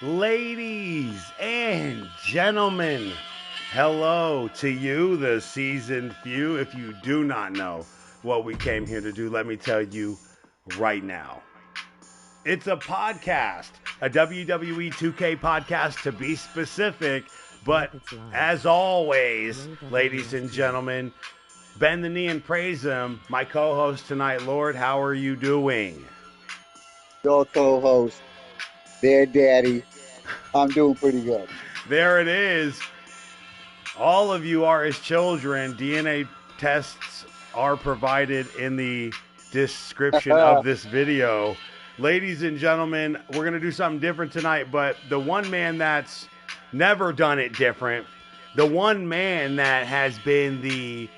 Ladies and gentlemen, hello to you, the seasoned few. If you do not know what we came here to do, let me tell you right now. It's a podcast, a WWE 2K podcast to be specific, but as always, ladies and gentlemen, bend the knee and praise him. My co-host tonight, Lord, how are you doing? Your co-host, their daddy. I'm doing pretty good. There it is. All of you are his children. DNA tests are provided in the description of this video. Ladies and gentlemen, we're going to do something different tonight, but the one man that's never done it different, the one man that has been the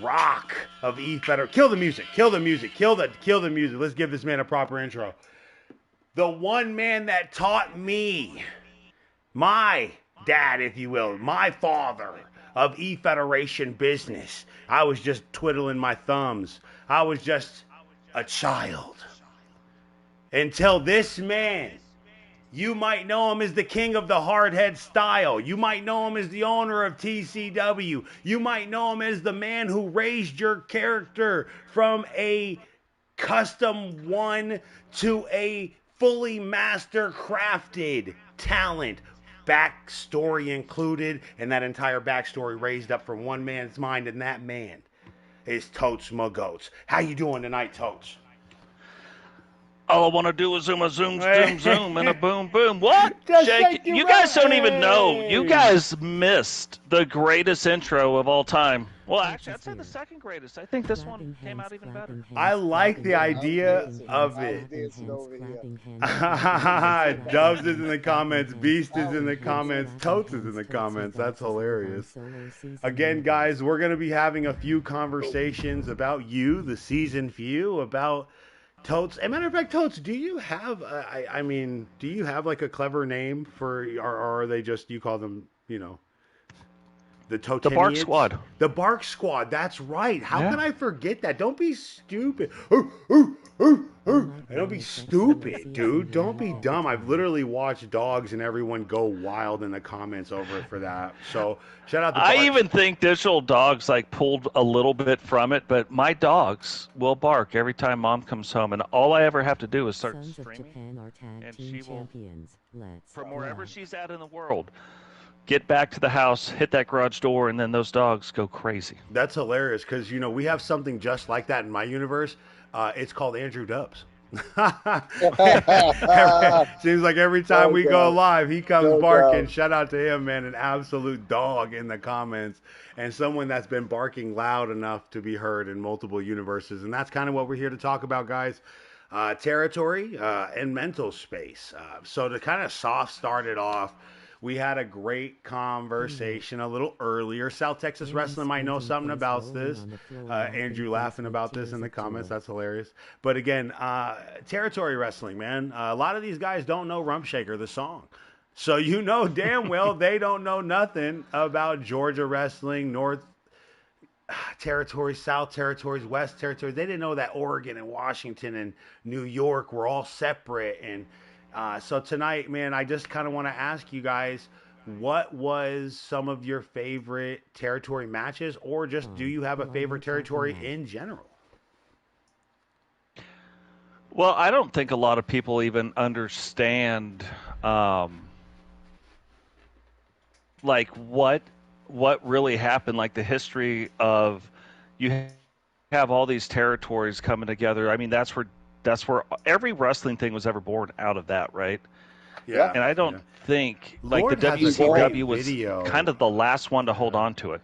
rock of E-Feder. Kill the music. Kill the music. Kill the music. Let's give this man a proper intro. The one man that taught me, my dad, if you will, my father of E-Federation business. I was just twiddling my thumbs. I was just a child. Until this man, you might know him as the king of the hardhead style. You might know him as the owner of TCW. You might know him as the man who raised your character from a custom one to a fully master crafted talent. Backstory included, and that entire backstory raised up from one man's mind, and that man is Totes Goats. How you doing tonight, Totes? All I want to do is zoom, zoom, and a boom, boom. What? Just Jake, shake your you guys don't even brain. know. You guys missed the greatest intro of all time. Well, actually, I'd say the second greatest. I think this one came out even better. I like the idea of it. Dubs is in the comments. Beast is in the comments. Totes is in the comments. That's hilarious. Again, guys, we're going to be having a few conversations about you, the season few, about Totes. As a matter of fact, Totes, do you have, do you have like a clever name for, or are they just, you call them, the Totenians? The Bark Squad. The Bark Squad, that's right. How can I forget that? Don't be stupid. Don't be stupid, dude. Don't be dumb. I've literally watched dogs and everyone go wild in the comments over it for that. So, shout out to Bark. I even think digital dogs like pulled a little bit from it, but my dogs will bark every time mom comes home, and all I ever have to do is start streaming, and she will, from wherever she's at in the world, get back to the house, hit that garage door, and then those dogs go crazy. That's hilarious because, we have something just like that in my universe. It's called Andrew Dubs. Seems like every time we go live, he comes barking. Shout out to him, man. An absolute dog in the comments. And someone that's been barking loud enough to be heard in multiple universes. And that's kind of what we're here to talk about, guys. Territory and mental space. So to kind of soft start it off, we had a great conversation a little earlier. South Texas Wrestling might know something about this. Andrew laughing about this in the comments. That's hilarious. But again, territory wrestling, man. A lot of these guys don't know Rump Shaker, the song. So you know damn well they don't know nothing about Georgia wrestling, North territories, South territories, West territories. They didn't know that Oregon and Washington and New York were all separate. And so tonight, man, I just kind of want to ask you guys, what was some of your favorite territory matches, or just do you have a favorite territory in general? Well, I don't think a lot of people even understand, like what really happened, like the history of you have all these territories coming together. I mean, that's where every wrestling thing was ever born out of that, right? Yeah. And I don't think like Lord the has a WCW great was video. kind of the last one to hold on to it.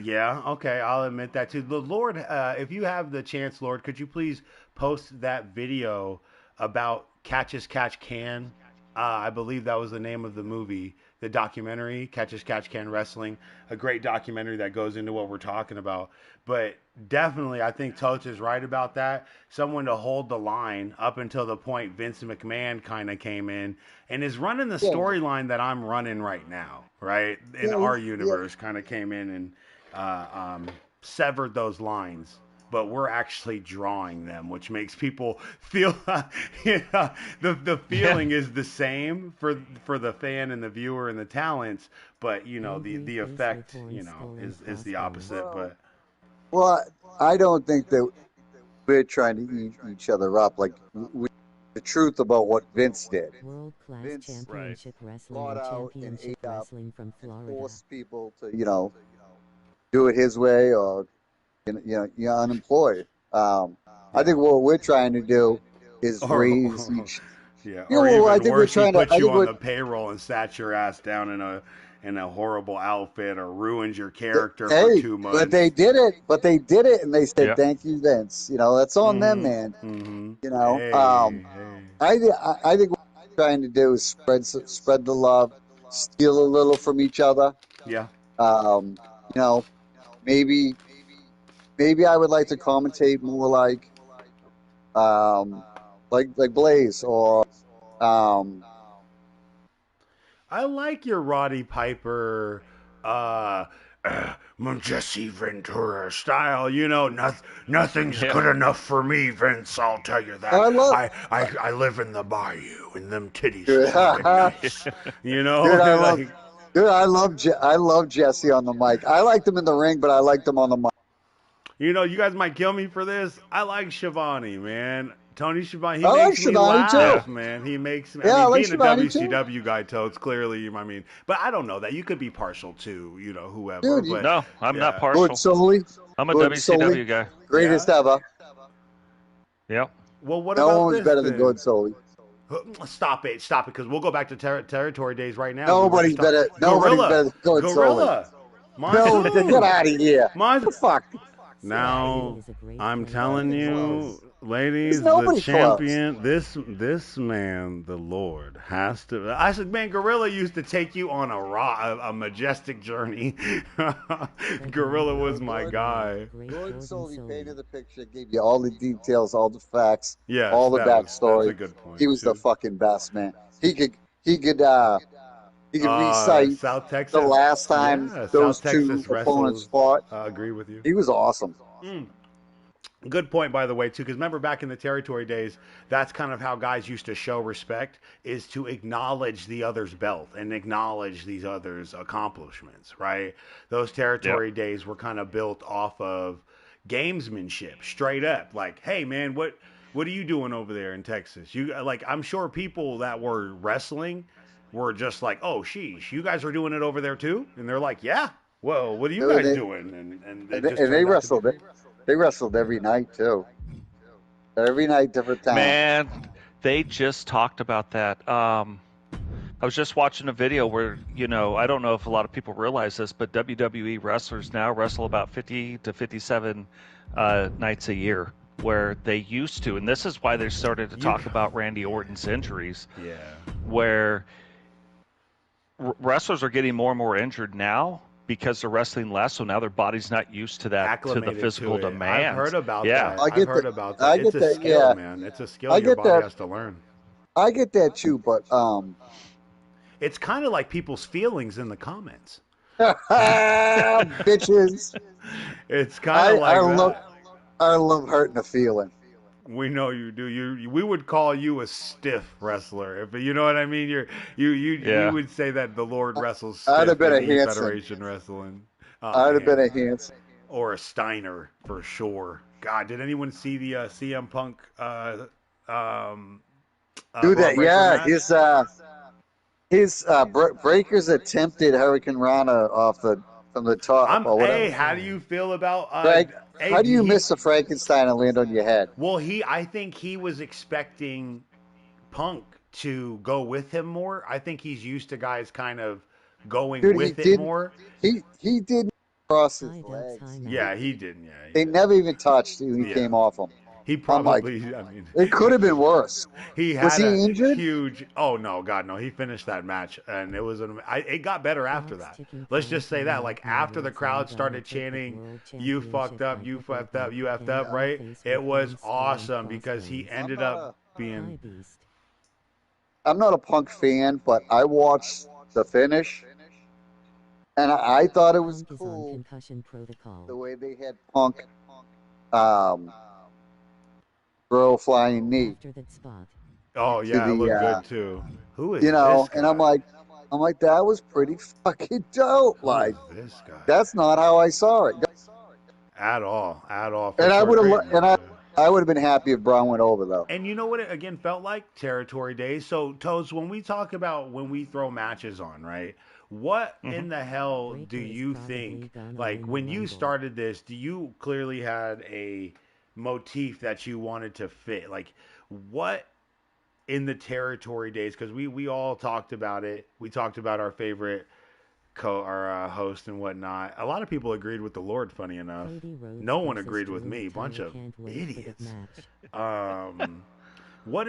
Yeah, okay, I'll admit that too. The Lord, if you have the chance, Lord, could you please post that video about Catch as Catch Can? I believe that was the name of the movie, the documentary, Catch as Catch Can Wrestling. A great documentary that goes into what we're talking about. But definitely, I think Totes is right about that. Someone to hold the line up until the point Vince McMahon kind of came in and is running the storyline that I'm running right now, right? In our universe, kind of came in and severed those lines but we're actually drawing them, which makes people feel the feeling is the same for the fan and the viewer and the talents, but the effect is the opposite. But well, I don't think that we're trying to eat each other up. Like the truth about what Vince did. World Class Vince Championship Wrestling brought and out and Championship ate up Wrestling from and Florida. forced people to do it his way, or you're unemployed. I think what we're trying to do is raise each. yeah, You or know, I even think we're worse, he trying to. puts I you think on we're. the payroll and sat your ass down in a horrible outfit, or ruins your character for Hey, 2 months. but they did it. But they did it, and they said, Yeah. "Thank you, Vince." That's on them, man. Hey, I think what we're trying to do is spread the love, steal a little from each other. yeah. Um, you know, maybe I would like to commentate more um, like Blaze or um, I like your Roddy Piper, Jesse Ventura style. Nothing's good enough for me, Vince. I'll tell you that. I love. I live in the bayou, and them titties Dude, fucking nice. dude, I love Jesse on the mic. I liked him in the ring, but I liked him on the mic. you guys might kill me for this. I like Shivani, man. Tony Schiavone, he I like makes me Shivani, too. laugh, man. He makes me. Yeah, I like being a Shivani, too. WCW guy, totes clearly. But I don't know that you could be partial to, whoever. Dude, but No, I'm not Good partial. Soli. I'm a Good WCW Soli. guy. Greatest ever. Yep. Well, what No about one was this better then? than Good Soli. Stop it, because we'll go back to territory days right now. Nobody's better. Nobody's better than Good Soli. Gorilla. No, get out of here. What the fuck? Now, I'm telling you, ladies, There's the nobody champion, this man, the Lord, has to. I said, man, Gorilla used to take you on a majestic journey. Gorilla was my guy. Good Soli painted the picture, gave you all the details, all the facts, Yes, all the that's backstory. a good point. He was the fucking best, man. He could recite South Texas, the last time those South two Texas opponents wrestlers. fought. I agree with you. He was awesome. Good point, by the way, too, because remember back in the territory days, that's kind of how guys used to show respect, is to acknowledge the other's belt and acknowledge these others' accomplishments, right? Those territory days were kind of built off of gamesmanship, straight up. Like, hey, man, what are you doing over there in Texas? I'm sure people that were wrestling were just like, oh, sheesh, you guys are doing it over there too? And they're like, yeah. Whoa, what are you guys doing? And they wrestled. They wrestled every night too. Every night, different time. Man, they just talked about that. I was just watching a video where, I don't know if a lot of people realize this, but WWE wrestlers now wrestle about 50 to 57 nights a year, where they used to, and this is why they started to talk about Randy Orton's injuries. Yeah. Where wrestlers are getting more and more injured now because they're wrestling less, so now their body's not used to that, to the physical demands. I've heard about Yeah. that. I've heard about that. It's a skill, man. It's a skill your body has to learn. I get that too, but it's kind of like people's feelings in the comments. Bitches. It's kind of like that. I love hurting a feeling. We know you do. We would call you a stiff wrestler, if you know what I mean. You would say that the Lord wrestles stiff. I'd have been a Hanson. Federation wrestling. I'd have been a Hanson or a Steiner for sure. God, did anyone see the CM Punk? Do that? Yeah, match? his breakers attempted Hurricane Rana from the top. Hey, how do you feel about Greg? How do you miss a Frankenstein and land on your head? Well, I think he was expecting Punk to go with him more. I think he's used to guys kind of going with it more. He didn't cross his legs. Yeah, he didn't. Yeah, they never even touched when he came off him. He probably. It could have been worse. Was he injured? Huge. Oh no, God no! He finished that match, and it was. It got better after that. Let's just say that. Like after the crowd started chanting, "You fucked up! You fucked up! You effed up!" Right? It was awesome because he ended up being. I'm not a Punk fan, but I watched the finish, and I thought it was cool the way they had Punk girl flying knee Oh to yeah, it the looked good too. Who is this and guy? I'm like, that was pretty fucking dope. Who is Like, this guy? that's not how I saw it. At all, at all. For And sure, great match. I would have been happy if Braun went over though. And you know what it again felt like? Territory days. So, Toes, when we talk about when we throw matches on, right? What in the hell do you think? Like, when you started this, do you clearly had a motif that you wanted to fit? Like, what in the territory days? Because we all talked about it. We talked about our favorite our host and whatnot. A lot of people agreed with the Lord. Funny enough, no one agreed with me. Bunch of idiots. What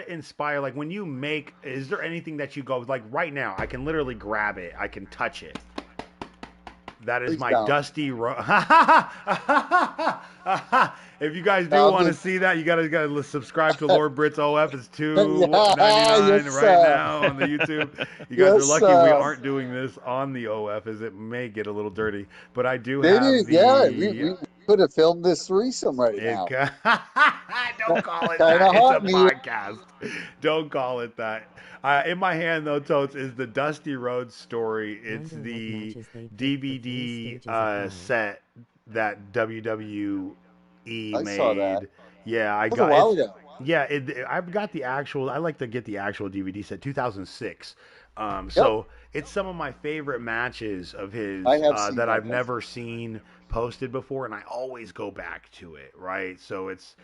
inspire like when you make? Is there anything that you go like right now? I can literally grab it. I can touch it. That is Please my don't. dusty road. If you guys do want to see that, you gotta subscribe to Lord Brits OF. It's $2.99 Yes, right now on the YouTube. You guys are Yes, lucky we aren't doing this on the OF, as it may get a little dirty. But I do have maybe, yeah, the. we could have filmed this threesome right It, now. don't call it Kind that. of It's a hot in here. podcast. Don't call it that. In my hand, though, Totes, is the Dusty Rhodes story. It's the DVD set that WWE I saw that. made. Yeah, I That was a got while it. ago. Yeah, I've got the actual. I like to get the actual DVD set, 2006. Yep, So it's some of my favorite matches of his I have seen that that. I've never seen posted before, and I always go back to it. Right, so it's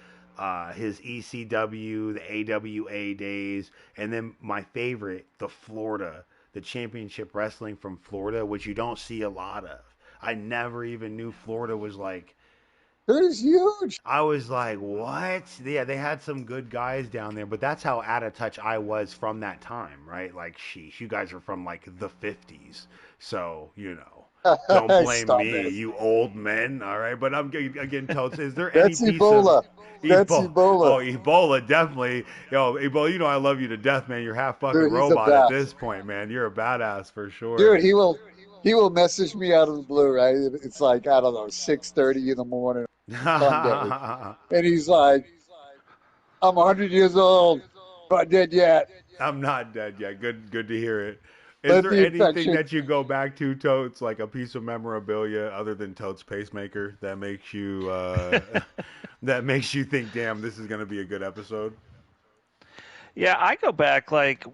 his ECW, the AWA days, and then my favorite, the Championship Wrestling from Florida, which you don't see a lot of. I never even knew Florida was like. That is huge. I was like, what? Yeah, they had some good guys down there, but that's how out of touch I was from that time, right? Like, sheesh, you guys are from like the 50s. So, don't blame Stop me, it. you old men, all right? But I'm again, Totes, is there any That's piece of Ebola. That's Ebola? Ebola. Oh, Ebola, definitely. Yo, Ebola, I love you to death, man. You're half fucking Dude, he's the robot at best. this point, man. You're a badass for sure. Dude, he will message me out of the blue, right? It's like, I don't know, 6:30 in the morning Sunday. And he's like, I'm 100 years old, not dead yet. I'm not dead yet. Good to hear it. Is Let there the anything infection. that you go back to, Totes, like a piece of memorabilia other than Totes pacemaker that makes you that makes you think, damn, this is gonna be a good episode? Yeah, I go back like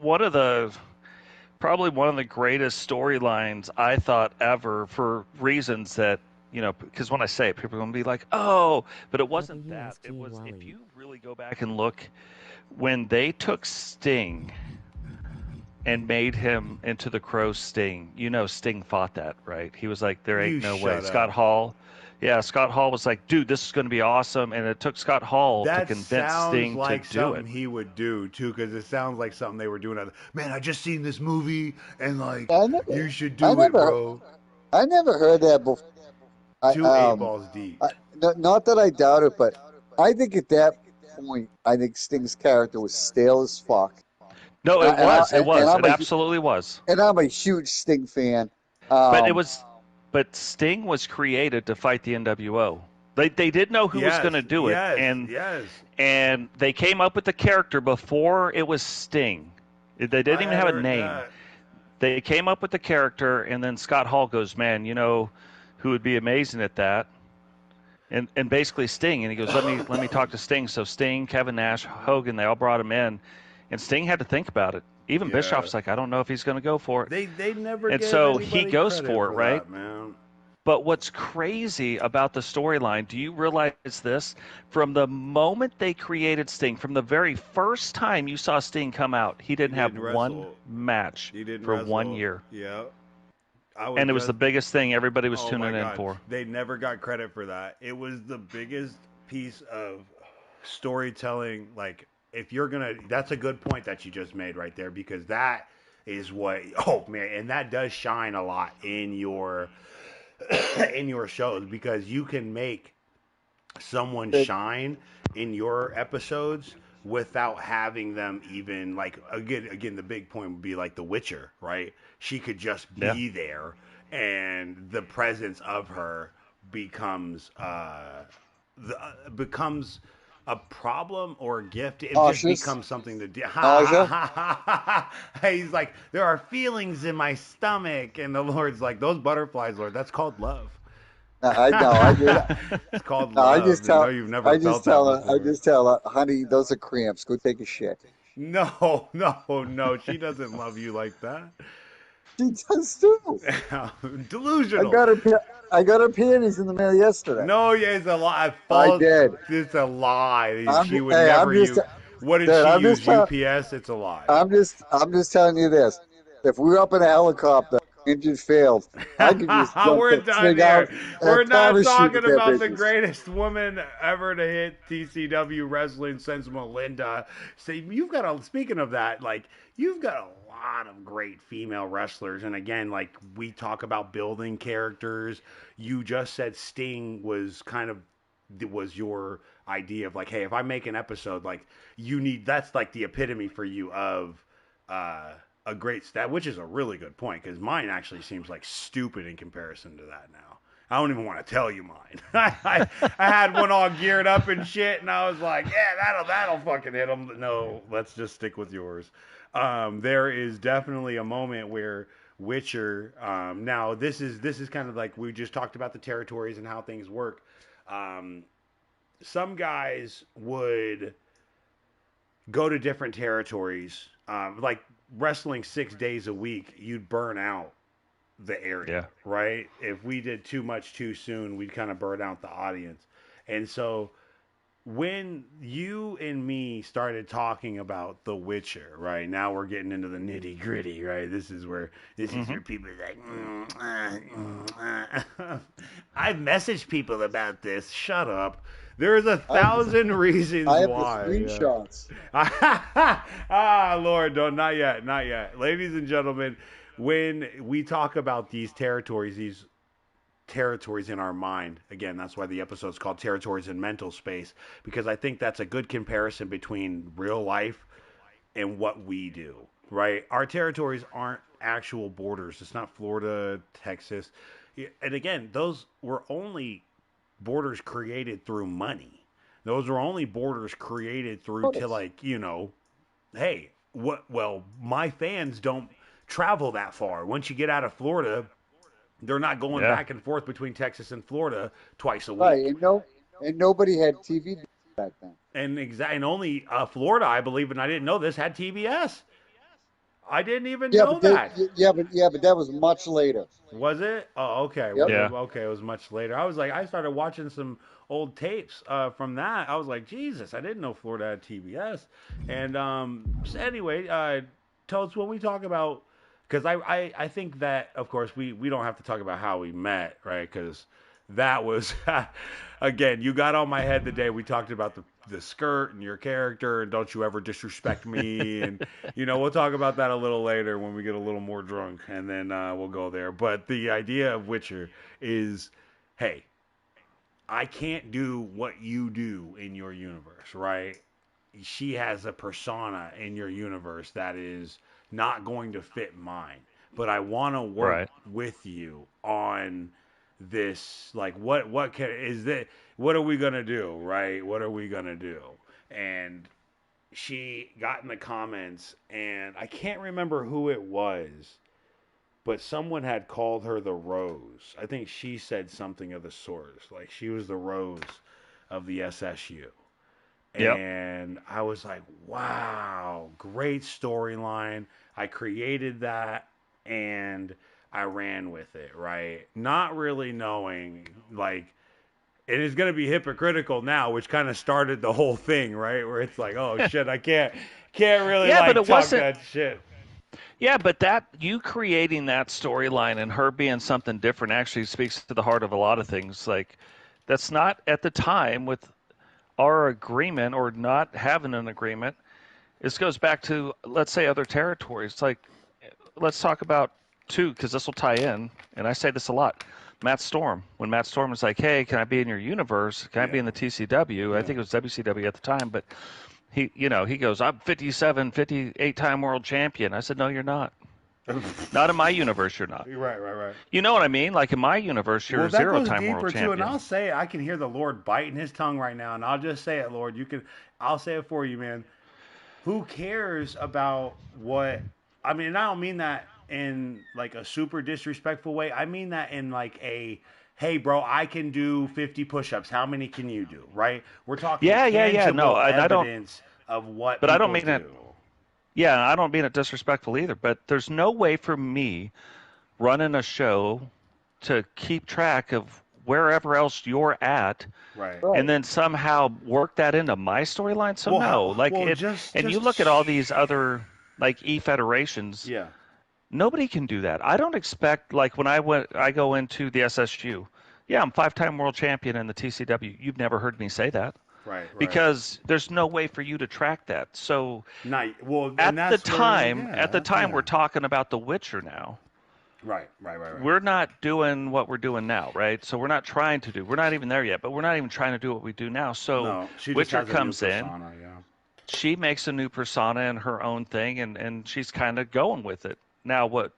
probably one of the greatest storylines I thought ever for reasons that, because when I say it, people are going to be like, oh, but it wasn't that. It was, if you really go back and look, when they took Sting and made him into the Crow Sting, Sting fought that, right? He was like, there You ain't no way. shut Scott up. Hall. Yeah, Scott Hall was like, dude, this is going to be awesome. And it took Scott Hall to That convince sounds Sting to like do it. something he would do too, because it sounds like something they were doing. Man, I just seen this movie, and like, I never, you should I do it, never, bro. I never heard that before. I, Two eight balls deep. not that I doubt it, but I think at that point, I think Sting's character was stale as fuck. No, And, it was. It and was. It absolutely was. I'm a huge Sting fan. But it Um, was, but Sting was created to fight the NWO. They didn't know who was Yes, going to do it, yes, and yes. and they came up with the character before it was Sting. They didn't I even had have a heard name. that. They came up with the character, and then Scott Hall goes, "Man, who would be amazing at that?" And basically Sting, and he goes, "Let me talk to Sting." So Sting, Kevin Nash, Hogan, they all brought him in, and Sting had to think about it. Even Yeah. Bischoff's like, "I don't know if he's going to go for it." They never And gave so he anybody goes credit for it, for right? that, man. But what's crazy about the storyline, do you realize this? From the moment they created Sting, from the very first time you saw Sting come out, he He didn't have didn't one wrestle. match He didn't for 1 wrestle. year. Yeah. I was And it was the just biggest thing everybody was oh my tuning in god. for. They never got credit for that. It was the biggest piece of storytelling. Like, if you're gonna that's a good point that you just made right there, because that is what oh man, and that does shine a lot in your in your shows, because you can make someone it, shine in your episodes without having them even like again the big point would be like The Witcher, right? She could just Yeah. be there, and the presence of her becomes becomes a problem or a gift. It just Nauseous. becomes something to do. Nausea. He's like, there are feelings in my stomach, and the Lord's like, those butterflies, Lord, that's called love. I know. I do. It's called No, I love. just You know, tell. you've never felt that I before. just tell her, honey, those are cramps. Go take a shit. No, no, no. She doesn't love you like that. She does too. I Delusional. got her. I got her panties in the mail yesterday. No, yeah, it's a lie. I False. did. It's a lie. She would Hey, never use. What did dude, she use? UPS. It's a lie. I'm just telling you this. If we were up in a helicopter, engine failed, I could just jump We're the done thing out here. and We're not parachute talking with their about the bitches. greatest woman ever to hit TCW wrestling since Melinda. See, you've got a. Speaking of that, like you've got a lot of great female wrestlers, and again, like we talk about building characters. You just said Sting was kind of was your idea of like, hey, if I make an episode, like you need that's like the epitome for you of a great stat, which is a really good point because mine actually seems like stupid in comparison to that now. I don't even want to tell you mine. I had one all geared up and shit, and I was like, yeah, that'll fucking hit them. No, let's just stick with yours. There is definitely a moment where Witcher. Now this is kind of like we just talked about the territories and how things work. Some guys would go to different territories, like wrestling 6 days a week, you'd burn out the area, right? If we did too much too soon, we'd kind of burn out the audience. And so when you and me started talking about The Witcher, right? Now we're getting into the nitty gritty, right? This is where people like, I've messaged people about this. Shut up. There's 1,000 reasons I have why. the screenshots. Lord, don't, not yet, not yet. Ladies and gentlemen, when we talk about these territories in our mind, again, that's why the episode's called Territories in Mental Space, because I think that's a good comparison between real life and what we do, right? Our territories aren't actual borders. It's not Florida, Texas. And again, those were only borders created through money. Those are only borders created through to like, you know, hey, my fans don't travel that far. Once you get out of Florida, they're not going back and forth between Texas and Florida twice a week. Right, and nobody had TV back then. And only Florida, I believe, and I didn't know this, had TBS. I didn't even know that. But that was much later. Was it? Oh, okay. Yep. Okay, it was much later. I was like, I started watching some old tapes from that. I was like, Jesus, I didn't know Florida had TBS. And so anyway, Totes, when we talk about, because I think that, of course, we don't have to talk about how we met, right? Because that was, again, you got on my head the day we talked about the skirt and your character and don't you ever disrespect me. And, you know, we'll talk about that a little later when we get a little more drunk and then we'll go there. But the idea of Witcher is, hey, I can't do what you do in your universe, right? She has a persona in your universe that is not going to fit mine. But I want to work with you on this, like what are we gonna do, right? What are we gonna do? And she got in the comments, and I can't remember who it was, but someone had called her the Rose. I think she said something of the sort, like she was the Rose of the SSU. Yep. And I was like, wow, great storyline. I created that, and I ran with it, right? Not really knowing, like, it is going to be hypocritical now, which kind of started the whole thing, right? Where it's like, oh shit, I can't really talk that shit. Yeah, but that you creating that storyline and her being something different actually speaks to the heart of a lot of things. Like, that's not at the time with our agreement or not having an agreement. This goes back to, let's say, other territories. Like, let's talk about two, because this will tie in, and I say this a lot. Matt Storm. When Matt Storm was like, hey, can I be in your universe? Can I be in the TCW? I think it was WCW at the time, but he goes, I'm 58-time world champion. I said, no, you're not. Not in my universe, you're not. Right. You know what I mean? Like in my universe, you're Well, a that goes zero-time world deeper too, and champion. I'll say it. I can hear the Lord biting his tongue right now, and I'll just say it, Lord. I'll say it for you, man. Who cares about what? I mean, and I don't mean that in like a super disrespectful way. I mean that in like a, hey, bro, I can do 50 push-ups. How many can you do? Right? We're talking Yeah. No, tangible and I don't. evidence of what But I don't people mean it. do. Yeah, I don't mean it disrespectful either. But there's no way for me running a show to keep track of wherever else you're at, Right. and Right. then somehow work that into my storyline. So Well, no, like well, it. just And you just look at all these other like federations. yeah. Nobody can do that. I don't expect like when I go into the SSU. Yeah, I'm 5-time world champion in the TCW. You've never heard me say that Right. because there's no way for you to track that. So Not well, and at the that's where time, yeah, we're talking about The Witcher now. Right. We're not doing what we're doing now, right? So we're not trying to do. We're not even there yet, but we're not even trying to do what we do now. So No, she just Witcher has a new comes in. persona. Yeah. She makes a new persona and her own thing, and she's kind of going with it. Now, what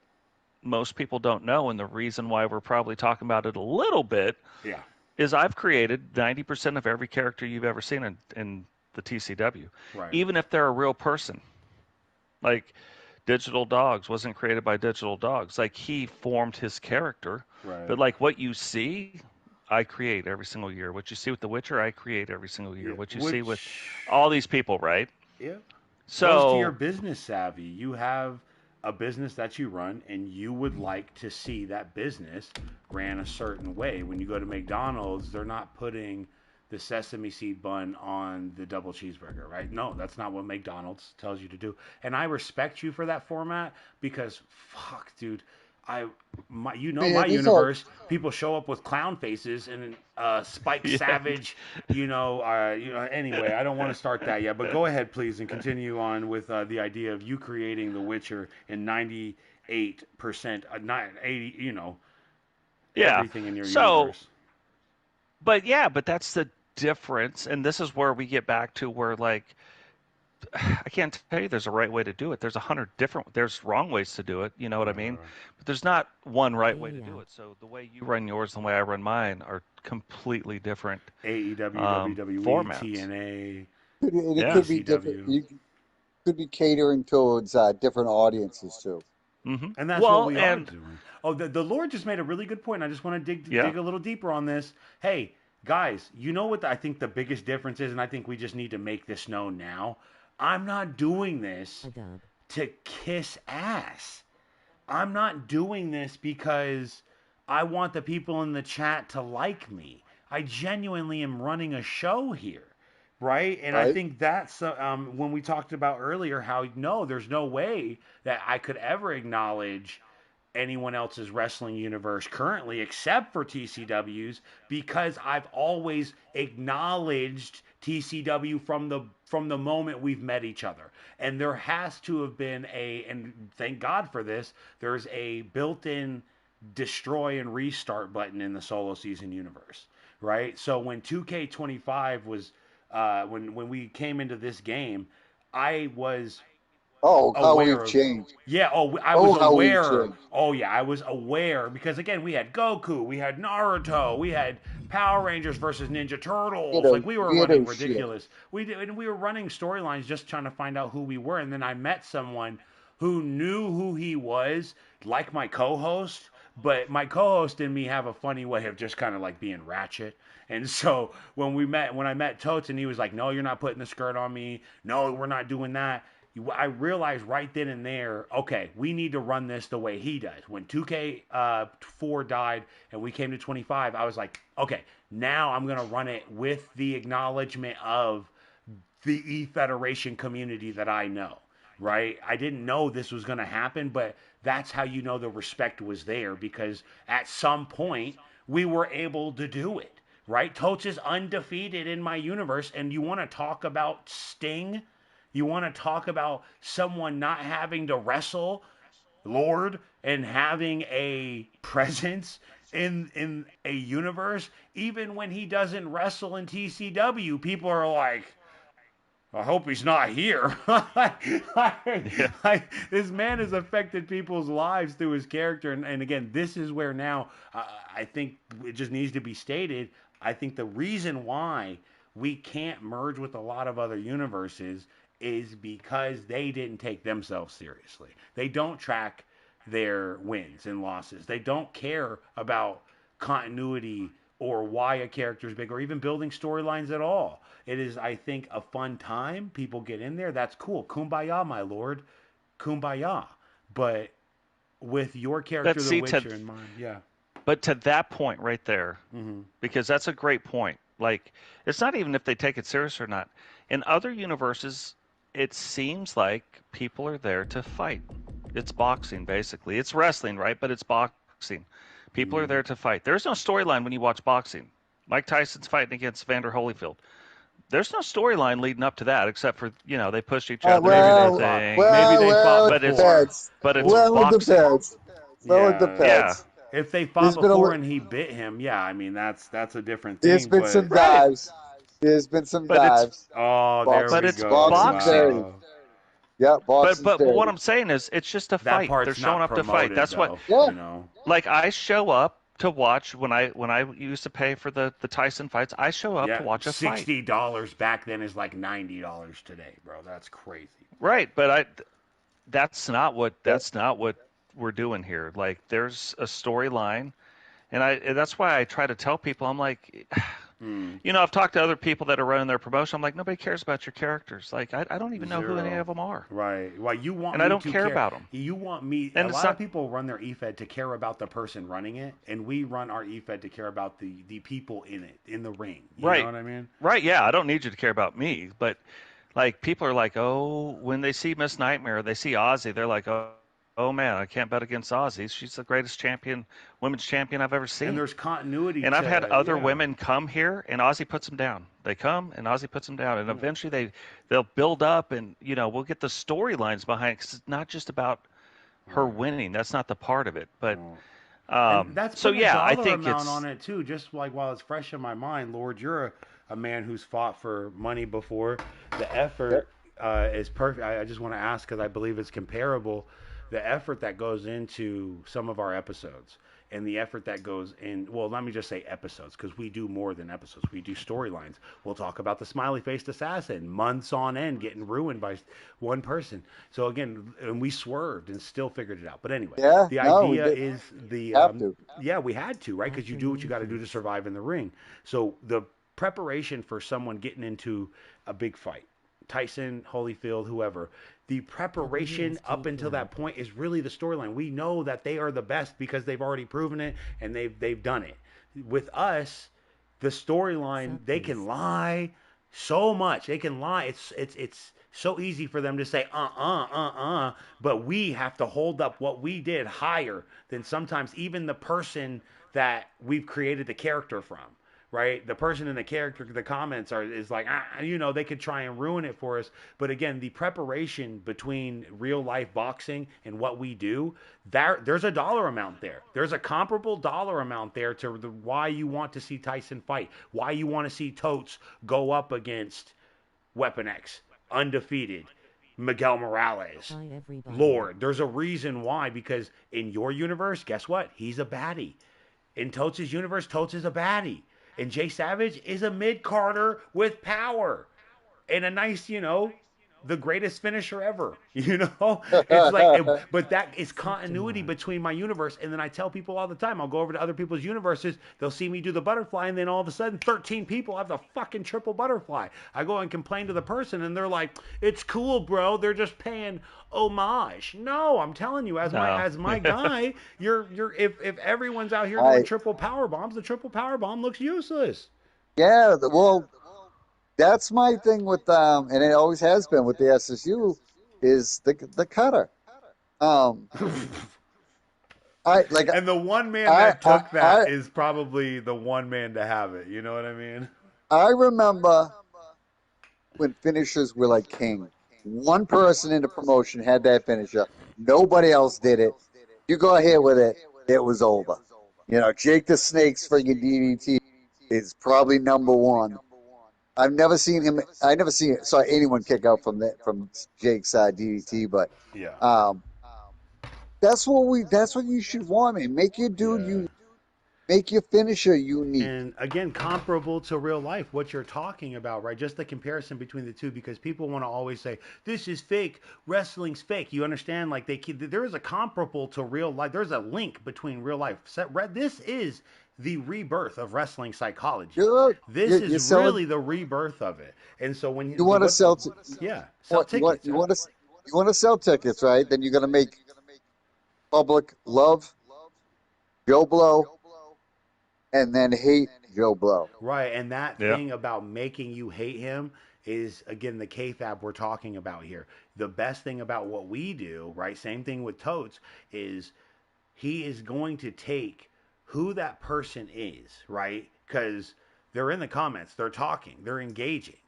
most people don't know, and the reason why we're probably talking about it a little bit, Yeah. is I've created 90% of every character you've ever seen in the TCW, Right. even if they're a real person. Like Digital Dogs wasn't created by Digital Dogs. Like he formed his character, Right. but like what you see, I create every single year. What you see with The Witcher, I create every single year. Yeah. What you see with Which all these people, right? yeah goes to your So business savvy. You have a business that you run, and you would like to see that business ran a certain way. When you go to McDonald's, they're not putting the sesame seed bun on the double cheeseburger, right? No, that's not what McDonald's tells you to do. And I respect you for that format because, fuck, dude, Man, my there's all universe. People show up with clown faces and Spike yeah, Savage. Anyway, I don't want to start that yet, but go ahead, please, and continue on with the idea of you creating The Witcher in 98%, not 80. yeah. Everything in your So, universe. but that's the difference, and this is where we get back to where like I can't tell you there's a right way to do it. There's 100 different. There's wrong ways to do it. You know what I mean? Right. But there's not one right way to do it. So the way you run yours and the way I run mine are completely different AEW, WWE, formats. TNA, and it Yeah. could be different. ECW. You could be catering towards different audiences too. And that's what Well, we are and doing. Oh, the Lord just made a really good point. I just want to yeah, dig a little deeper on this. Hey, guys, you know what I think the biggest difference is, and I think we just need to make this known now. I'm not doing this to kiss ass. I'm not doing this because I want the people in the chat to like me. I genuinely am running a show here, right? And I Right? think that's when we talked about earlier how no, there's no way that I could ever acknowledge anyone else's wrestling universe currently except for TCW's because I've always acknowledged TCW from the moment we've met each other. And there has to have been and thank God for this, there's a built-in destroy and restart button in the solo season universe, right? So when 2K25 was when we came into this game, I was Oh, how aware we've of changed. yeah, I was Oh, how we've aware. changed. Oh yeah, I was aware because again, we had Goku, we had Naruto, we had Power Rangers versus Ninja Turtles. Like we were running Ghetto shit. ridiculous. And we were running storylines just trying to find out who we were. And then I met someone who knew who he was, like my co-host. But my co-host and me have a funny way of just kind of like being ratchet. And so when I met Totes, and he was like, "No, you're not putting the skirt on me. No, we're not doing that." I realized right then and there, okay, we need to run this the way he does. When 2K4 died and we came to 25, I was like, okay, now I'm going to run it with the acknowledgement of the E Federation community that I know, right? I didn't know this was going to happen, but that's how you know the respect was there because at some point we were able to do it, right? Totes is undefeated in my universe, and you want to talk about Sting? You want to talk about someone not having to wrestle Lord and having a presence in a universe, even when he doesn't wrestle in TCW, people are like, I hope he's not here. This man has affected people's lives through his character. And again, this is where now I think it just needs to be stated. I think the reason why we can't merge with a lot of other universes is because they didn't take themselves seriously. They don't track their wins and losses. They don't care about continuity or why a character is big or even building storylines at all. It is, I think, a fun time. People get in there. That's cool. Kumbaya, my lord. Kumbaya. But with your character, The Witcher, in mind, yeah. But to that point right there, Mm-hmm. because that's a great point. Like, it's not even if they take it serious or not. In other universes, it seems like people are there to fight. It's boxing, basically. It's wrestling, right? But it's boxing. People are there to fight. There's no storyline when you watch boxing. Mike Tyson's fighting against Vander Holyfield. There's no storyline leading up to that, except for, you know, they pushed each other. Maybe they fought, but it's boxing. It depends. Yeah. If they fought before and he bit him, yeah, I mean that's a different thing. There's been some dives. There's been some dives. Oh, there we go. Boxing. Wow. Yeah, boxing. But what I'm saying is, it's just a fight. They're showing up to fight. That's what. You know. Like, I show up to watch when I used to pay for the Tyson fights. I show up to watch a fight. $60 back then is like $90 today, bro. That's crazy. Right, but that's not what we're doing here. Like, there's a storyline, and that's why I try to tell people. I'm like, you know, I've talked to other people that are running their promotion. I'm like, nobody cares about your characters. Like, I don't even know who any of them are. Right. Well, you want and me I don't to care about them. You want me. And a lot of people run their eFed to care about the person running it, and we run our eFed to care about the people in it, in the ring. You know what I mean? Right. Yeah. I don't need you to care about me, but like, people are like, oh, when they see Miss Nightmare, they see Ozzy, they're like, oh man, I can't bet against Ozzy. She's the greatest women's champion I've ever seen. And there's continuity. And I've had other women come here, and Ozzy puts them down. They come, and Ozzy puts them down, and eventually they'll build up, and you know, we'll get the storylines behind it, 'cause it's not just about her winning. That's not the part of it. But that's so yeah, I think amount it's on it too. Just like while it's fresh in my mind, Lord, you're a man who's fought for money before. The effort is perfect. I just want to ask because I believe it's comparable. The effort that goes into some of our episodes and the effort that goes in, well, let me just say episodes because we do more than episodes. We do storylines. We'll talk about the smiley-faced assassin, months on end getting ruined by one person. So again, and we swerved and still figured it out. But anyway, the idea is we had to, right? Because you do what you got to do to survive in the ring. So the preparation for someone getting into a big fight, Tyson, Holyfield, whoever, the preparation up until that point is really the storyline. We know that they are the best because they've already proven it and they've done it. With us, the storyline, they can lie so much. They can lie. It's so easy for them to say but we have to hold up what we did higher than sometimes even the person that we've created the character from. Right, the person in the character, the comments is like, you know, they could try and ruin it for us. But again, the preparation between real life boxing and what we do, there's a dollar amount there. There's a comparable dollar amount there to why you want to see Tyson fight, why you want to see Totes go up against Weapon X, undefeated, Miguel Morales, Lord. There's a reason why, because in your universe, guess what? He's a baddie. In Totes' universe, Totes is a baddie. And Jay Savage is a mid-carder with power. And a nice, you know, the greatest finisher ever. You know? It's like, but that is continuity between my universe. And then I tell people all the time, I'll go over to other people's universes, they'll see me do the butterfly, and then all of a sudden 13 people have the fucking triple butterfly. I go and complain to the person, and they're like, it's cool, bro. They're just paying homage. No, I'm telling you, as my guy, if everyone's out here doing triple power bombs, the triple power bomb looks useless. Yeah, well, that's my thing with and it always has been with the SSU, is the cutter. And the one man that took that is probably the one man to have it. You know what I mean? I remember when finishers were like king. One person in the promotion had that finisher. Nobody else did it. You go ahead with it, it was over. You know, Jake the Snake's friggin' DDT is probably number one. I've never seen him. I never saw anyone kick out from Jake's DDT, but Yeah. um, that's what you should want, man. Make your dude Yeah. make your finisher unique. And again, comparable to real life, what you're talking about, right? Just the comparison between the two, because people want to always say this is fake, wrestling's fake. You understand? Like there is a comparable to real life. There's a link between real life. This is the rebirth of wrestling psychology. This You're is selling. really the rebirth of it. And so when You want to sell. yeah, sell tickets. You want to sell tickets, right? Then you're gonna make public love Joe Blow and then hate Joe Blow. Right, and that thing about making you hate him is again the kayfabe we're talking about here. The best thing about what we do, right? Same thing with Totes, is he is going to take who that person is, right? Because they're in the comments, they're talking, they're engaging,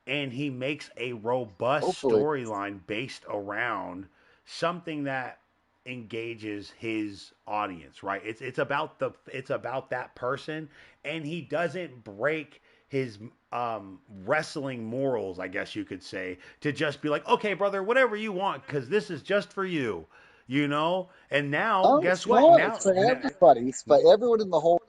and he makes a robust storyline based around something that engages his audience, right? It's about that person, and he doesn't break his wrestling morals, I guess you could say, to just be like, okay, brother, whatever you want, because this is just for you, you know. And now, guess what? Now It's for everybody. It's for everyone in the whole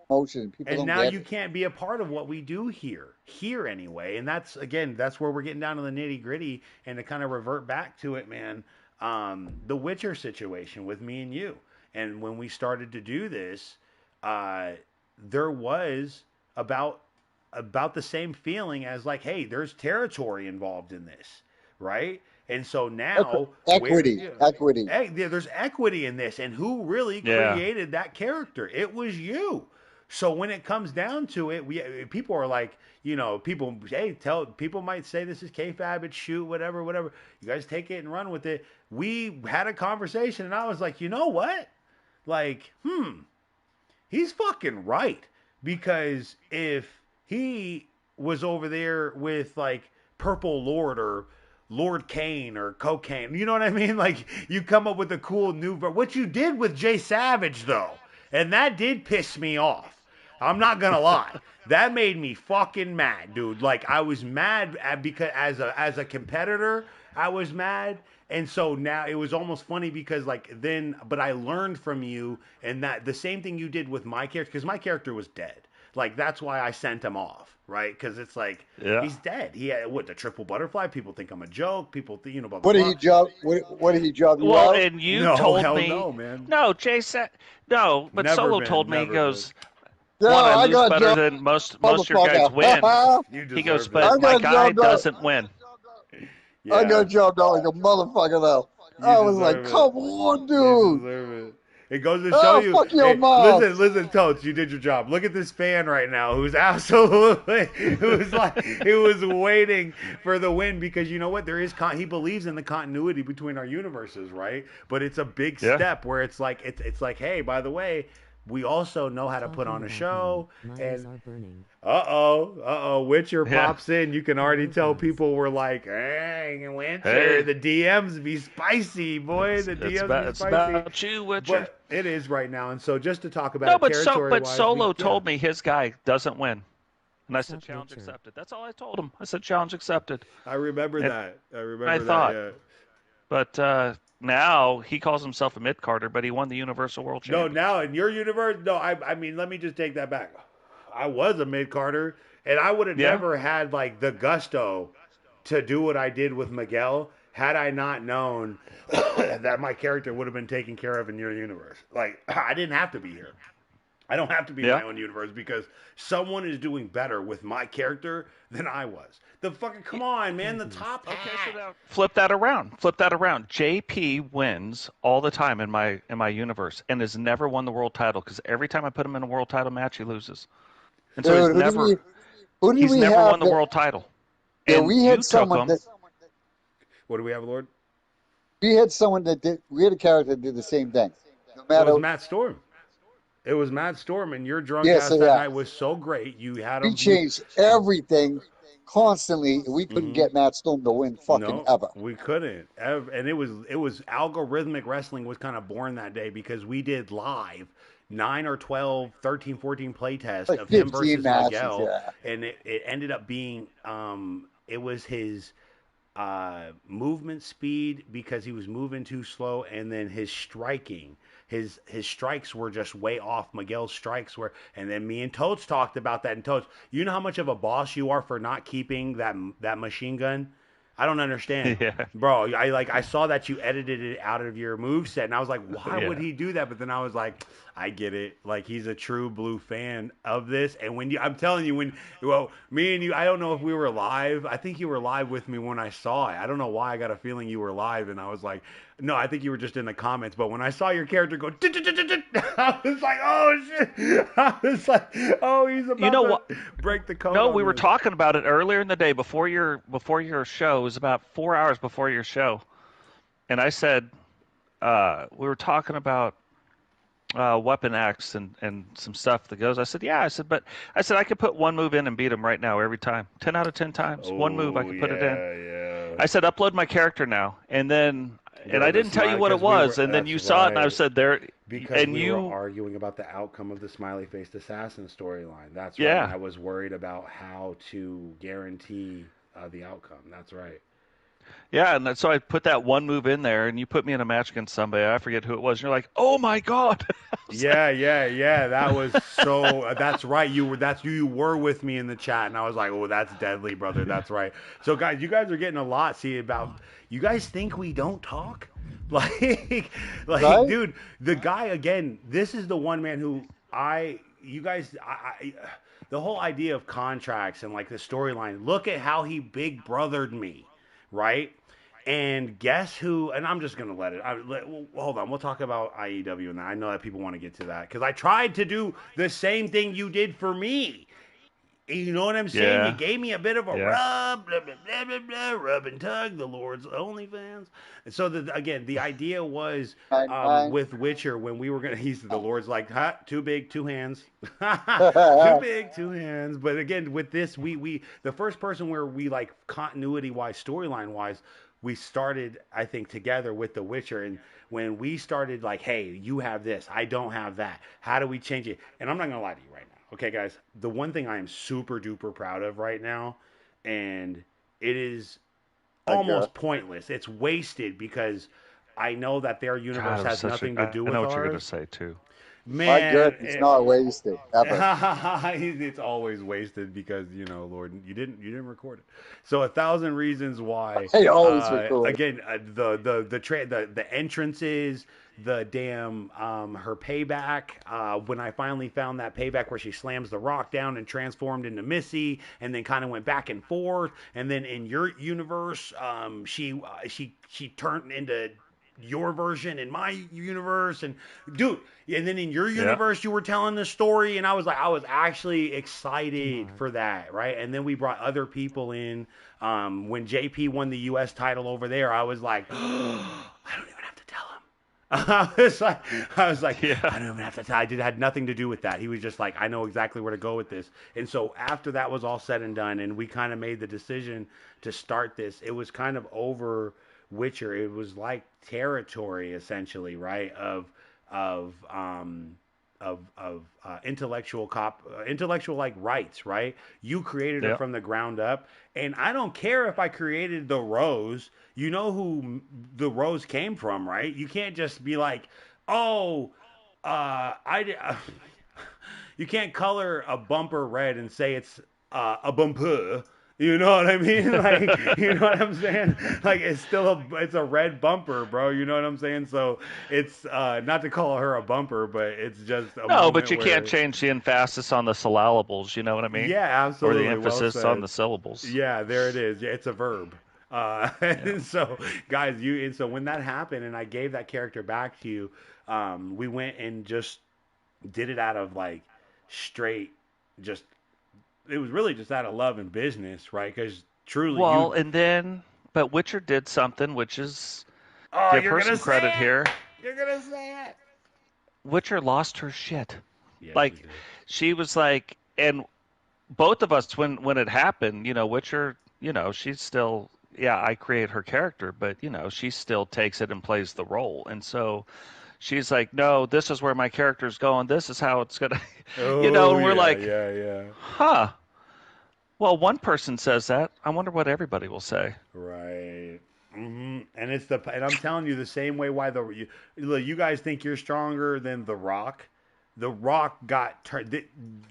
motion. People and don't now get you it. can't be a part of what we do here anyway. And that's again, that's where we're getting down to the nitty gritty, and to kind of revert back to it, man. The Witcher situation with me and you, and when we started to do this, there was about the same feeling as like, hey, there's territory involved in this, right? And so now equity. there's equity in this, and who really created that character? It was you. So when it comes down to it, people are like, people might say this is kayfabe, it's shoot, whatever. You guys take it and run with it. We had a conversation, and I was like, you know what? Like, he's fucking right, because if he was over there with like Purple Lord or Lord Kane or cocaine, you know what I mean? Like, you come up with a cool new, what you did with Jay Savage though, and that did piss me off. I'm not gonna lie. That made me fucking mad, dude. Like, I was mad because as a competitor, I was mad. And so now it was almost funny because but I learned from you, and that the same thing you did with my character, because my character was dead. Like, that's why I sent him off, right? Because it's like, he's dead. He had the triple butterfly. People think I'm a joke. People, blah, blah, blah. What did he jog? What did he jog you well, out? And you told me, no, man. No, Jay said no, but Never Solo been, told me, he goes, No, one, I lose better jumped, than most of your guys win. He goes, but my guy doesn't win. Yeah. I got jumped out like a motherfucker though. I was like, come on, dude. You deserve it. It goes to show you. Fuck your mom. Listen, Totes, you did your job. Look at this fan right now who's absolutely, who was waiting for the win, because you know what? There is he believes in the continuity between our universes, right? But it's a big step where it's like, hey, by the way, we also know how to put on a show. And Witcher pops in. You can already tell people were like, hey, Witcher, the DMs be spicy, boy. The DMs be spicy. It's about you, Witcher. But it is right now. And so just to talk about but Solo told me his guy doesn't win. And I said, challenge accepted. That's all I told him. I said, challenge accepted. I remember that. I thought. Yeah. But now he calls himself a mid-carder, but he won the Universal World Championship. No, now in your universe, no, I mean, let me just take that back. I was a mid-carder, and I would have never had like the gusto to do what I did with Miguel had I not known that my character would have been taken care of in your universe. Like, I didn't have to be here. I don't have to be in my own universe, because someone is doing better with my character than I was. Come on, man, the top hat. Okay, so now flip that around. JP wins all the time in my universe and has never won the world title, because every time I put him in a world title match, he loses. And so he's never won the world title. Yeah, and we had someone that. What do we have, Lord? We had someone that did. We had a character that did the same thing. No matter. It was Matt Storm. It was Matt Storm, and your drunk ass that night was so great. You had him. We changed everything constantly. We couldn't get Matt Storm to win ever. We couldn't. And it was algorithmic wrestling was kind of born that day, because we did live 9 or 12, 13, 14 playtests Like of him 15 versus matches, Miguel, yeah. and it ended up being it was his movement speed because he was moving too slow, and then his striking. His strikes were just way off. Miguel's strikes were, and then me and Totes talked about that. And Totes, you know how much of a boss you are for not keeping that machine gun. I don't understand, Yeah. bro. I saw that you edited it out of your move set, and I was like, why would Yeah. he do that? But then I was like, I get it. Like he's a true blue fan of this, and I'm telling you, me and you, I don't know if we were live. I think you were live with me when I saw it. I don't know why I got a feeling you were live, and I was like, no, I think you were just in the comments. But when I saw your character go, I was like, oh shit! I was like, oh, he's about to break the code. No, we were talking about it earlier in the day before your show. It was about 4 hours before your show, and I said we were talking about Weapon X and some stuff that goes. I said, yeah. But I said I could put one move in and beat him right now every time. 10 out of 10 times. One move I could put it in. Yeah. I said upload my character now, and then I didn't tell you what it because was, and then you saw it, and I said there. Because and we were arguing about the outcome of the smiley-faced assassin storyline. That's right. Yeah. And I was worried about how to guarantee the outcome. That's right. Yeah, and so I put that one move in there, and you put me in a match against somebody. I forget who it was. And you're like, "Oh my god!" Yeah. That was so. That's right. You were with me in the chat, and I was like, "Oh, that's deadly, brother. That's right." So, guys, you guys are getting a lot. See about you guys think we don't talk, like, Right? dude. The guy again. This is the one man who you guys. The whole idea of contracts and like the storyline. Look at how he big brothered me, right? And guess who? And I'm just gonna let it. Hold on, we'll talk about IEW, and I know that people want to get to that because I tried to do the same thing you did for me. You know what I'm saying? Yeah. You gave me a bit of a rub, blah, blah, blah, blah, blah, rub and tug, the Lord's OnlyFans. And so, again, the idea was with Witcher, when we were going to, the Lord's like, too big, two hands. Too big, two hands. But again, with this, we the first person where we, like, continuity-wise, storyline-wise, we started, I think, together with The Witcher. And when we started, like, hey, you have this, I don't have that. How do we change it? And I'm not going to lie to you right now. Okay, guys, the one thing I am super duper proud of right now, and it is almost pointless. It's wasted because I know that their universe has nothing to do with ours. I know what you're going to say, too. Man, my goodness, it's not wasted ever. It's always wasted because Lord, you didn't record it. So 1,000 reasons why. I always record. Again, the entrances, the damn her payback. When I finally found that payback where she slams the rock down and transformed into Missy, and then kind of went back and forth, and then in your universe, she turned into your version in my universe, and dude, and then in your universe you were telling the story, and I was actually excited for that, right? And then we brought other people in. When JP won the US title over there, I was like, oh, I don't even have to tell him. I was like, yeah. I don't even have to tell. It had nothing to do with that. He was just like, I know exactly where to go with this. And so after that was all said and done, and we kind of made the decision to start this, it was kind of over Witcher. It was like territory essentially, right? Of intellectual like rights, right? You created it from the ground up, and I don't care if I created the rose. You know who the rose came from, right? You can't just be like, oh, you can't color a bumper red and say it's a bumper. You know what I mean? Like, you know what I'm saying? Like, it's a red bumper, bro. You know what I'm saying? So it's not to call her a bumper, but it's just no. But you can't change the emphasis on the syllables. You know what I mean? Yeah, absolutely. Or the emphasis on the syllables. Yeah, there it is. It's a verb. And so, guys, so when that happened, and I gave that character back to you, we went and just did it out of like straight just. It was really just out of love and business, right? Because truly, but Witcher did something, which is give her some credit here. You're gonna say it. Witcher lost her shit. Yes, like she was like, and both of us when it happened, Witcher, she's still, I create her character, but she still takes it and plays the role, and so she's like, no, this is where my character's going. This is how it's gonna, Oh, And we're yeah, like, yeah, yeah. huh. Well, one person says that. I wonder what everybody will say. Right. And and I'm telling you the same way why you guys think you're stronger than The Rock. The Rock got turned.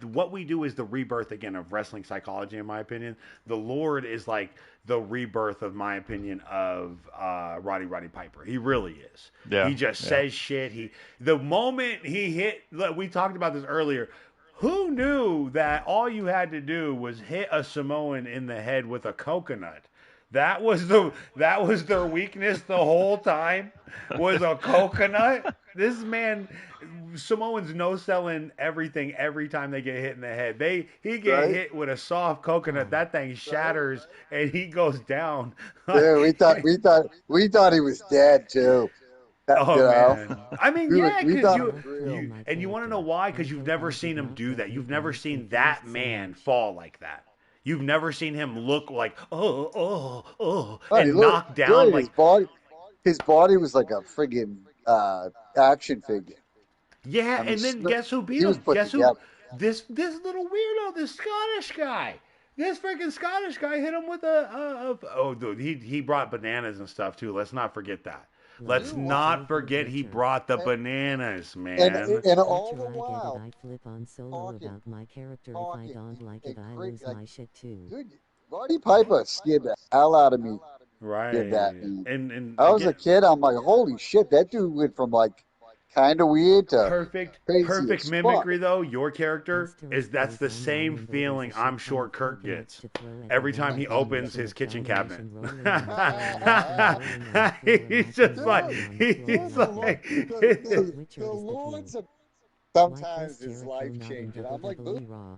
What we do is the rebirth again of wrestling psychology, in my opinion. The Lord is like the rebirth, of my opinion, of Roddy Piper. He really is. Yeah, He just yeah. says shit. The moment he hit, look, we talked about this earlier. Who knew that all you had to do was hit a Samoan in the head with a coconut? That was their weakness the whole time, was a coconut. This man, Samoans no selling everything every time they get hit in the head. He get Right? hit with a soft coconut, that thing shatters and he goes down. Yeah, we thought he was dead too. You Oh know, man, I mean, we were, yeah, we because thought it was real. you want to know why? Because you've never seen him do that. You've never seen that man fall like that. You've never seen him look like Oh, he and looked knock down good. like His body was like a friggin' action figure. yeah. I mean, And then guess who beat he was him? put Guess who? together. This little weirdo, this Scottish guy. This freaking Scottish guy hit him with oh dude, he brought bananas and stuff too. Let's not forget that. Let's not forget he brought the bananas, And man. and all the while I flip on solo talking, about my character. If I talking, don't like it, and I great, lose like, my shit too. dude, Roddy Piper scared the hell out of me. Did that, Right. man. And I was a again, kid. I'm like, holy shit, that dude went from like kind of weird to crazy perfect as fuck. mimicry though. Your I character still is that's the expose online same and there's feeling a I'm shit ton sure of Kirk coconuts gets to throw at the every time wall he with a opens mixture his of kitchen cabinet. domination rolling on the floor and Witcher rolling on the floor and He's Witcher just like rolling on the floor he's like like Witcher The is the Lord's king. Like sometimes this is Jericho life not in changing. I'm like, WWE Raw.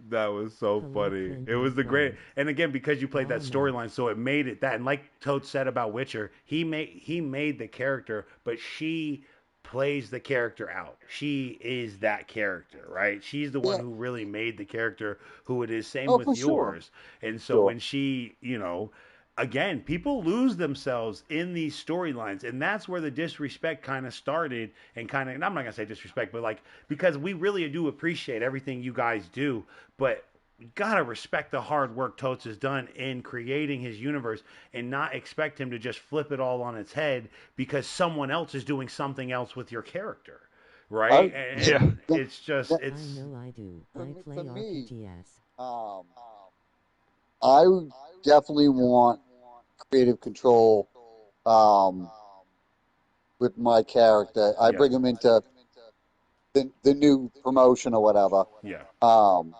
that was so Hello, funny. Clint It and was the great, Frank. and again because you played that Drama. storyline, so it made it that. And like Toad said about Witcher, he made the character, but she plays the character out. She is that character, right? She's the one yeah, who really made the character who it is. Same oh, with for sure, yours. And so sure. when she, again, people lose themselves in these storylines, and that's where the disrespect kind of started. And I'm not gonna say disrespect, but like because we really do appreciate everything you guys do, but you gotta respect the hard work Totes has done in creating his universe and not expect him to just flip it all on its head because someone else is doing something else with your character, right? I And Yeah. it's just that, I it's know I do. for I me, play for me, RPGs. um, I definitely want creative control um, with my character. I yeah, bring him into the new promotion or whatever. yeah. Um,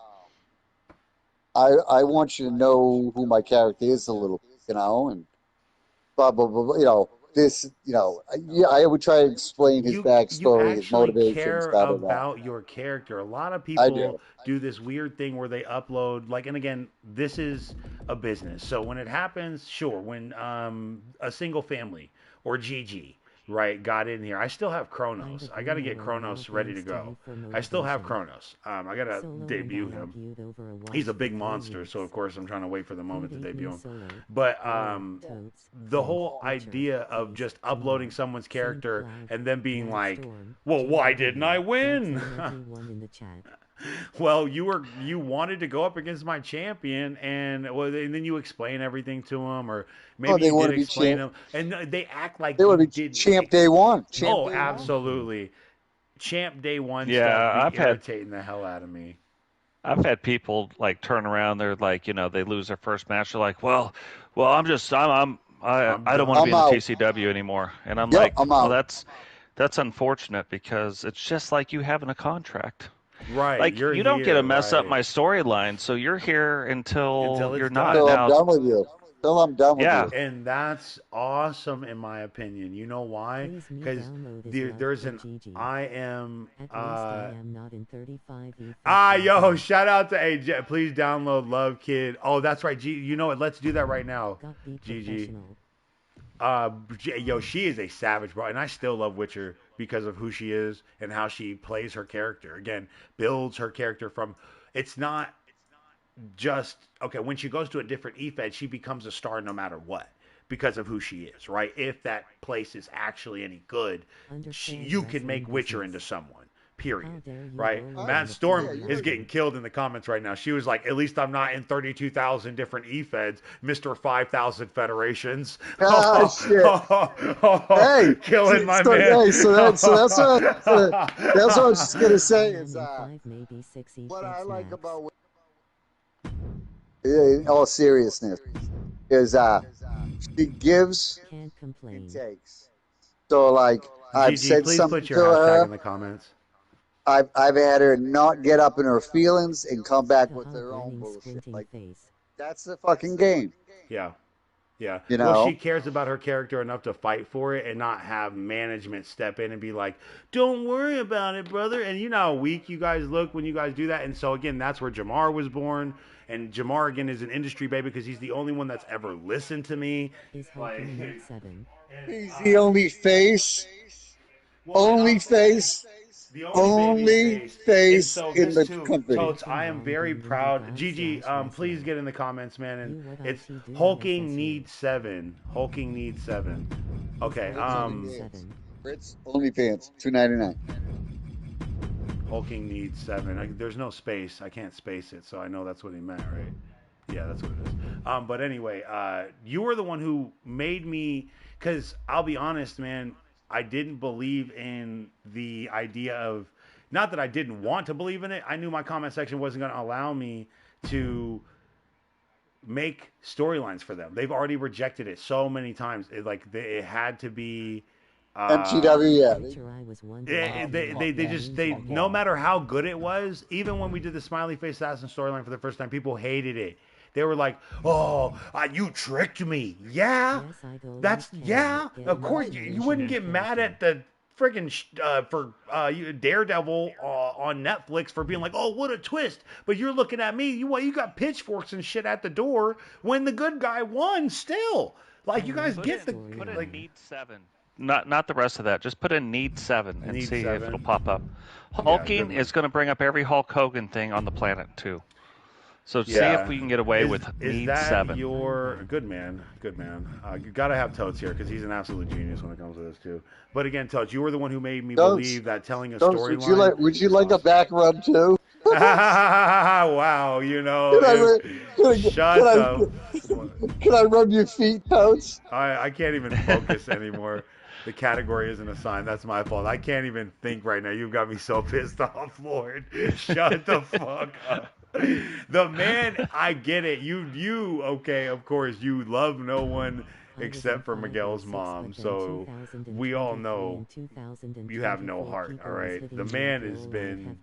I want you to know who my character is a little, and blah blah blah. This, yeah. I would try to explain his You backstory, his actually motivations, care da da da. about your character. A lot of I people do. do this weird thing where they upload like, and again, this is a business. So when it happens, sure, when a single family or GG, right, got in here, I still have Kind Kronos. of I got to get boomer and now Kronos ready to thanks to go. you for I still have motivation. Kronos. I got to Solo and debut I him. argued over a He's watch a for big 3 monster, so of weeks. course I'm trying to wait for the Who moment to beat debut me him. solo? But Lol, totes, the Clint, whole Witcher, idea of Beast, just uploading Mark, someone's Saint character Cloud, and then being like, Wildstorm, "Well, why didn't I GW. Don't win?" tell everyone in the chat. Well, you wanted to go up against my champion, and then you explain everything to him, or Oh, maybe they you want did to be explain champ. them, and they act like They want you to be didn't. champ day one. Champ Oh, day one. absolutely. Champ day one stuff Yeah, be irritating the hell out of me. I've had people like turn around. They're like, they lose their first match. They're like, well, I'm I don't want to be done. I'm in the out. TCW anymore. And I'm Yep, like, I'm well, out. that's unfortunate because it's just like you having a contract. Right, Like you're you don't get to here, mess up right? my storyline, so you're here until Until it's you're not. Till done. I'm Now, done with you. Till I'm done with yeah, you. And that's awesome in my opinion. You know why? Please me Because download is love there's for an GG. I am At least I am not in 35E yo, fucking shout out to AJ. Please download Love Kid. Oh, that's right. You know what? Let's do that right now. got be GG. professional. Yo, she is a savage, bro, and I still love Witcher because of who she is and how she plays her character. Again, builds her character from. It's not just okay when she goes to a different EFED, she becomes a star no matter what. because of who she is, right? If that place is actually any good, you can make Witcher into someone. Period. Right? Matt Storm is getting killed in the comments right now. She was like, at least I'm not in 32,000 different E-Feds, Mr. 5,000 Federations. Ah, shit. Hey, killing my man. Hey, so that's what I was just gonna say is what I like about, in all seriousness, is she gives and takes. So like I've Gigi, said please something put to your hashtag her. in the comments. I've had her not get up in her feelings and come back with her own bullshit. Like that's the fucking game. Yeah. Yeah. You know? Well, she cares about her character enough to fight for it and not have management step in and be like, don't worry about it, brother. And you know how weak you guys look when you guys do that. And so, again, that's where Jamar was born. And Jamar, again, is an industry baby because he's the only one that's ever listened to me. He's the only face. Only face. Only face in the company. Totes, I am very proud. Gigi, please get in the comments, man. And it's Hulking needs 7. Hulking needs 7. Okay. Fritz OnlyFans, $2.99. Hulking needs 7. There's no space. I can't space it, so I know that's what he meant, right? Yeah, that's what it is. But anyway, you were the one who made me, because I'll be honest, man, I didn't believe in the idea of, not that I didn't want to believe in it. I knew my comment section wasn't going to allow me to make storylines for them. They've already rejected it so many times. It had to be MTW, they no matter how good it was, even when we did the smiley face assassin storyline for the first time, people hated it. They were like, "Oh, you tricked me." Yeah, of course, you wouldn't get mad at the friggin' Daredevil on Netflix for being like, "Oh, what a twist!" But you're looking at me. You got pitchforks and shit at the door when the good guy won. Still, like, you guys get the like need 7. Not the rest of that. Just put in need 7 and see if it'll pop up. Hulking is going to bring up every Hulk Hogan thing on the planet too. So see if we can get away with need 7. Your good man? Good man. You got to have Totes here because he's an absolute genius when it comes to this too. But again, Totes, you were the one who made me believe that telling a storyline. Would you like a back rub too? Wow, shut up. Can I rub your feet, Totes? I can't even focus anymore. The category isn't assigned. That's my fault. I can't even think right now. You've got me so pissed off, Lord. Shut the fuck up. The man, I get it. You, okay, of course, you love no one except for Miguel's mom. So we all know you have no heart, all right? The man has been...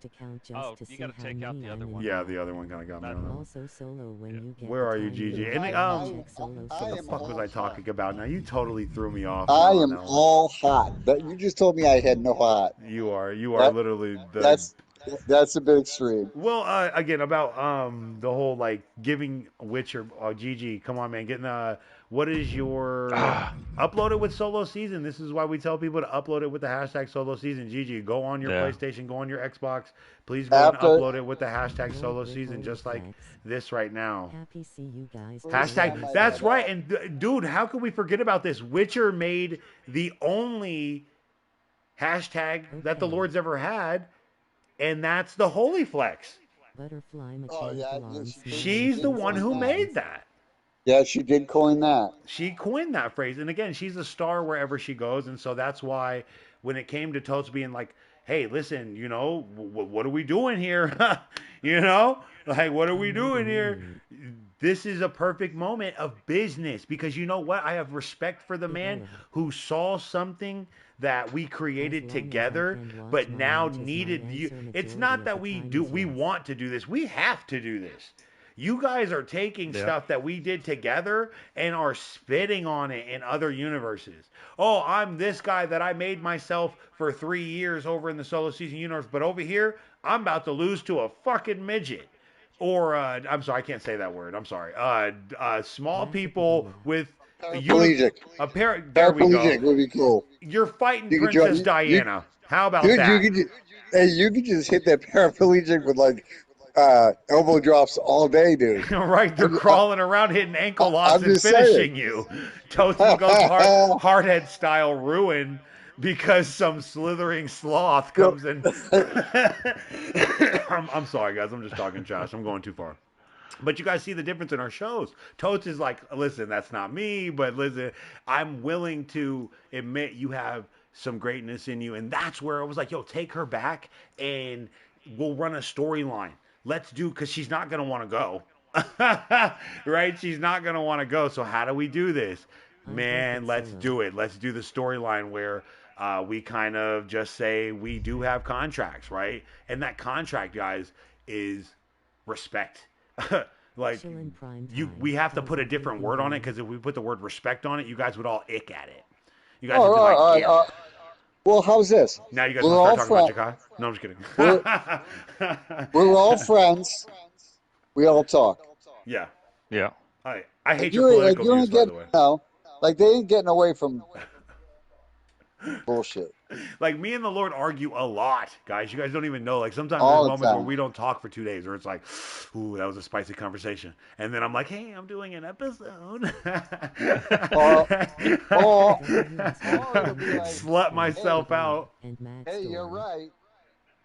Oh, you got to take out the other one. Yeah, the other one kind of got me on that. Also solo when you Where are you, Gigi? And what the fuck was I talking about? Now, you totally threw me off. I am all hot. You just told me I had no hot. You are literally the... That's a bit extreme. Well, again, about the whole, like, giving Witcher... Gigi, come on, man. Getting... what is your... upload it with solo season. This is why we tell people to upload it with the hashtag solo season. Gigi, go on your PlayStation, go on your Xbox. Please go and upload it with the hashtag solo season, just like this right now. Happy see you guys. Hashtag... That's right. And, dude, how could we forget about this? Witcher made the only hashtag that the Lord's ever had, and that's the Holy Flex. She's the one who made that. Yeah, she did coin that. She coined that phrase. And again, she's a star wherever she goes. And so that's why when it came to Totes being like, hey, listen, what are we doing here? Like, what are we doing here? This is a perfect moment of business because you know what? I have respect for the man who saw something that we created together, but now needed you. It's not that we want to do this. We have to do this. You guys are taking stuff that we did together and are spitting on it in other universes. Oh, I'm this guy that I made myself for 3 years over in the solo season universe, but over here, I'm about to lose to a fucking midget. Or, I'm sorry, I can't say that word. I'm sorry. Small people with... Paraplegic. There we go. Would be cool. You're fighting Princess Diana. How about that? You could just hit that paraplegic with like elbow drops all day, dude. Right, they're crawling around, hitting ankle locks I'm and just finishing saying. you. Totes goes hardhead style ruin because some slithering sloth So, comes in. I'm sorry, guys. I'm just talking trash. I'm going too far. But you guys see the difference in our shows. Totes is like, listen, that's not me, but listen, I'm willing to admit you have some greatness in you. And that's where I was like, yo, take her back and we'll run a storyline. Let's do, because she's not going to want to go. Right? She's not going to want to go. So how do we do this? Man, let's do it. Let's do the storyline where we kind of just say we do have contracts, right? And that contract, guys, is respect. Like we have to put a different word on it, because if we put the word respect on it, you guys would all ick at it. You guys would be like, yeah. Well, how's this? Now you guys want to start talking about Jakai? No, I'm just kidding. We're all friends. We all talk. Yeah. Yeah. I hate your political views, by the way. No, like they ain't getting away from bullshit. Like me and the Lord argue a lot, guys. You guys don't even know. Like sometimes there's moments where we don't talk for 2 days, or it's like, ooh, that was a spicy conversation. And then I'm like, hey, I'm doing an episode. Slut myself out. Hey, you're right.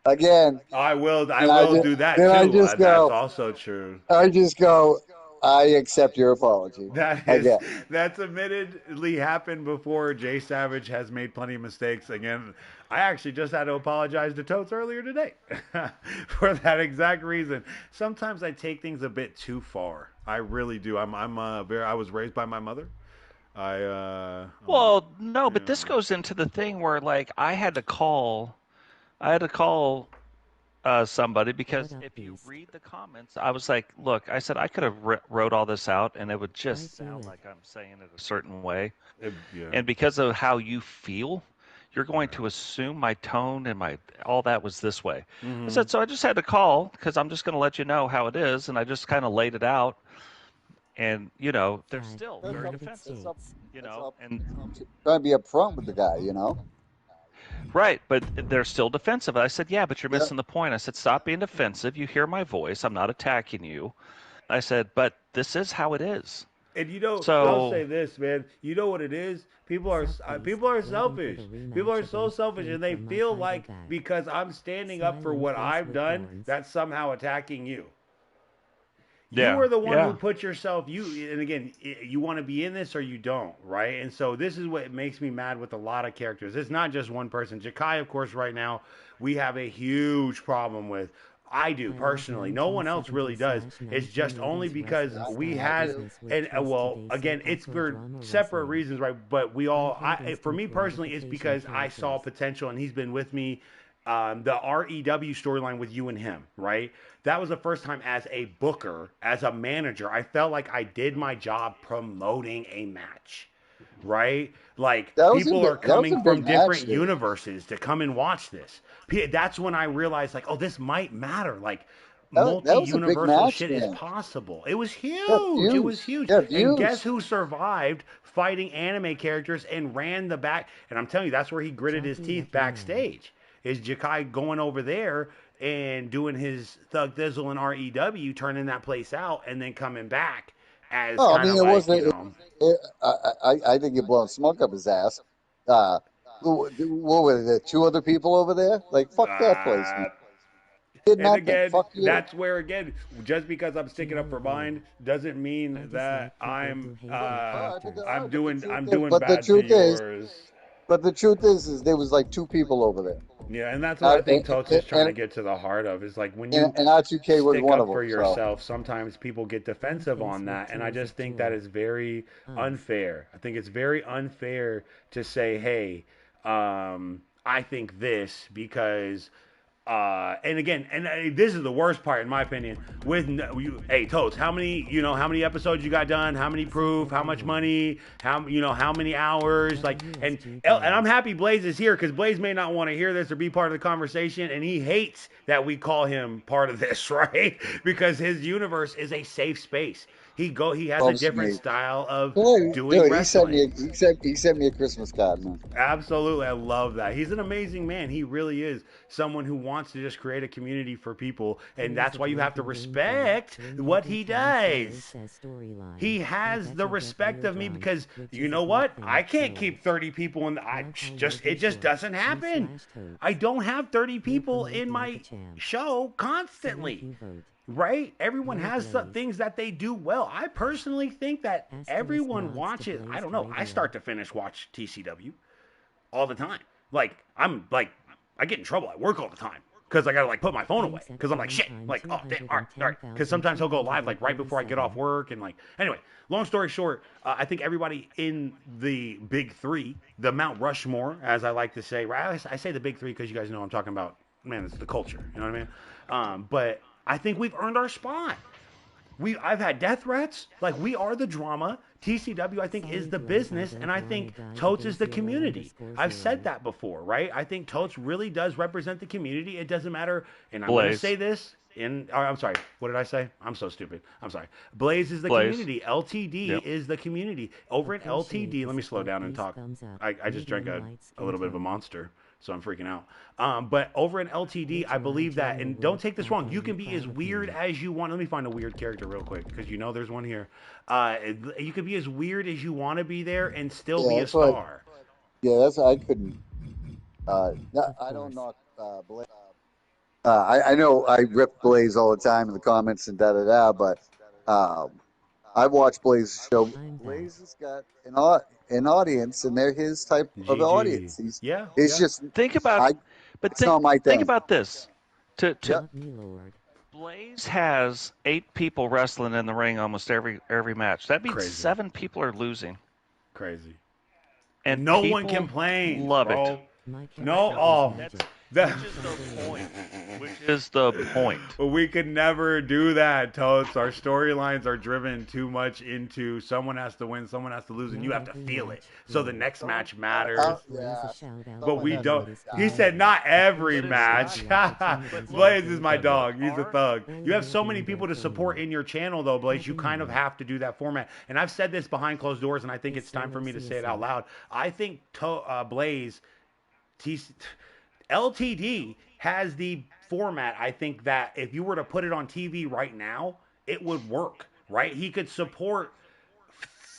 Again, I will do that too. That's also true. I just go, I accept your apology. That's admittedly happened before. Jay Savage has made plenty of mistakes. Again, I actually just had to apologize to Totes earlier today for that exact reason. Sometimes I take things a bit too far. I really do. I was raised by my mother. Well, no, but this goes into the thing where like I had to call somebody, because if you read the comments, I was like, look, I said I could have wrote all this out and it would just sound like I'm saying it a certain way. And because of how you feel, you're going to assume my tone and all that was this way. I said, so I just had to call because I'm just going to let you know how it is. And I just kind of laid it out. And, they're still very defensive, and trying to be upfront with the guy, Right, but they're still defensive. I said, yeah, but you're missing the point. I said, stop being defensive. You hear my voice. I'm not attacking you. I said, but this is how it is. And I'll say this, man. You know what it is? People are selfish. People are so selfish, and they feel like because I'm standing up for what I've done, that's somehow attacking you. You are the one who put yourself, and again, you want to be in this or you don't, right? And so this is what makes me mad with a lot of characters. It's not just one person. Jakai, of course, right now, we have a huge problem with. I do, personally. No one else really does. It's just only because we had, and again, it's for separate reasons, right? But for me personally, it's because I saw potential, and he's been with me. The REW storyline with you and him, right? That was the first time as a booker, as a manager, I felt like I did my job promoting a match, right? Like people are coming from different universes to come and watch this. That's when I realized, like, oh, this might matter. Like, multi-universal shit is possible. It was huge. It was huge. And guess who survived fighting anime characters and ran the back? And I'm telling you, that's where he gritted his teeth backstage. Is Jakai going over there and doing his Thug Thizzle and REW, turning that place out, and then coming back as I think you're blowing smoke up his ass. What were there, 2 other people over there? Like, fuck that place, man. And again, that's where, again, just because I'm sticking up for mine doesn't mean that I'm doing bad to yours. But the truth is there was like 2 people over there. Yeah, and that's what I think Totes is trying to get to the heart of. Is like when you and R2K was stick one up of them, for yourself, sometimes people get defensive on that, and I just think that is very unfair. I think it's very unfair to say, hey, I think this because. And again, this is the worst part in my opinion. Hey Totes, how many episodes you got done? How many proof? How much money? How many hours? Like, and I'm happy Blaze is here because Blaze may not want to hear this or be part of the conversation, and he hates that we call him part of this, right? Because his universe is a safe space. He has a Bumps different me. style of doing Dude, wrestling. he sent me a Christmas card, man. Absolutely, I love that. He's an amazing man. He really is someone who wants to just create a community for people, and that's why you have to respect what he does. He has the respect of me because you know what? I can't keep 30 people in. It just doesn't happen. I don't have 30 people in my show constantly. Right? Everyone has some things that they do well. I personally think that everyone watches. I don't know. I start to finish watch TCW all the time. I get in trouble at work all the time because I gotta put my phone away because I'm like shit. Oh damn, all right. Because sometimes he'll go live right before I get off work and anyway. Long story short, I think everybody in the big three, the Mount Rushmore, as I like to say. Right? I say the big three because you guys know I'm talking about. Man, it's the culture. You know what I mean? But I think we've earned our spot. I've had death threats. We are the drama. TCW, I think, is the business, and I think Totes is the community. I've said that before, right? I think Totes really does represent the community. It doesn't matter, and I'm going to say this. I'm sorry. What did I say? I'm so stupid. I'm sorry. Blaze is the community. LTD is the community. Over at LTD, let me slow down and talk. I just drank a little bit of a monster, so I'm freaking out. But over in LTD, I believe that, and don't take this wrong, you can be as weird as you want. Let me find a weird character real quick, because there's one here. You can be as weird as you want to be there and still be a star. That's I couldn't. I don't knock Blaze. I know I rip Blaze all the time in the comments and but I've watched Blaze's show. Blaze has got an audience, and they're his type of audience. Just think about, it's not my thing. Think about this. Blaze has 8 people wrestling in the ring almost every match. That means 7 people are losing. Crazy. And no one complains. Love bro. it. No, which is the point. We could never do that, Totes. Our storylines are driven too much into someone has to win, someone has to lose, and you have to feel it. So the next match matters. But we don't. He said not every match. Blaze is my dog. He's a thug. You have so many people to support in your channel, though, Blaze. You kind of have to do that format. And I've said this behind closed doors, and I think it's time for me to say it out loud. I think Blaze... LTD has the format. I think that if you were to put it on TV right now, it would work, right? He could support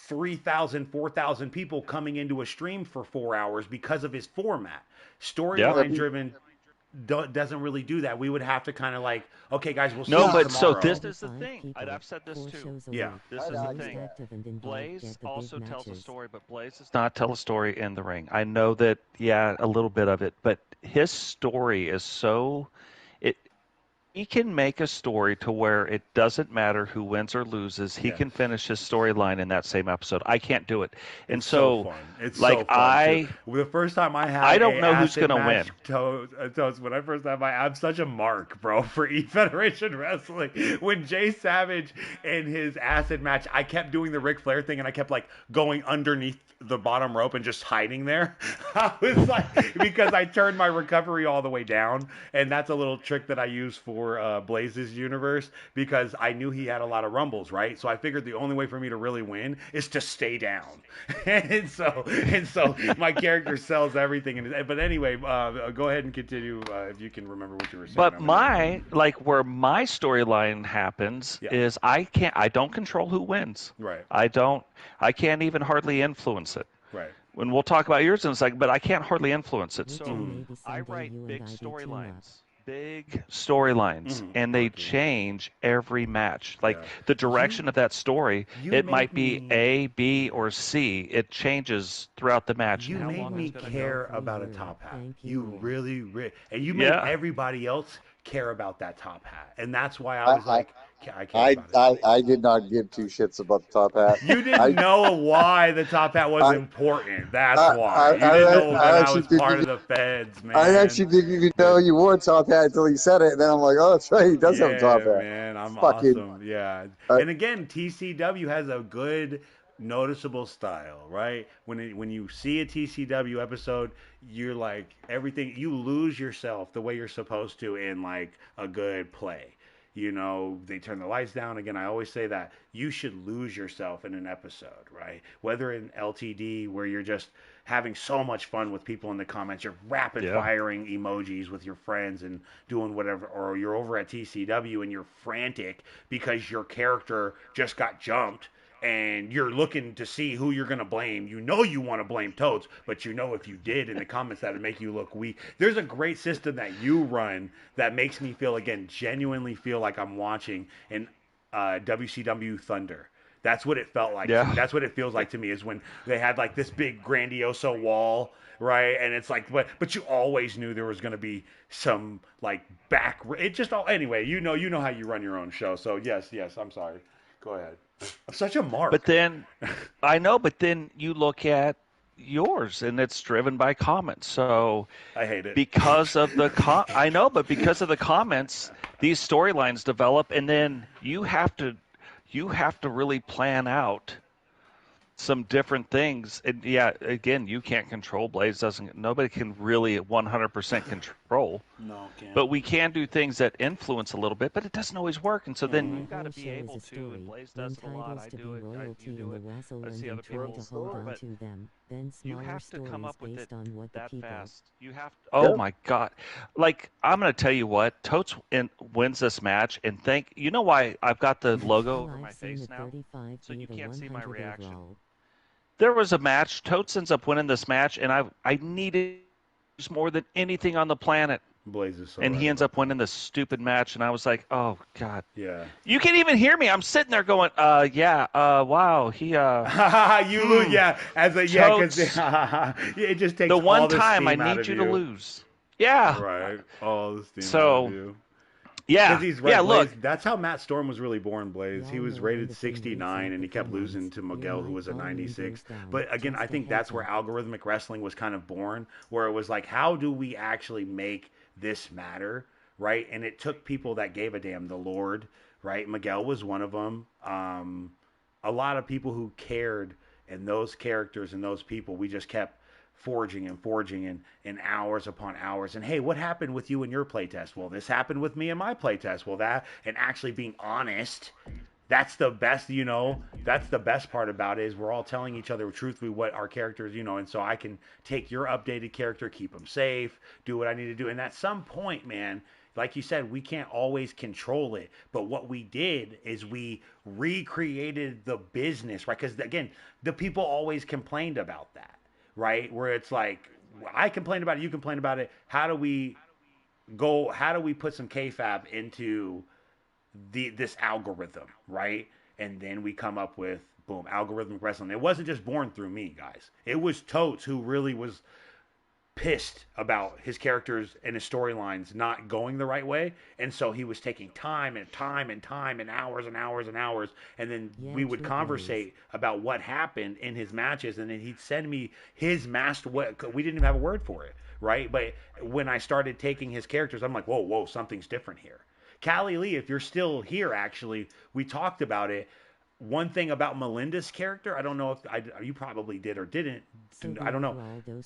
3,000, 4,000 people coming into a stream for 4 hours because of his format. Storyline driven doesn't really do that. We would have to kind of okay, guys, we'll see you tomorrow. So this is the thing. I've said this too. Yeah. This is the thing. Blaze also tells a story, but Blaze does not tell a story in the ring. I know that, a little bit of it, but his story is so... He can make a story to where it doesn't matter who wins or loses. He can finish his storyline in that same episode. I can't do it. And it's so fun. It's so fun. The first time I don't know who's going to win. Totes, when I first time I'm such a mark, bro, for E-Federation Wrestling. When Jay Savage in his acid match, I kept doing the Ric Flair thing, and I kept going underneath the bottom rope and just hiding there. I was because I turned my recovery all the way down, and that's a little trick that I use for Blaze's universe, because I knew he had a lot of rumbles, right? So I figured the only way for me to really win is to stay down. and so my character sells everything. But anyway, go ahead and continue if you can remember what you were saying. But where my storyline happens is I don't control who wins. Right. I can't even hardly influence it. Right. When we'll talk about yours in a second, but I can't hardly influence it. So I write big storylines, and they change every match. The direction of that story, it might be A, B, or C. It changes throughout the match. You made me care about a top hat. You really, and you made everybody else care about that top hat, and that's why I was I did not give 2 shits about the top hat. You didn't know why the top hat was important. That's why. You didn't know that I was part of the feds, man. I actually didn't even know you wore a top hat until he said it, and then I'm like, oh, that's right, he does have a top hat. Man, I'm awesome. Yeah. And again, TCW has a good, noticeable style, right? When you see a TCW episode, you're everything, you lose yourself the way you're supposed to in a good play. They turn the lights down. Again, I always say that you should lose yourself in an episode, right? Whether in LTD, where you're just having so much fun with people in the comments, you're rapid firing emojis with your friends and doing whatever, or you're over at TCW and you're frantic because your character just got jumped and you're looking to see who you're going to blame. You want to blame Totes, but if you did in the comments, that would make you look weak. There's a great system that you run that makes me feel, again, genuinely feel like I'm watching an WCW Thunder. That's what it felt like. Yeah. That's what it feels like to me, is when they had like this big grandioso wall, right? And it's like, but you always knew there was going to be some like back. It just all anyway. You know how you run your own show. So yes. I'm sorry. Go ahead. I'm such a mark. But then, I know, but then you look at yours, and it's driven by comments. So I hate it. Because of the I know, but because of the comments, these storylines develop, and then you have to really plan out some different things. And yeah, again, you can't control Blaze. Nobody can really 100% control. No, can't. But we can do things that influence a little bit, but it doesn't always work. And so then you've got to be able to. And Blaze does it a lot. I do it. You do it. I see other people. But you have to come up with it that fast. You have to. Oh my God! Like, I'm going to tell you what. Totes wins this match, and you know why I've got the logo over my face now, so you can't see my reaction. There was a match. Totes ends up winning this match, and I needed more than anything on the planet. Blaze is so and right he ends up winning this stupid match, and I was like, oh God. Yeah. You can't even hear me. I'm sitting there going, wow, he lose, yeah, as a Totes, it just takes the one all the time I steam out need of you to lose. Yeah. Right. All the steam so, out of you. Yeah. He's right, yeah, Blaze, look. that's how Matt Storm was really born, Blaze. He was rated 69, and he kept losing to Miguel, who was a 96. But again, I think that's where algorithmic wrestling was kind of born, where it was like, how do we actually make this matter, right? And it took people that gave a damn. The Lord, right? Miguel was one of them. A lot of people who cared, and those characters and those people, we just kept forging and hours upon hours. And hey, what happened with you in your playtest? Well, this happened with me in my playtest. Well, and actually being honest, that's the best, that's the best part about it, is we're all telling each other truthfully what our characters, and so I can take your updated character, keep them safe, do what I need to do. And at some point, man, like you said, we can't always control it. But what we did is we recreated the business, right? Because again, the people always complained about that. Right? Where it's like, I complain about it, you complain about it. How do we put some kayfabe into this algorithm, right? And then we come up with, boom, algorithmic wrestling. It wasn't just born through me, guys. It was Totes who really was pissed about his characters and his storylines not going the right way, and so he was taking time and hours and hours, and then we would conversate about what happened in his matches, and then he'd send me his master. We didn't even have a word for it, right? But when I started taking his characters, I'm like, whoa, something's different here. Callie Lee, if you're still here, actually, we talked about it. One thing about Melinda's character, I don't know if you probably did or didn't. I don't know.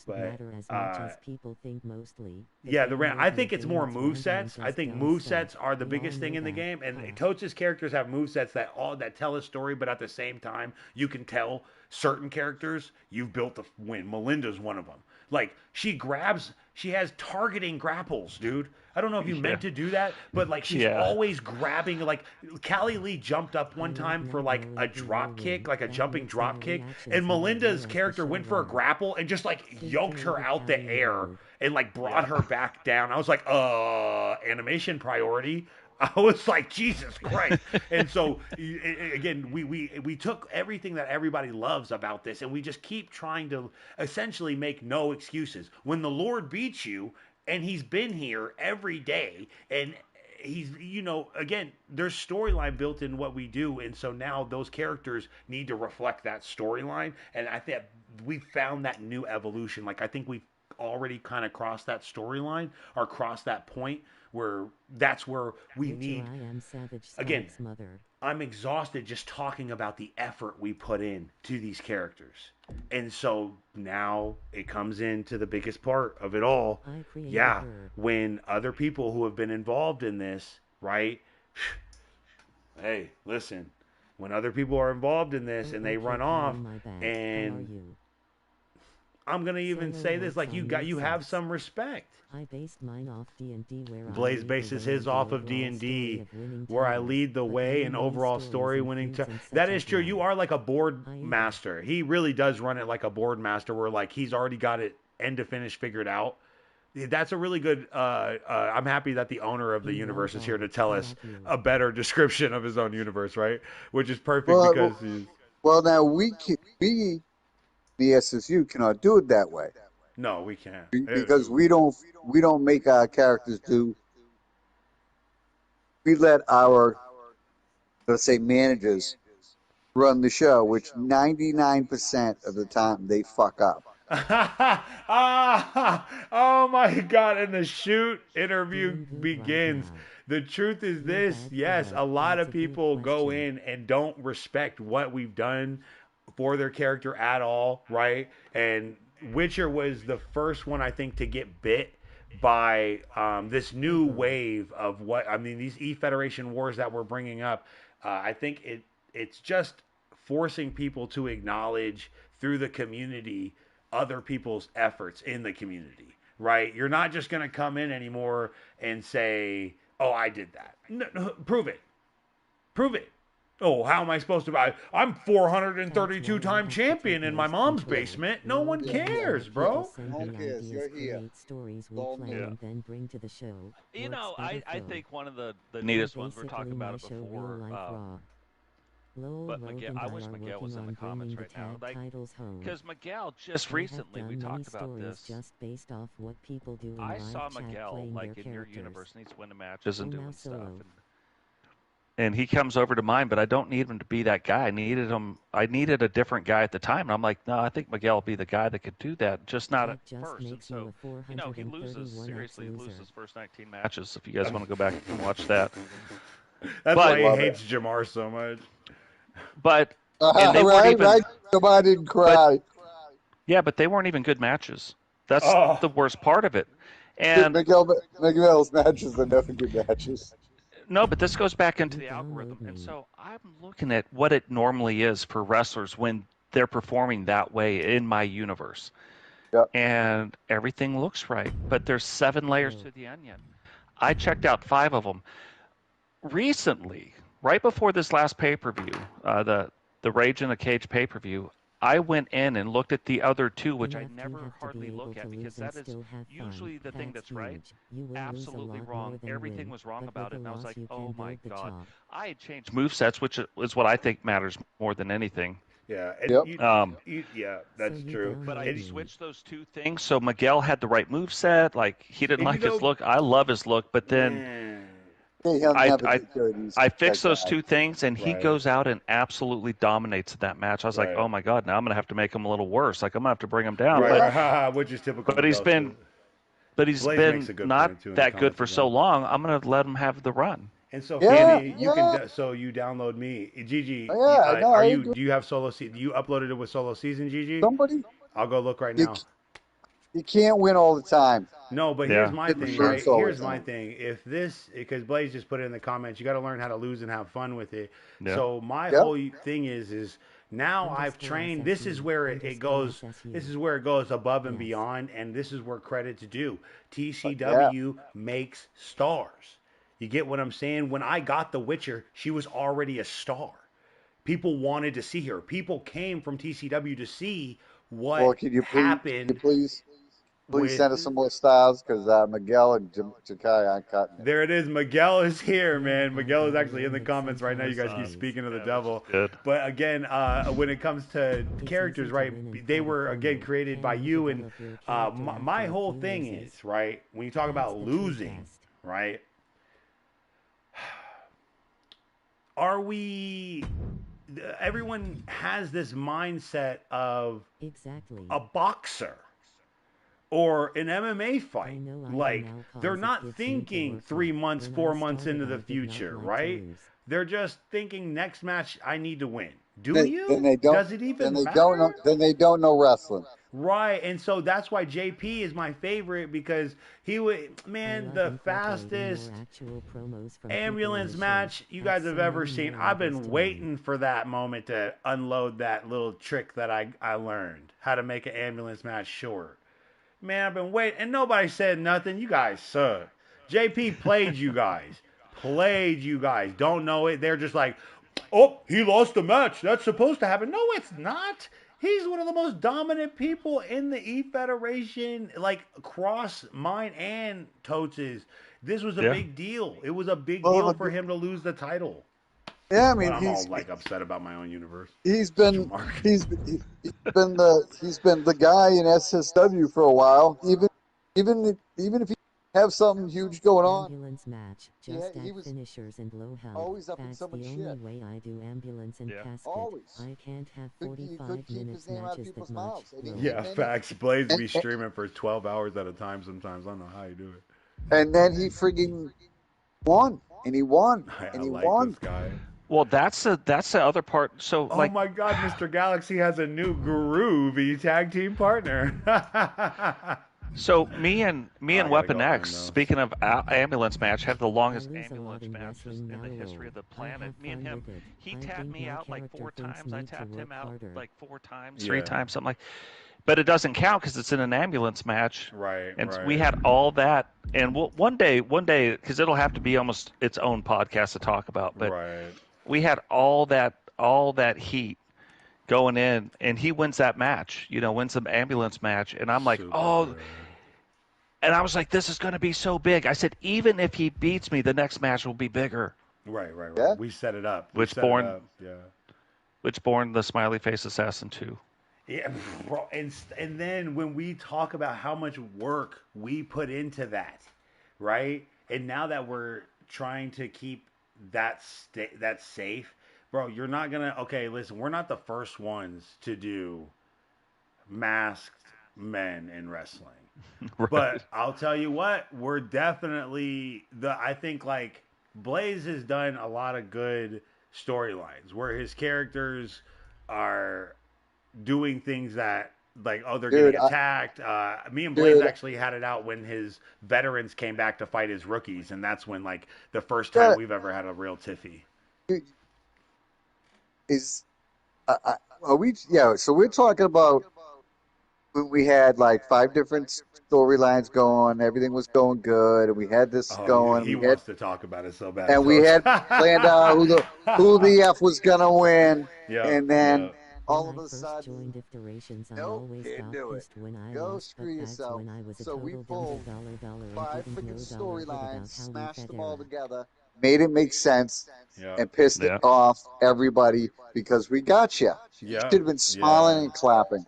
But, matter as much as people think mostly. Yeah, I think it's more movesets. I think movesets are the biggest thing in the game. And Totes' characters have movesets that tell a story, but at the same time, you can tell certain characters you've built to win. Melinda's one of them. Like, she has targeting grapples, dude. I don't know if you meant to do that, but like she's always grabbing. Like, Callie Lee jumped up one time for like a drop kick, like a jumping drop kick, and Melinda's character went for a grapple and just like yoked her out the air and like brought her back down. I was like, animation priority. I was like, Jesus Christ. And so, again, we took everything that everybody loves about this, and we just keep trying to essentially make no excuses. When the Lord beats you, and he's been here every day, and he's, again, there's storyline built in what we do, and so now those characters need to reflect that storyline, and I think we found that new evolution. Like, I think we've already kind of crossed that storyline, or crossed that point, where that's where we need. Again, I'm exhausted just talking about the effort we put in to these characters. And so now it comes into the biggest part of it all. Yeah, when other people who have been involved in this, right, Hey, listen. When other people are involved in this and they run off, and I'm gonna even say this, like you have some respect. I based mine off D&D where Blaze bases his off of D&D, where I lead the way in overall story winning. That is true. You are like a board master. He really does run it like a board master, where like he's already got it end to finish figured out. That's a really good. I'm happy that the owner of the universe is here to tell us a better description of his own universe, right? Which is perfect because he's. Well, now we, the SSU, cannot do it that way. No, we can't Because we don't make our characters do. We let our, let's say, managers run the show, which 99% of the time they fuck up. Oh my God! And the shoot interview begins. The truth is this: yes, a lot of people go in and don't respect what we've done for their character at all, right? And Witcher was the first one, I think, to get bit by this new wave of what I mean. These E-Federation wars that we're bringing up, I think it's just forcing people to acknowledge through the community other people's efforts in the community, right? You're not just going to come in anymore and say, "Oh, I did that." No, prove it. Prove it. Oh, how am I supposed to? I'm 432-time champion in my mom's basement. No one cares, bro. No one cares. You're here. Stories we plan and then bring to the show. You know, I think one of the neatest ones, we're talking about it before. But Miguel, I wish Miguel was in the comments right now. Like, because Miguel just recently, we talked about this. Just based off what people do in I live saw chat Miguel, playing like, their in your characters. universe, and he's winning matches and I'm doing now stuff. solo. And he comes over to mine, but I don't need him to be that guy. I needed a different guy at the time. And I'm like, no, I think Miguel will be the guy that could do that, just not at first. And so, you know, he seriously loses first 19 matches, if you guys want to go back and watch that. That's why he hates Jamar so much. But and they weren't even, right? Somebody didn't cry. But they weren't even good matches. That's the worst part of it. And Miguel's matches are never good matches. No, but this goes back into the algorithm. And so I'm looking at what it normally is for wrestlers when they're performing that way in my universe. Yep. And everything looks right, but there's 7 layers to the onion. I checked out 5 of them. Recently, right before this last pay-per-view, the Rage in the Cage pay-per-view, I went in and looked at the other 2, which I never hardly look at, because that is usually the thing that's right. Absolutely wrong. Everything was wrong about it. And I was like, oh my God. I had changed movesets, which is what I think matters more than anything. Yeah. That's true. But I switched those 2 things. So Miguel had the right moveset. Like, he didn't like his look. I love his look. But then I fixed those 2 things, and he goes out and absolutely dominates that match. I was like, oh my God, now I'm going to have to make him a little worse. Like, I'm going to have to bring him down. Which is typical. But he's been not that good for so long. I'm going to let him have the run. And so, Fanny, you download me, Gigi. Do you have solo season? You uploaded it with solo season, Gigi? Somebody? I'll go look right now. You can't win all the time. No, but here's my thing, right? Here's my thing. Because Blaze just put it in the comments, you got to learn how to lose and have fun with it. Yeah. So my whole thing is now I've trained. This is where it goes. This is where it goes above and beyond, and this is where credit's due. TCW makes stars. You get what I'm saying? When I got The Witcher, she was already a star. People wanted to see her. People came from TCW to see what happened. Please send us some more styles, because Miguel and Jakai aren't cutting it. There it is. Miguel is here, man. Miguel is actually in the comments right now. You guys keep speaking of the devil. But again, when it comes to characters, right, they were, again, created by you. And my whole thing is, right, when you talk about losing, right, everyone has this mindset of a boxer or an MMA fight. Like, they're not thinking 3 months, 4 months into the future, right? They're just thinking, next match, I need to win. Do you? Then they don't. Does it Then even they don't know. matter? Then they don't know wrestling. Right, and so that's why JP is my favorite because he would, I man, love the incorporating more fastest actual promos from people in ambulance the match show. you Have guys have so ever many seen. more I've levels been to waiting for that moment to unload that little trick that I learned how to make an ambulance match short. Man, I've been waiting, and nobody said nothing. You guys suck. JP played you guys. Played you guys. Don't know it. They're just like, oh, he lost the match. That's supposed to happen. No, it's not. He's one of the most dominant people in the E Federation, like across mine and Totes'. This was a Yeah. big deal. It was a big Well, deal for him to lose the title. yeah, I But mean I'm all like upset about my own universe. he's Such a been mark. he's been the guy in SSW for a while. Even if he have something huge going on, Ambulance match. he Just he add was finishers and low health. always up in That's so the much only shit. way I do ambulance and Yeah. casket. Always. I can't have He 45 couldn't keep minutes his name out of matches that people's much. mouths. And, Yeah, then facts. Blades and, be streaming for 12 hours at a time sometimes. I don't know how you do it. and then he frigging won, and he won, I and he like this won. guy. Well, that's the other part. So Oh like, my God, Mr. Galaxy has a new groovy tag team partner. so me and I gotta Weapon go X, find those. speaking of ambulance match, have the I longest lose a lot ambulance in matches wrestling in the now, history of the I planet. have Me and fun him, with it. he I tapped think me my out like character 4 thinks times. I need to tapped him work out harder. like 4 times, Yeah. 3 times, something like. But it doesn't count because it's in an ambulance match. Right, And right. we had all that, and one day, because it'll have to be almost its own podcast to talk about. But Right. we had all that heat going in, and he wins that match. Wins the ambulance match, and I'm like, Super oh. good. And I was like, this is going to be so big. I said, even if he beats me, the next match will be bigger. Right, right, right. Yeah. We set it up. Which born the Smiley Face Assassin 2. Yeah, bro, and then when we talk about how much work we put into that, right? And now that we're trying to keep that that safe, bro, you're not gonna. Okay, listen, we're not the first ones to do masked men in wrestling. Right. But I'll tell you what, we're definitely I think like Blaze has done a lot of good storylines where his characters are doing things that like they're Dude, getting attacked. Me and Blaze dude, actually had it out when his veterans came back to fight his rookies, and that's when like the first time that we've ever had a real tiffy. is are we? Yeah. So we're talking about when we had like 5 different storylines going, everything was going good, and we had this Oh, going. he wants to talk about it so bad, And we folks. had planned out who the F was gonna win, Yeah, and then yeah. all When of I a first sudden, joined Iterations, I nope, always can't got do it. pissed when I Go lost, screw but that's yourself. when I was a So we total pulled dollar 5 and didn't freaking know dollar storylines, about how we smashed fed them all era. together, made it make sense, Yeah, and pissed it Yeah. off everybody because we got you. You yeah, should have been smiling yeah. and clapping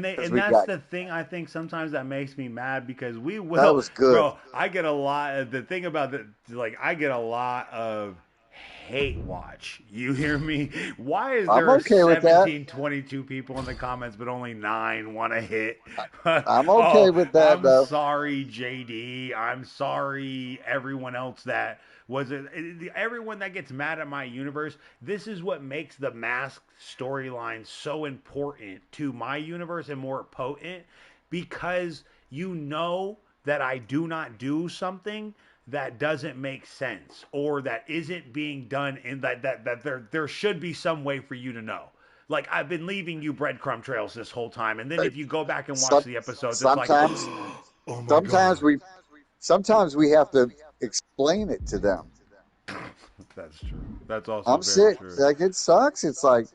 because And we that's got the thing I think sometimes that makes me mad because we that will, was good. bro. I get a lot. The thing about like I get a lot of hate watch. You hear me? Why is I'm there okay with that. 1722 people in the comments, but only 9 want to hit? I'm okay Oh, with that I'm though. sorry, JD. I'm sorry, everyone else that was it. Everyone that gets mad at my universe. This is what makes the masked storyline so important to my universe and more potent because you know that I do not do something that doesn't make sense or that isn't being done in that there should be some way for you to know. Like I've been leaving you breadcrumb trails this whole time, and then if you go back and watch Some, the episodes, it's like, sometimes, oh my sometimes god, we, sometimes we have to explain it to them. that's true. That's also I'm very sick. true. Like it sucks. It's like,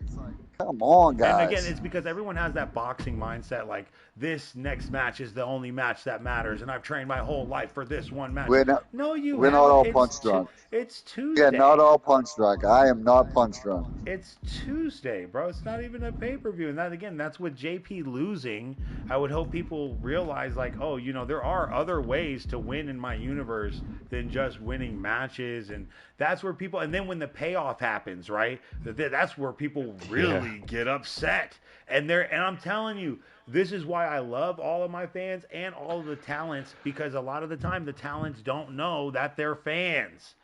come on, And again, guys. it's because everyone has that boxing mindset like this next match is the only match that matters and I've trained my whole life for this one match. We're not, No, you we're not haven't. all punch drunk. It's Yeah, not Tuesday. all punch drunk. I am not punch drunk. It's Tuesday, bro. It's not even a pay-per-view. And that again, that's with JP losing. I would hope people realize like, oh, there are other ways to win in my universe than just winning matches and that's where people and then when the payoff happens, right? That's where people really get upset. And I'm telling you, this is why I love all of my fans and all of the talents because a lot of the time the talents don't know that they're fans.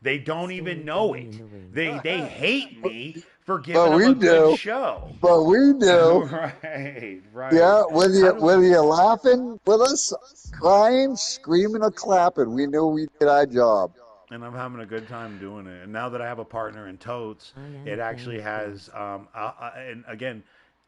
They don't even know it. They hate me for giving But them we a good do. show. But we do. Right. Yeah, whether you're laughing with us, crying, screaming, or clapping, we knew we did our job. And I'm having a good time doing it. And now that I have a partner in totes, it actually has. And again,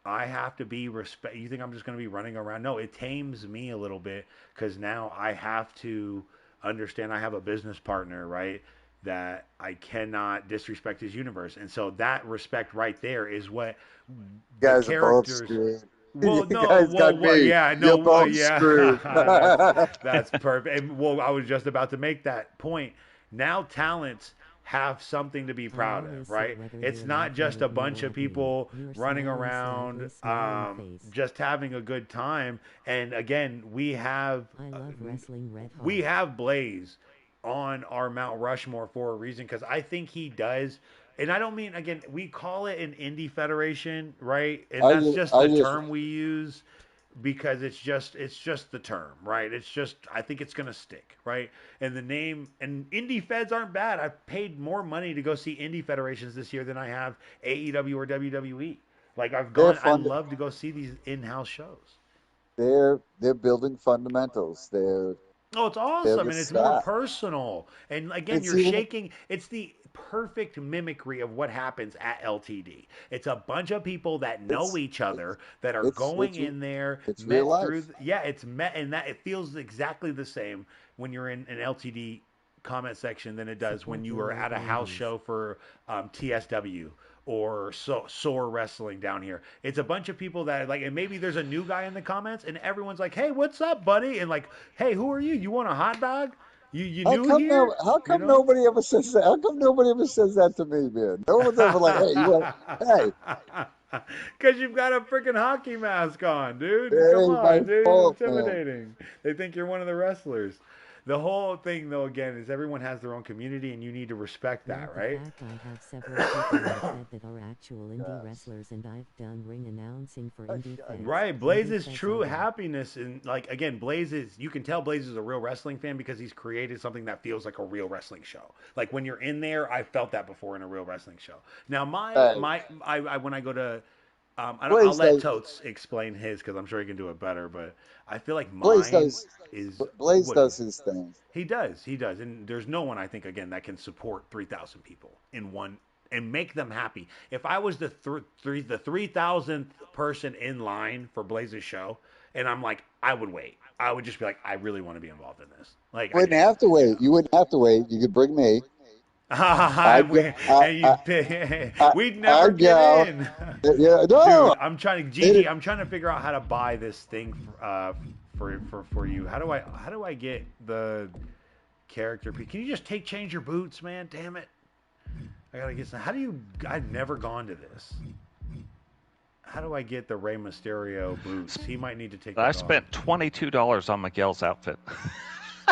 I have to be respect. You think I'm just going to be running around? No, it tames me a little bit because now I have to understand I have a business partner, right? That I cannot disrespect his universe, and so that respect right there is what You the guys are both characters. screwed. You Well, no, guys got well, me. yeah, You're no, well, both yeah, screwed. that's perfect. And, well, I was just about to make that point. Now, talents have something to be proud of, right? It's not just a bunch of people running around, just having a good time. And again, we have Blaze on our Mount Rushmore for a reason because I think he does. And I don't mean, again, we call it an indie federation, right? And that's just the term we use because it's just the term, right? It's just I think it's gonna stick, right? And the name and indie feds aren't bad. I've paid more money to go see indie federations this year than I have AEW or WWE. Like I love to go see these in-house shows. They're building fundamentals. Oh, it's They're awesome, the and it's more staff. personal. And again, It's you're even shaking. It's the perfect mimicry of what happens at LTD. It's a bunch of people that know it's each other that are it's going in there, it's real met through. life. Yeah, it's met, and that it feels exactly the same when you're in an LTD comment section than it does when you are at a house show for TSW or Soar Wrestling down here. It's a bunch of people that like, and maybe there's a new guy in the comments, and everyone's like, "Hey, what's up, buddy?" And like, "Hey, who are you? You want a hot dog? You How new come here? no, how You come know?" nobody ever says that? How come nobody ever says that to me, man? No one's ever like, hey, you want, hey, Because you've got a freaking hockey mask on, it dude. Come ain't my on, dude. It's fault, man. intimidating. They think you're one of the wrestlers. The whole thing, though, again, is everyone has their own community, and you need to respect that, right? I have several people in the Fed that are actual indie wrestlers, and I've done ring announcing for indie feds. Right, Blaze's true happiness, and like again, you can tell Blaze is a real wrestling fan because he's created something that feels like a real wrestling show. Like when you're in there, I felt that before in a real wrestling show. Now, Hey, when I go to, I'll Blaze let does, Totes explain his because I'm sure he can do it better. But I feel like Blaze mine does, is Blaze what does his thing. he does, and there's no one I think again that can support 3,000 people in one and make them happy. If I was the 3,000th person in line for Blaze's show, and I'm like, I would wait. I would just be like, I really want to be involved in this. Like I Wouldn't do. have to wait. You wouldn't have to wait. You could bring me. I, And I, we'd I never get go. in. Yeah, Dude, no. Gigi, I'm trying to figure out how to buy this thing for you. How do I get the character piece? Can you just change your boots, man? Damn it. I gotta get some. I've never gone to this. How do I get the Rey Mysterio boots? He might need to take that I off. spent $22 on Miguel's outfit.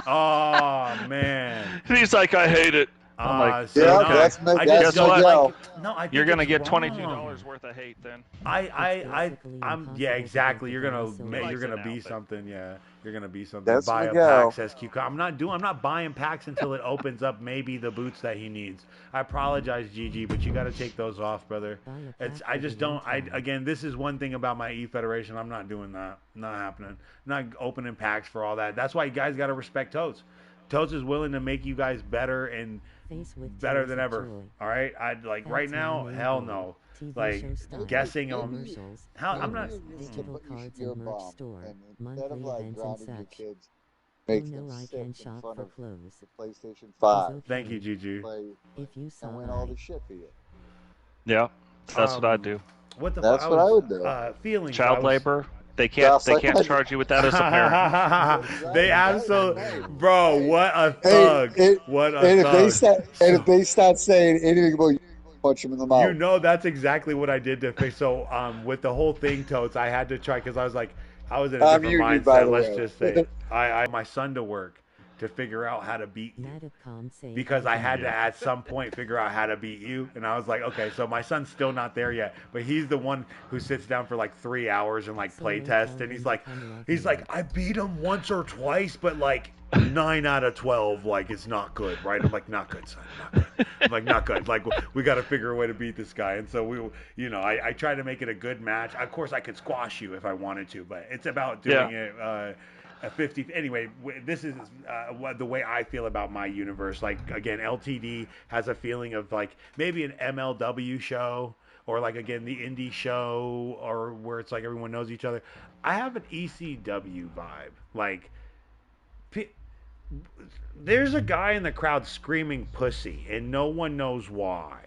Oh, man. And he's like, I hate it. I'm like, See, Yeah, okay. that's Guess what? Miguel. I think You're gonna it's get wrong. $22 worth of hate then. Yeah, Exactly. You're likes gonna an be outfit. something. Yeah, you're gonna be something. That's Buy a Miguel. pack, says Q. I'm not buying packs until it opens up. Maybe the boots that he needs. I apologize, Gigi, but you got to take those off, brother. I just don't. Again, this is one thing about my E Federation. I'm not doing that. Not happening. Not opening packs for all that. That's why you guys got to respect Totes. Totes is willing to make you guys better and better than ever. All right, right now, hell no. Like guessing on how I'm not. Digital cards Your and merch bomb. store, And monthly instead of like events and grounding your such. kids, You make them know I sit can in shop front for of clothes. the PlayStation It's 5, okay. Thank you, Gigi. play, If you saw and win all the shit for you. Yeah, that's what I do. What the fuck? That's what I would do. Feelings. Child labor. They Just like can't I charge you with that as a parent. They absolutely, bro. What a Hey, thug! What a and thug! if they start saying anything about you, punch them in the You mouth. know that's exactly what I did to fix. So with the whole thing, Totes, I had to try because I was like, I was in a I'm different union, by mindset. the Let's way. just say, I my son to work to figure out how to beat you. Because I had to at some point figure out how to beat you, and I was like, okay, so my son's still not there yet, but he's the one who sits down for like 3 hours and like play test, and he's like, I beat him once or twice, but like 9 out of 12, like, it's not good, right? I'm like, not good, son, not good. I'm like, not good. Like, we got to figure a way to beat this guy. And so I try to make it a good match. Of course, I could squash you if I wanted to, but it's about doing it a 50. Anyway, this is the way I feel about my universe. Like, again, LTD has a feeling of like maybe an MLW show. Or like again the indie show, or where it's like everyone knows each other. I have an ECW vibe. Like, there's a guy in the crowd screaming "pussy," and no one knows why.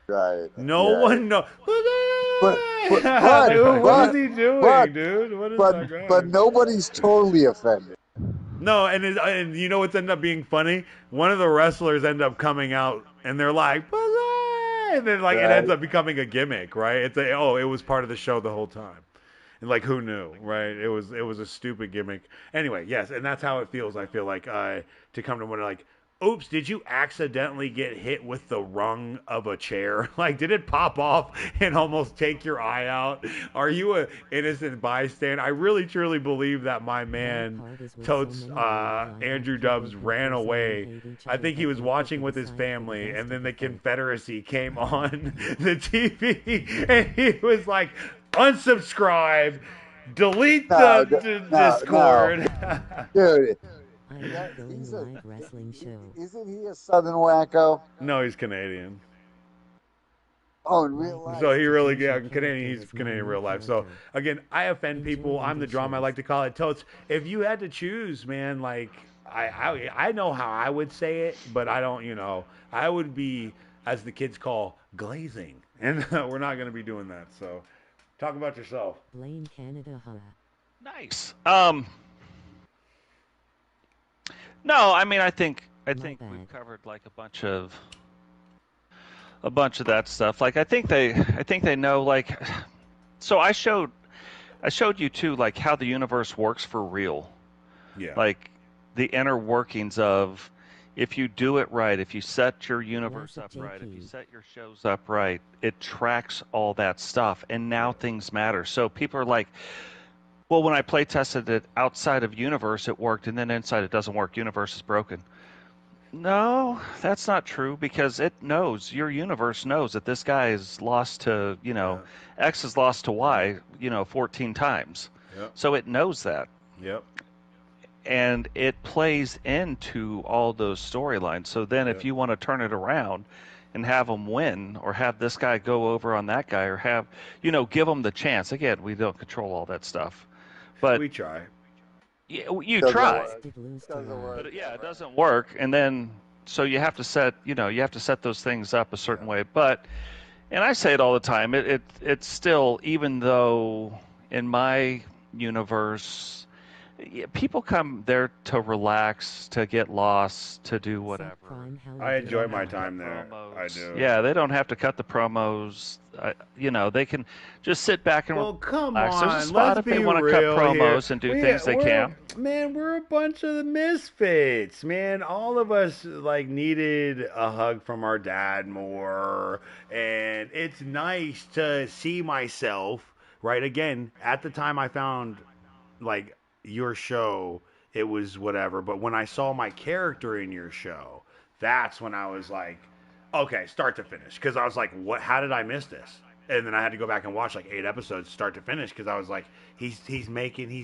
Right. No one knows. But what is he doing, dude? What is that guy? But nobody's totally offended. No, and you know what's ended up being funny? One of the wrestlers end up coming out, and they're like, "Pussy!" And then like it ends up becoming a gimmick, right? It was part of the show the whole time. And like, who knew, right? It was a stupid gimmick. Anyway, yes, and that's how it feels. I feel like to come to one like, oops, did you accidentally get hit with the rung of a chair? Like, did it pop off and almost take your eye out? Are you an innocent bystander? I really truly believe that my man Totes Andrew Dubbs ran away. I think he was watching with his family, and then the Confederacy came on the TV, and he was like, unsubscribe, delete the Discord. No. Dude. He's a live wrestling show. Isn't he a Southern wacko? No, he's Canadian. Oh, in real life. So he really, Canadian. He's Canadian in real life. So again, I offend people. I'm the drama. I like to call it. Totes. If you had to choose, man, like I know how I would say it, but I don't. I would be, as the kids call, glazing, and we're not going to be doing that. So talk about yourself. Blame Canada, huh? Nice. No, I mean, I think we've covered like a bunch of that stuff. Like, I think they know, like, so I showed you too, like, how the universe works for real. Yeah. Like the inner workings of, if you do it right, if you set your universe up right, if you set your shows up right, it tracks all that stuff, and now things matter. So people are like, well, when I play tested it outside of universe, it worked, and then inside it doesn't work. Universe is broken. No, that's not true, because it knows, your universe knows that this guy is lost to, X is lost to Y, 14 times. Yep. So it knows that. Yep. And it plays into all those storylines. So then if you want to turn it around and have them win, or have this guy go over on that guy, or have, give them the chance. Again, we don't control all that stuff. But we try. You try. But it doesn't work. And then, so you have to set, those things up a certain way. But, and I say it all the time, it's still, even though in my universe, people come there to relax, to get lost, to do whatever. I enjoy my time there. I do. Yeah, they don't have to cut the promos. They can just sit back and relax. Come on, there's a spot if they want to cut promos here and do things they can. Man, we're a bunch of the misfits, man. All of us needed a hug from our dad more, and it's nice to see myself. Right, again, at the time I found your show, it was whatever, but when I saw my character in your show, that's when I was like, okay, start to finish, because I was like, what? How did I miss this? And then I had to go back and watch 8 episodes start to finish, because I was like, he's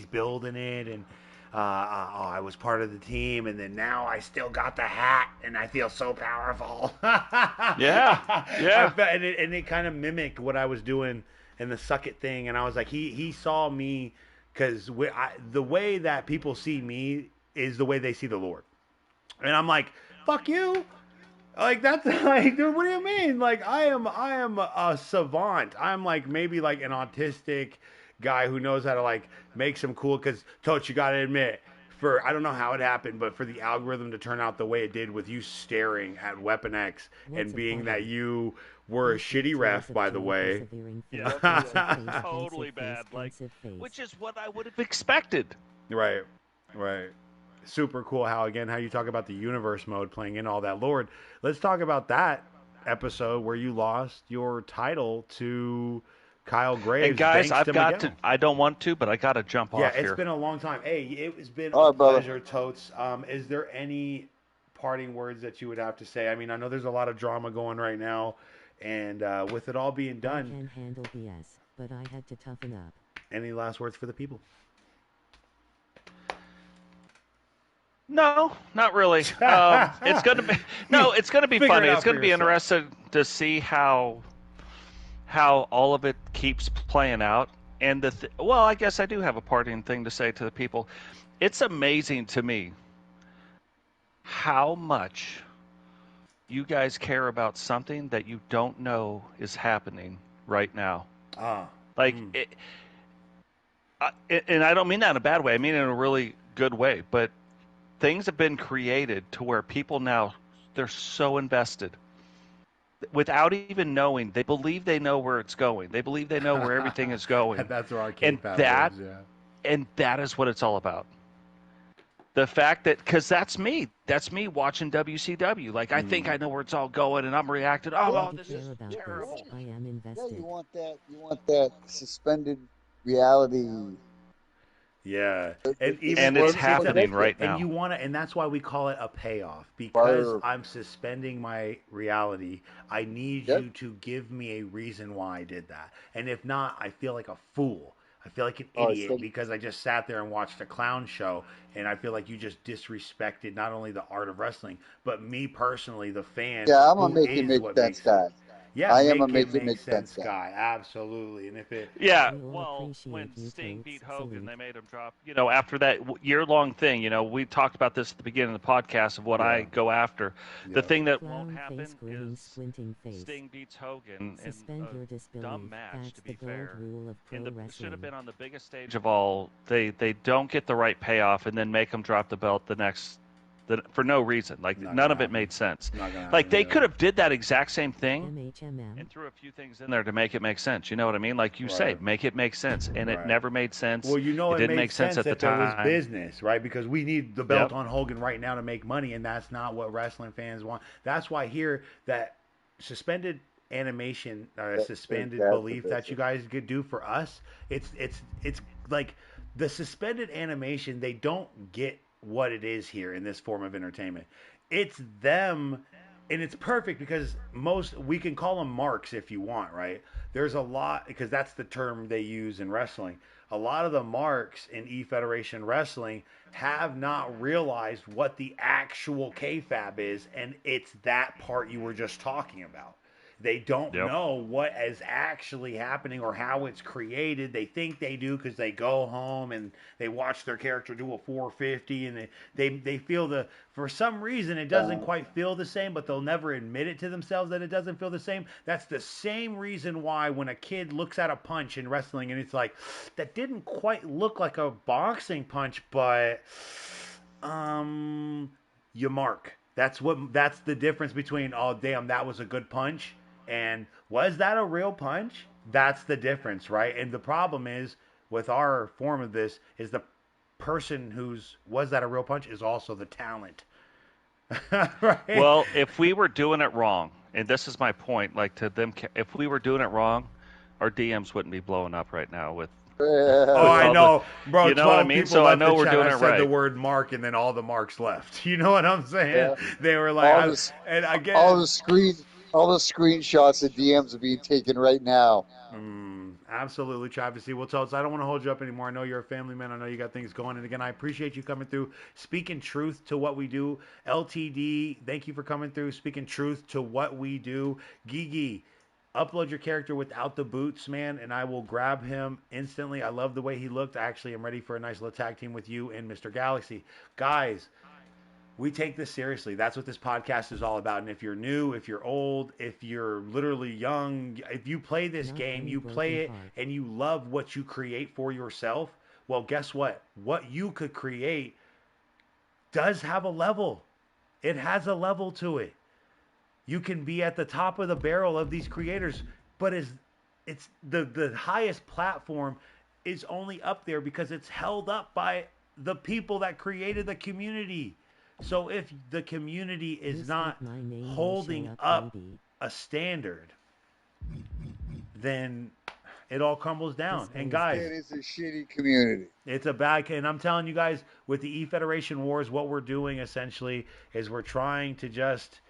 building it, and I was part of the team, and then now I still got the hat, and I feel so powerful. yeah. And it kind of mimicked what I was doing in the suck it thing, and I was like, he saw me. Because the way that people see me is the way they see the Lord. And I'm like, fuck you. That's dude, what do you mean? I am a savant. I'm maybe an autistic guy who knows how to make some cool, because Totes, you got to admit, I don't know how it happened, but for the algorithm to turn out the way it did with you staring at Weapon X and being that you were a shitty ref, by the way. Yeah, totally bad. Which is what I would have expected. Right. Super cool how you talk about the universe mode playing in all that. Lord, let's talk about that episode where you lost your title to Kyle Graves. And guys, Banks I've got Miguel. to. I don't want to, but I got to jump off Yeah, here. it's been a long time. Hey, it's been All a right, brother. pleasure, Totes. Is there any parting words that you would have to say? I mean, I know there's a lot of drama going right now, and with it all being done, I can handle BS, but I had to toughen up. Any last words for the people? No, not really. It's gonna be It's gonna be funny. It's gonna be interesting to see how all of it keeps playing out. And well, I guess I do have a parting thing to say to the people. It's amazing to me how much you guys care about something that you don't know is happening right now. And I don't mean that in a bad way. I mean it in a really good way. But things have been created to where people now, they're so invested. Without even knowing, they believe they know where it's going. They believe they know where everything is going. That's where our and that lives, yeah. And that is what it's all about. The fact that, because that's me watching WCW. Like, I think I know where it's all going, and I'm reacting. Oh, this is terrible. I am invested. Yeah, you want that suspended reality. Yeah, and it's happening right now. And you want to, and that's why we call it a payoff, because I'm suspending my reality. I need you to give me a reason why I did that, and if not, I feel like a fool. I feel like an idiot because I just sat there and watched a clown show, and I feel like you just disrespected not only the art of wrestling, but me personally, the fan. Yeah, I'm a make it make sense guy. Yeah, I am a make it make sense guy. Absolutely. And if it well, when Sting beat Hogan, they made him drop. After that year-long thing, we talked about this at the beginning of the podcast of what I go after. The thing that won't happen is Sting beats Hogan in a dumb match. To be fair, and it should have been on the biggest stage of all. They don't get the right payoff and then make him drop the belt the next. For no reason. Like, none of it made sense. Like, they could have did that exact same thing and threw a few things in there to make it make sense. You know what I mean? Like you say, make it make sense. And it never made sense. Well, it didn't make sense at the time. It was business, right? Because we need the belt on Hogan right now to make money, and that's not what wrestling fans want. That's why here that suspended animation, suspended belief that you guys could do for us, it's like the suspended animation, they don't get what it is here in this form of entertainment. It's them, and it's perfect because we can call them marks if you want, right? There's a lot, because that's the term they use in wrestling. A lot of the marks in E-Federation Wrestling have not realized what the actual kayfabe is, and it's that part you were just talking about. They don't know what is actually happening or how it's created. They think they do because they go home and they watch their character do a 450, and they feel for some reason it doesn't quite feel the same, but they'll never admit it to themselves that it doesn't feel the same. That's the same reason why when a kid looks at a punch in wrestling and it's like, that didn't quite look like a boxing punch, but you mark. That's the difference between, oh damn, that was a good punch, and was that a real punch? That's the difference, right? And the problem is with our form of this is the person was that a real punch is also the talent. Right? Well, if we were doing it wrong, and this is my point, like to them, if we were doing it wrong, our DMs wouldn't be blowing up right now with. I know, bro. You know what I mean? So I know we're doing it right. I said the word mark, and then all the marks left. You know what I'm saying? Yeah. They were like, all the screenshots of DMs are being taken right now. Absolutely, Travis. Well, Totes, I don't want to hold you up anymore. I know you're a family man. I know you got things going. And again, I appreciate you coming through, speaking truth to what we do. LTD, thank you for coming through, speaking truth to what we do. Gigi, upload your character without the boots, man, and I will grab him instantly. I love the way he looked. Actually, I'm ready for a nice little tag team with you and Mr. Galaxy. Guys, we take this seriously. That's what this podcast is all about. And if you're new, if you're old, if you're literally young, if you play this game, you play it, and you love what you create for yourself, well, guess what? What you could create does have a level. It has a level to it. You can be at the top of the barrel of these creators, but it's the highest platform is only up there because it's held up by the people that created the community. So if the community is not holding up a standard, then it all crumbles down. And guys, it is a shitty community. it's a bad, and I'm telling you guys, with the E-Federation Wars, what we're doing essentially is we're trying to just,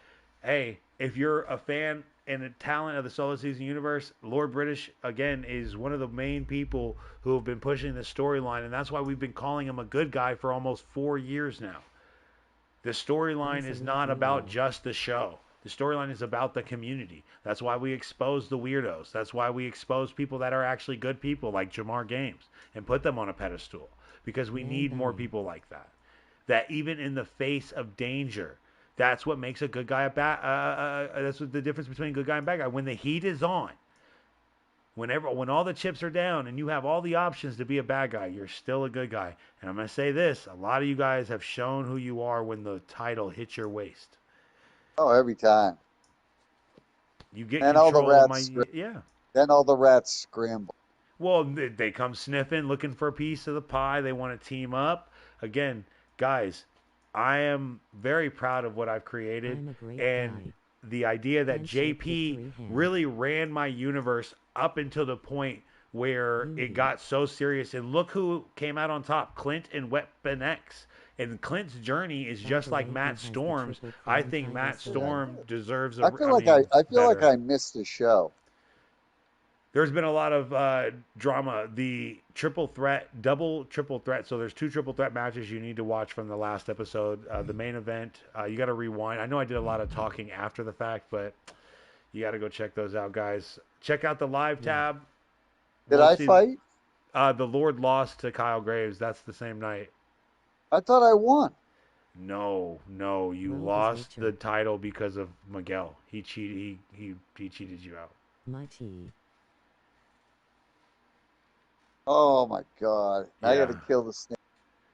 hey, if you're a fan and a talent of the Solo Season universe, Lord British, again, is one of the main people who have been pushing this storyline, and that's why we've been calling him a good guy for almost 4 years now. The storyline is not about just the show. The storyline is about the community. That's why we expose the weirdos. That's why we expose people that are actually good people like Jamar Games and put them on a pedestal, because we need more people like that. That even in the face of danger, that's what makes a good guy a bad. That's what the difference between a good guy and bad guy. When the heat is on, when all the chips are down and you have all the options to be a bad guy, you're still a good guy. And I'm going to say this: a lot of you guys have shown who you are when the title hits your waist. Oh, every time. You get and control all the of rats yeah. Then all the rats scramble. Well, they come sniffing, looking for a piece of the pie. They want to team up. Again, guys, I am very proud of what I've created. And the idea that JP really ran my universe up until the point where it got so serious. And look who came out on top, Clint and Weapon X. And Clint's journey is just like Matt Storm's. I think Matt Storm deserves a... I feel like I missed the show. There's been a lot of drama. The triple threat, triple threat. So there's 2 triple threat matches you need to watch from the last episode. The main event, you got to rewind. I know I did a lot of talking after the fact, but you got to go check those out, guys. Check out the live tab. Did I fight? The Lord lost to Kyle Graves. That's the same night. I thought I won. No, you lost the title because of Miguel. He cheated. He cheated you out. My tea. Oh my God! Yeah. I got to kill the snake.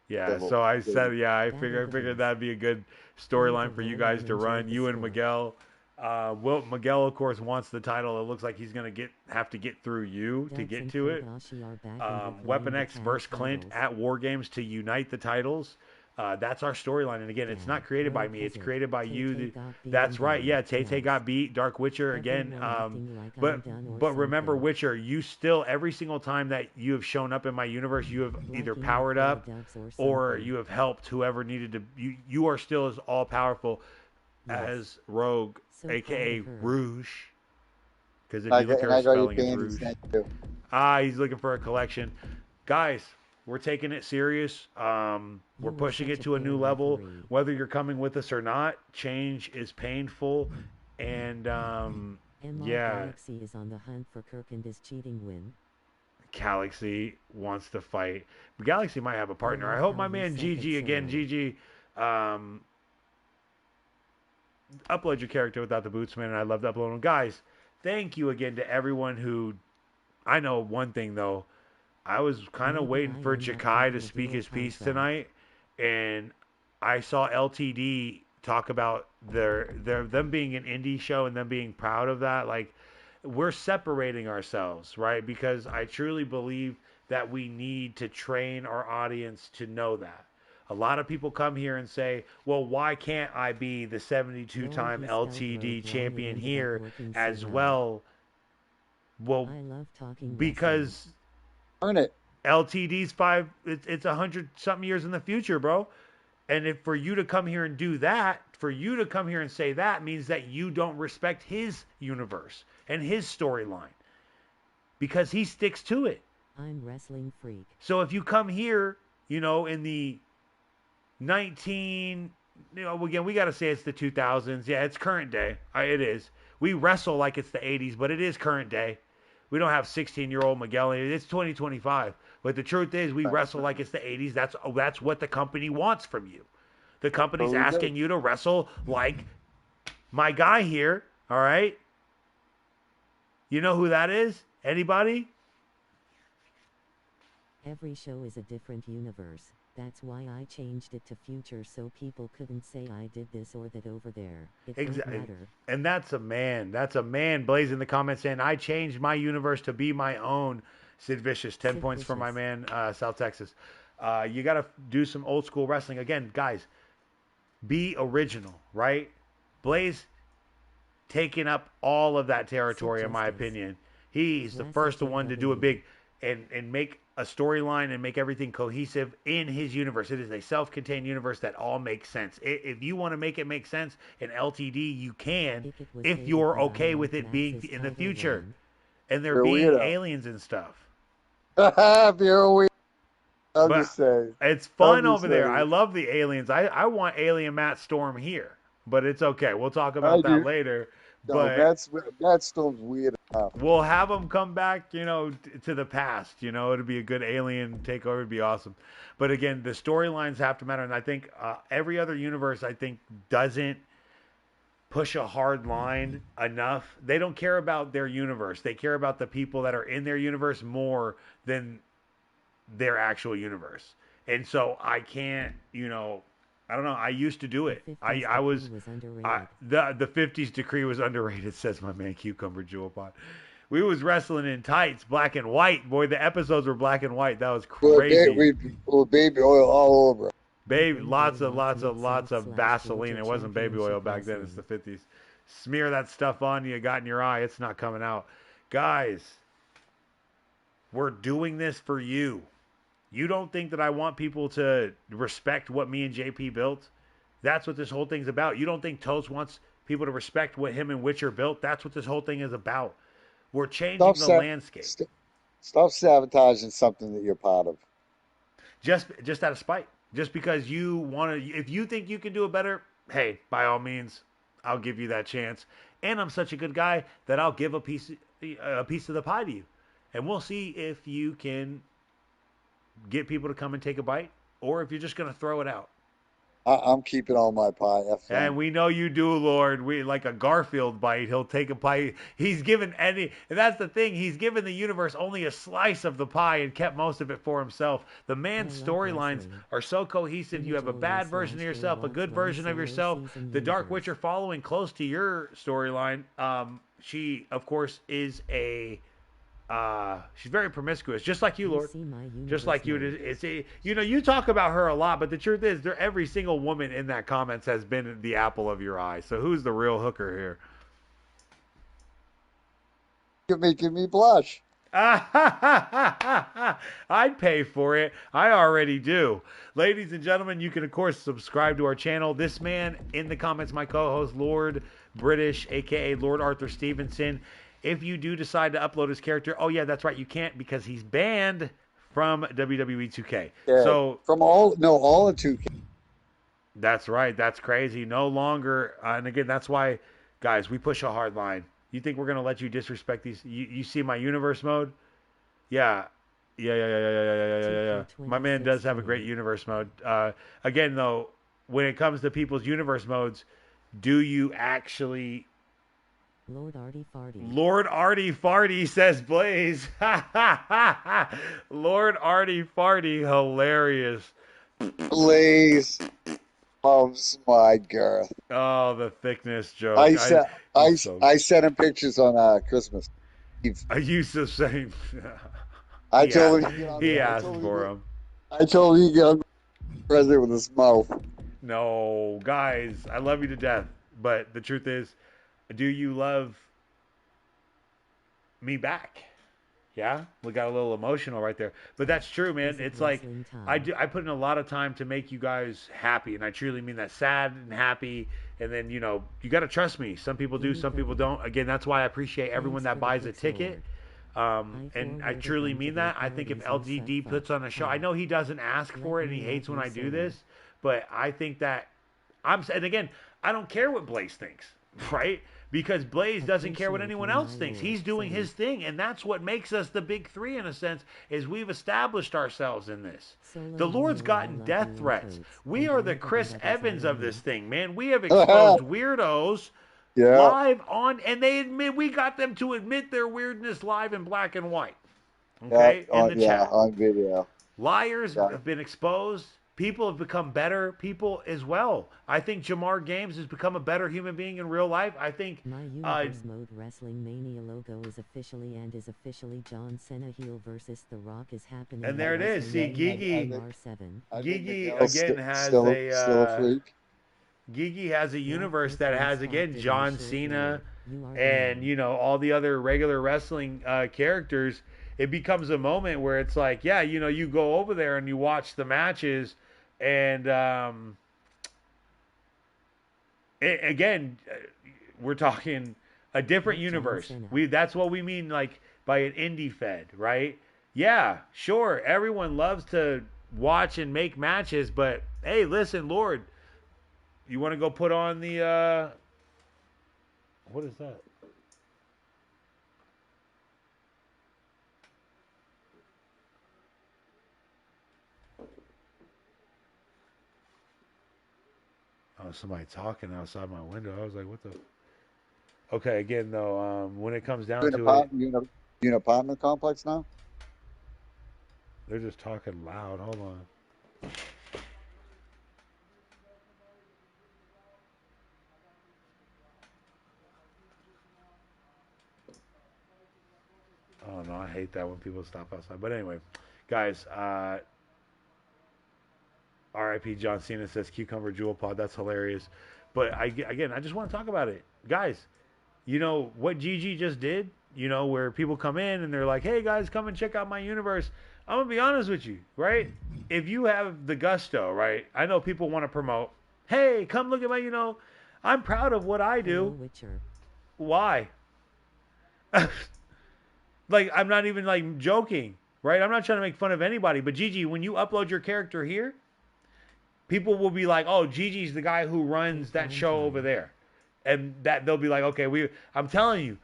Yeah, so I said, I figured that'd be a good storyline for you guys to run. You and Miguel. Miguel, of course, wants the title. It looks like he's gonna have to get through you to get to it. Weapon X versus Clint at War Games to unite the titles. That's our storyline, and again, it's not created by me; it's created by you. That's right. Yeah, Tay got beat. Dark Witcher again. But remember, Witcher, you still, every single time that you have shown up in my universe, you have either powered up or you have helped whoever needed to. You are still as all powerful as Rogue, aka Rouge. Because if you look at her spelling, it's Rouge. He's looking for a collection, guys. We're taking it serious. We're pushing it to a new level. Whether you're coming with us or not, change is painful. And Galaxy is on the hunt for Kirk and his cheating win. Galaxy wants to fight. Galaxy might have a partner. I hope my man GG again. GG. Upload your character without the bootsman, and I love to upload them. Guys, thank you again to everyone who... I know one thing, though. I was kind of waiting for Jakai to speak his piece tonight, and I saw LTD talk about them being an indie show and them being proud of that. Like, we're separating ourselves, right? Because I truly believe that we need to train our audience to know that. A lot of people come here and say, well, why can't I be the 72-time LTD champion here as well? Well, because... Earn it. LTD's it's 100-something years in the future, bro. And if for you to come here and do that, for you to come here and say that means that you don't respect his universe and his storyline. Because he sticks to it. I'm wrestling freak. So if you come here, in the again, we got to say it's the 2000s. Yeah, it's current day. It is. We wrestle like it's the 80s, but it is current day. We don't have 16-year-old Miguel. It's 2025. But the truth is, we wrestle like it's the 80s. That's what the company wants from you. The company's asking you to wrestle like my guy here, all right? You know who that is? Anybody? Every show is a different universe. That's why I changed it to future so people couldn't say I did this or that over there. It don't matter. And that's a man. That's a man. Blaze in the comments saying, I changed my universe to be my own. Sid Vicious, 10 points for my man, South Texas. You got to do some old school wrestling. Again, guys, be original, right? Blaze taking up all of that territory, in my opinion. He's the first one to do a big and make a storyline and make everything cohesive in his universe. It is a self-contained universe that all makes sense. If you want to make it make sense in LTD, you can, if you're okay with it being in the future and there being aliens and stuff. You're weird. I'm just saying. It's fun over there. I love the aliens. I want alien Matt Storm here, but it's okay. We'll talk about that later. No, but Matt Storm's weird enough. We'll have him come back, to the past. It'd be a good alien takeover. It'd be awesome. But again, the storylines have to matter, and I think every other universe, doesn't push a hard line enough. They don't care about their universe. They care about the people that are in their universe more than their actual universe. And so I can't, I don't know. I used to do it. I was the 50s decree was underrated, says my man Cucumber Jewel Pot. We was wrestling in tights, black and white. Boy, the episodes were black and white. That was crazy. Baby oil all over. Baby, lots of Vaseline. It wasn't baby oil back then. It's the 50s. Smear that stuff on you got in your eye. It's not coming out. Guys, we're doing this for you. You don't think that I want people to respect what me and JP built? That's what this whole thing's about. You don't think Totes wants people to respect what him and Witcher built? That's what this whole thing is about. We're changing the landscape. Stop sabotaging something that you're part of. Just out of spite. Just because you want to, if you think you can do it better, hey, by all means, I'll give you that chance. And I'm such a good guy that I'll give a piece of the pie to you. And we'll see if you can get people to come and take a bite, or if you're just going to throw it out. I'm keeping all my pie. And we know you do, Lord. We like a Garfield bite. He'll take a bite. He's given and that's the thing. He's given the universe only a slice of the pie and kept most of it for himself. The man's storylines are so cohesive. You have a bad version of yourself, a good version of yourself. The Dark Witcher following close to your storyline. She, of course, is she's very promiscuous, just like you, Lord. Just like you. You talk about her a lot, but the truth is, every single woman in that comments has been the apple of your eye. So who's the real hooker here? You're making me blush. I'd pay for it. I already do. Ladies and gentlemen, you can, of course, subscribe to our channel. This man in the comments, my co-host, Lord British, a.k.a. Lord Arthur Stevenson. If you do decide to upload his character, oh yeah, that's right, you can't because he's banned from WWE 2K. Yeah, so from all of 2K. That's right. That's crazy. No longer. And again, that's why, guys, we push a hard line. You think we're gonna let you disrespect these? You see my universe mode? Yeah. My man does have a great universe mode. Again, though, when it comes to people's universe modes, do you actually? Lord Artie Farty says Blaze. Lord Artie Farty, hilarious. Blaze loves my girl. Oh, the thickness joke. I sent him pictures on Christmas Eve. I used to say. I told him he asked for him. I told him he got a present with his mouth. No, guys, I love you to death, but the truth is, do you love me back? Yeah, we got a little emotional right there, but that's true, man. It's like I put in a lot of time to make you guys happy, and I truly mean that. Sad and happy, and then you got to trust me. Some people do, some people don't. Again, that's why I appreciate everyone that buys a ticket. And I truly mean that. I think if LGD puts on a show, I know he doesn't ask for it and he hates when I do this, but I think that and again, I don't care what Blaze thinks, right? Because Blaze doesn't care what anyone else thinks. He's doing his thing, and that's what makes us the big three in a sense, is we've established ourselves in this. The Lord's gotten death threats. We are the Chris Evans of this thing, man. We have exposed weirdos live on, and we got them to admit their weirdness live in black and white. Okay? In the chat. On video. Liars have been exposed. People have become better people as well. I think Jamar Games has become a better human being in real life. I think my Universe Mode Wrestling Mania logo is officially John Cena heel versus The Rock is happening. And there it is. See, Gigi again has still a freak. Gigi has a universe that has again John Cena and all the other regular wrestling characters, it becomes a moment where it's like, yeah, you go over there and you watch the matches, and again, we're talking a different universe. That's what we mean, like, by an indie fed, right? Yeah, sure, everyone loves to watch and make matches, but hey, listen, Lord, you want to go put on the what is that? Oh, somebody talking outside my window. I was like, what the? Okay, again, though, when it comes down to it, You in an apartment complex now? they're just talking loud. Hold on. Oh no, I hate that when people stop outside. But anyway, guys, R.I.P. John Cena says Cucumber Jewel Pod. That's hilarious. But I just want to talk about it, guys. What Gigi just did. Where people come in and they're like, "Hey guys, come and check out my universe." I'm gonna be honest with you, right? If you have the gusto, right? I know people want to promote. Hey, come look at my. I'm proud of what I do. Why? Like, I'm not even like joking, right? I'm not trying to make fun of anybody, but Gigi, when you upload your character here, people will be like, "Oh, Gigi's the guy who runs that show over there," and that they'll be like, "Okay, I'm telling you,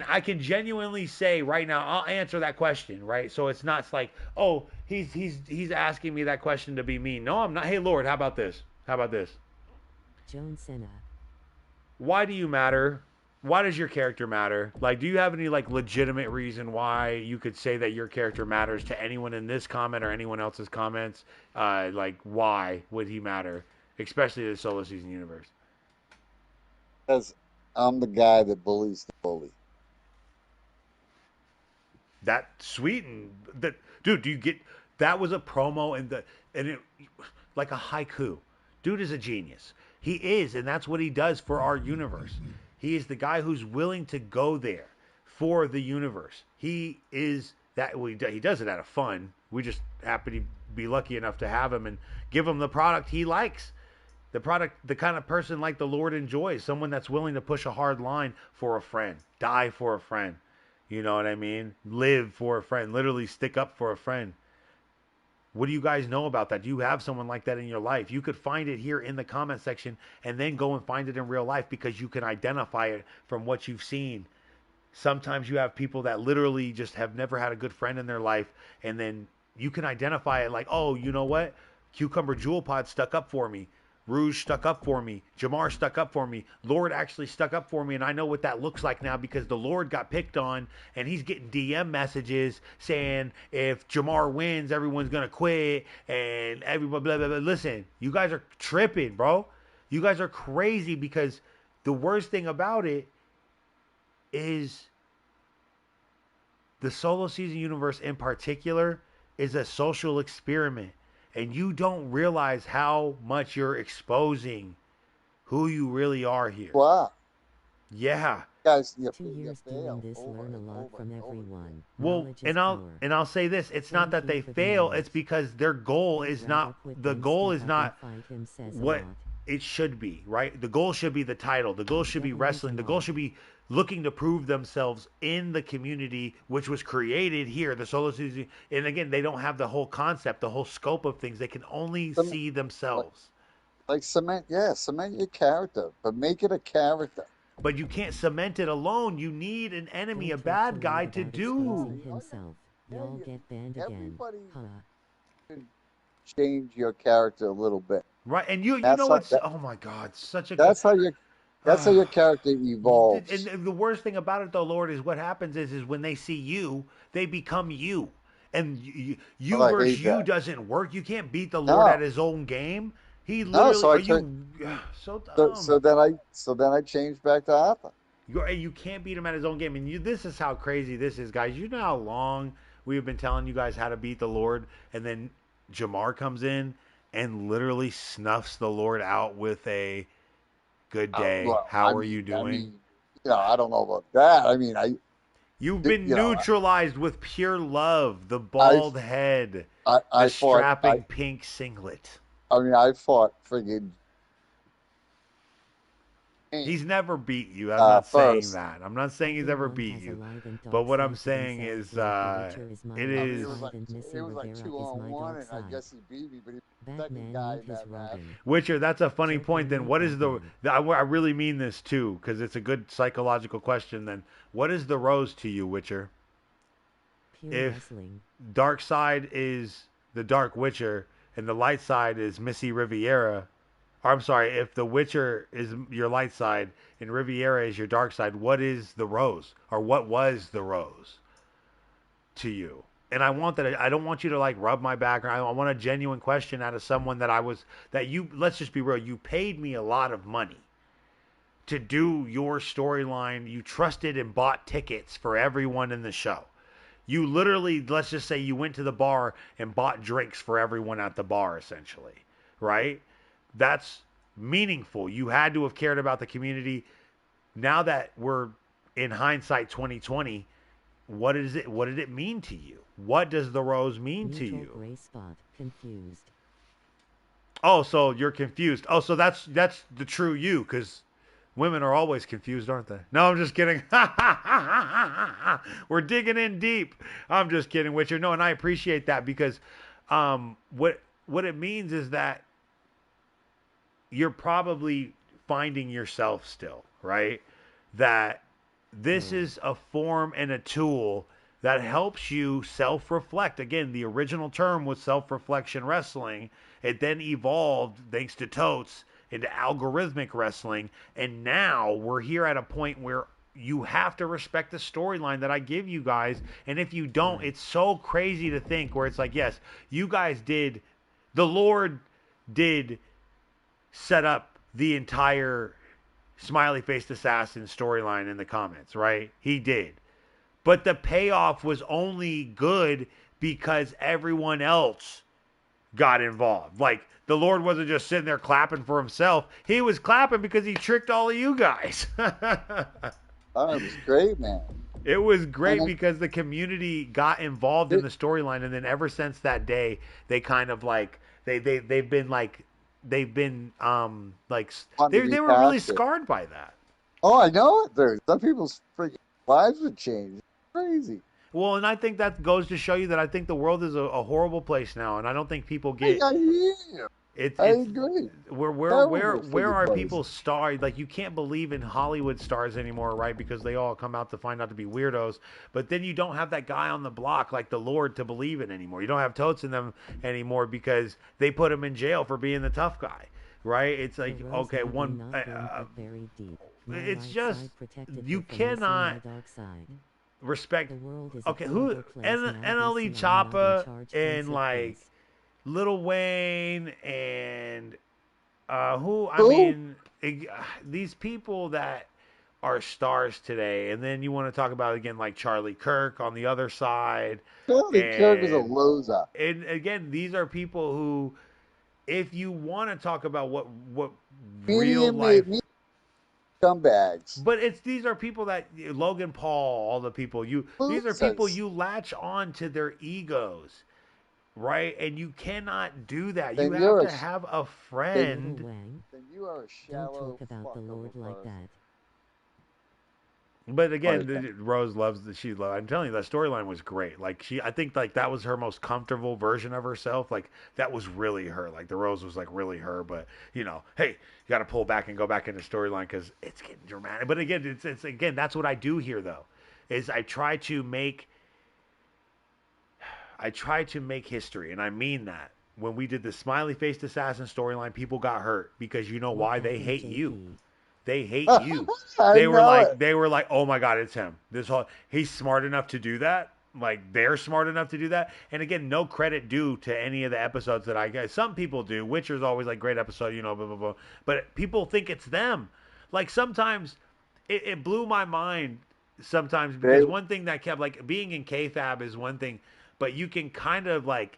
I can genuinely say right now, I'll answer that question, right? So it's not like, oh, he's asking me that question to be mean. No, I'm not. Hey, Lord, how about this? How about this? Joan Cena. Why do you matter? Why does your character matter? Like, do you have any like legitimate reason why you could say that your character matters to anyone in this comment or anyone else's comments? Like, why would he matter, especially the solo season universe? Because I'm the guy that bullies the bully. That sweetened that, dude. Do you get that was a promo and it like a haiku. Dude is a genius. He is, and that's what he does for our universe. He is the guy who's willing to go there for the universe. He is that. Well, he does it out of fun. We just happen to be lucky enough to have him and give him the product he likes. The product, the kind of person like the Lord enjoys. Someone that's willing to push a hard line for a friend, die for a friend. You know what I mean? Live for a friend. Literally stick up for a friend. What do you guys know about that? Do you have someone like that in your life? You could find it here in the comment section and then go and find it in real life because you can identify it from what you've seen. Sometimes you have people that literally just have never had a good friend in their life, and then you can identify it like, oh, you know what? Cucumber Jewel Pod stuck up for me. Rouge stuck up for me. Jamar stuck up for me. Lord actually stuck up for me, and I know what that looks like now because the Lord got picked on, and he's getting DM messages saying if Jamar wins, everyone's gonna quit, and everybody blah blah blah. Listen, you guys are tripping, bro. You guys are crazy because the worst thing about it is the solo season universe in particular is a social experiment. And you don't realize how much you're exposing who you really are here. Wow. Yeah. Guys, 2 years doing this, learn a lot from everyone. Well, and I'll say this: it's not that they fail; it's because their goal is not the goal is not what it should be, right? The goal should be the title. The goal should be wrestling. The goal should be looking to prove themselves in the community, which was created here, the solo season. And again, they don't have the whole concept, the whole scope of things. They can only see themselves. Like cement your character, but make it a character. But you can't cement it alone. You need an enemy, a bad guy to do. Himself. Y'all get banned again. Everybody should change your character a little bit. Right, and you know it's oh my God, such a that's how your character evolves. And the worst thing about it, though, Lord, is what happens is when they see you, they become you, and you versus you doesn't work. You can't beat the Lord at his own game. He literally so dumb. So then I changed back to Arthur. You can't beat him at his own game, and this is how crazy this is, guys. You know how long we have been telling you guys how to beat the Lord, and then Jamar comes in and literally snuffs the Lord out with a good day, Well, how are you doing? I don't know about that. You've been you know, neutralized with pure love, the I, bald head, the I fought. strapping pink singlet. I fought friggin' He's never beat you. I'm not saying first. that. I'm not saying he's ever beat you. But what I'm saying is, it It is. was like 2-on-1, and I guess he beat me, but he was the second guy in that match. Witcher, that's a funny point. Then what is I really mean this too, because it's a good psychological question. Then what is the rose to you, Witcher? If dark side is the Dark Witcher and the light side is Missy Riviera, or I'm sorry, if the Witcher is your light side and Riviera is your dark side, what is the rose, or what was the rose to you? And I want that. I don't want you to like rub my back. Or I want a genuine question out of someone that you. Let's just be real. You paid me a lot of money to do your storyline. You trusted and bought tickets for everyone in the show. You literally, let's just say you went to the bar and bought drinks for everyone at the bar, essentially, right? That's meaningful. You had to have cared about the community. Now that we're in hindsight 2020, what did it mean to you? What does the rose mean to you? Gray spot, confused. Oh, so you're confused. Oh, so that's the true you, because women are always confused, aren't they? No, I'm just kidding. We're digging in deep. I'm just kidding, Witcher. No, and I appreciate that, because what it means is that you're probably finding yourself still, right? That this is a form and a tool that helps you self-reflect. Again, the original term was self-reflection wrestling. It then evolved, thanks to Totes, into algorithmic wrestling. And now we're here at a point where you have to respect the storyline that I give you guys. And if you don't, it's so crazy to think where it's like, yes, you guys did, the Lord did set up the entire smiley-faced assassin storyline in the comments, right? He did. But the payoff was only good because everyone else got involved. Like, the Lord wasn't just sitting there clapping for himself. He was clapping because he tricked all of you guys. Oh, it was great, man. It was great because the community got involved in the storyline, and then ever since that day, they kind of like they were really scarred by that. Oh, I know it. There, some people's freaking lives would change. It's crazy. Well, and I think that goes to show you that I think the world is a horrible place now, and I don't think people get. I agree. Where are people stars? Like, you can't believe in Hollywood stars anymore, right? Because they all come out to find out to be weirdos. But then you don't have that guy on the block like the Lord to believe in anymore. You don't have totes in them anymore because they put him in jail for being the tough guy, right? It's like, okay, it's just you cannot respect. Okay, who NLE Choppa and like Lil Wayne and these people that are stars today, and then you want to talk about again like Charlie Kirk on the other side. Charlie Kirk is a loser. And again, these are people who, if you want to talk about what real life scumbags, but these are people that Logan Paul, all the people these are people you latch on to their egos. Right? And you cannot do that. You have to have a friend. Then you are a shallow. Don't talk about the Lord like that. But again, Rose loves I'm telling you, that storyline was great. Like, I think like that was her most comfortable version of herself. Like, that was really her. Like, the Rose was like really her. But hey, you got to pull back and go back into storyline because it's getting dramatic. But again, it's again, that's what I do here though, is I try to make history, and I mean that. When we did the smiley-faced assassin storyline, people got hurt because you know why? They hate you. They hate you. They were like, oh my God, it's him. He's smart enough to do that. Like, they're smart enough to do that. And again, no credit due to any of the episodes that I get. Some people do. Witcher's always like, great episode, blah, blah, blah. But people think it's them. Like, sometimes it blew my mind sometimes because one thing that kept, like, being in kayfabe is one thing. But you can kind of we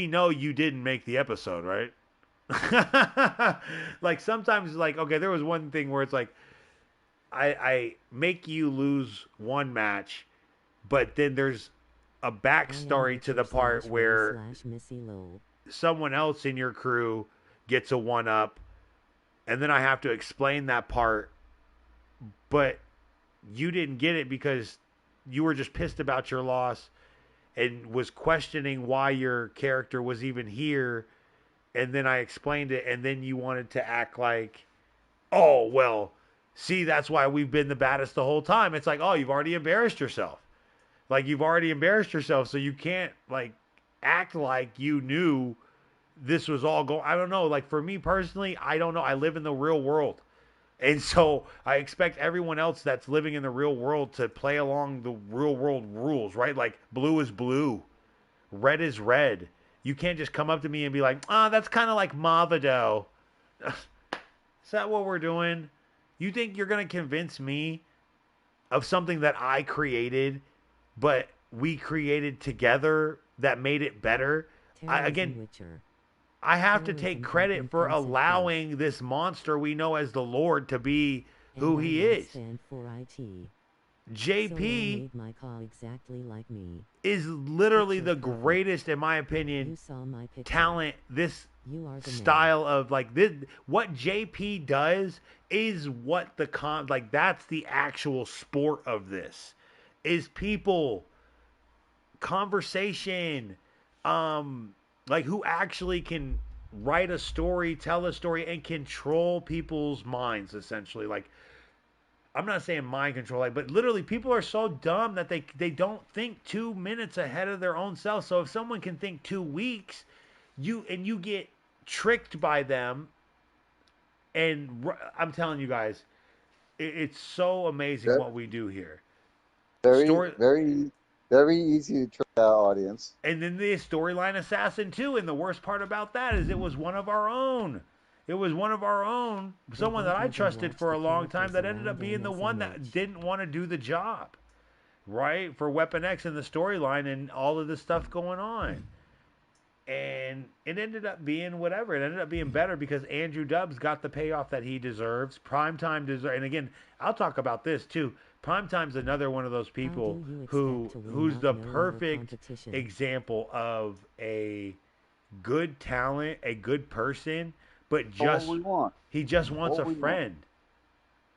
know you didn't make the episode, right? Like sometimes, like, okay, there was one thing where it's like I make you lose one match, but then there's a backstory to the part where someone else in your crew gets a one up, and then I have to explain that part, but you didn't get it because you were just pissed about your loss and was questioning why your character was even here, and then I explained it, and then you wanted to act like, oh, well, see, that's why we've been the baddest the whole time. It's like, oh, you've already embarrassed yourself. Like, you've already embarrassed yourself, so you can't, like, act like you knew this was all going. I don't know. Like, for me personally, I don't know. I live in the real world. And so I expect everyone else that's living in the real world to play along the real world rules, right? Like, blue is blue, red is red. You can't just come up to me and be like, that's kind of like Mavado. Is that what we're doing? You think you're going to convince me of something that I created, but we created together that made it better? I have to take credit for allowing this monster we know as the Lord to be who he is. JP is literally the greatest, in my opinion, talent. This style of like this, what JP does is what like that's the actual sport of this is people conversation, like who actually can write a story, tell a story, and control people's minds. Essentially, like, I'm not saying mind control, like, but literally people are so dumb that they don't think 2 minutes ahead of their own self. So if someone can think 2 weeks, you get tricked by them, and I'm telling you guys, it's so amazing what we do here. Very easy to trick our audience. And then the storyline assassin too, and the worst part about that is it was one of our own. It was one of our own, someone that I trusted for a long time that ended up being the one that didn't want to do the job, right? For Weapon X and the storyline and all of this stuff going on. And it ended up being whatever. It ended up being better because Andrew Dubbs got the payoff that he deserves. Primetime deserves, and again, I'll talk about this too. Primetime's another one of those people who's the perfect example of a good talent, a good person, but he just wants a friend.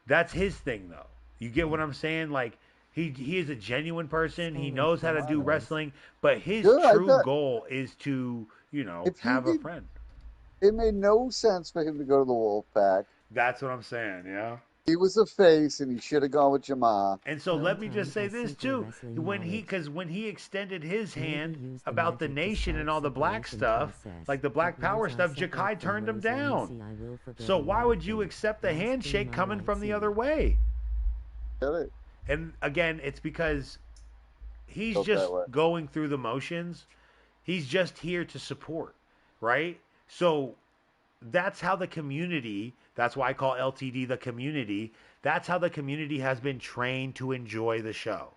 That's his thing, though. You get what I'm saying? Like, he is a genuine person. He knows how to do wrestling, but his true goal is to, have a friend. It made no sense for him to go to the Wolfpack. That's what I'm saying, yeah. He was a face, and he should have gone with Jamar. And so let me just say this too: when he extended his hand about the nation and all the black stuff, like the Black Power stuff, Jakai turned him down. So why would you accept the handshake coming from the other way? Get it? And again, it's because he's just going through the motions. He's just here to support, right? So that's how the community, that's why I call LTD the community, that's how the community has been trained to enjoy the show.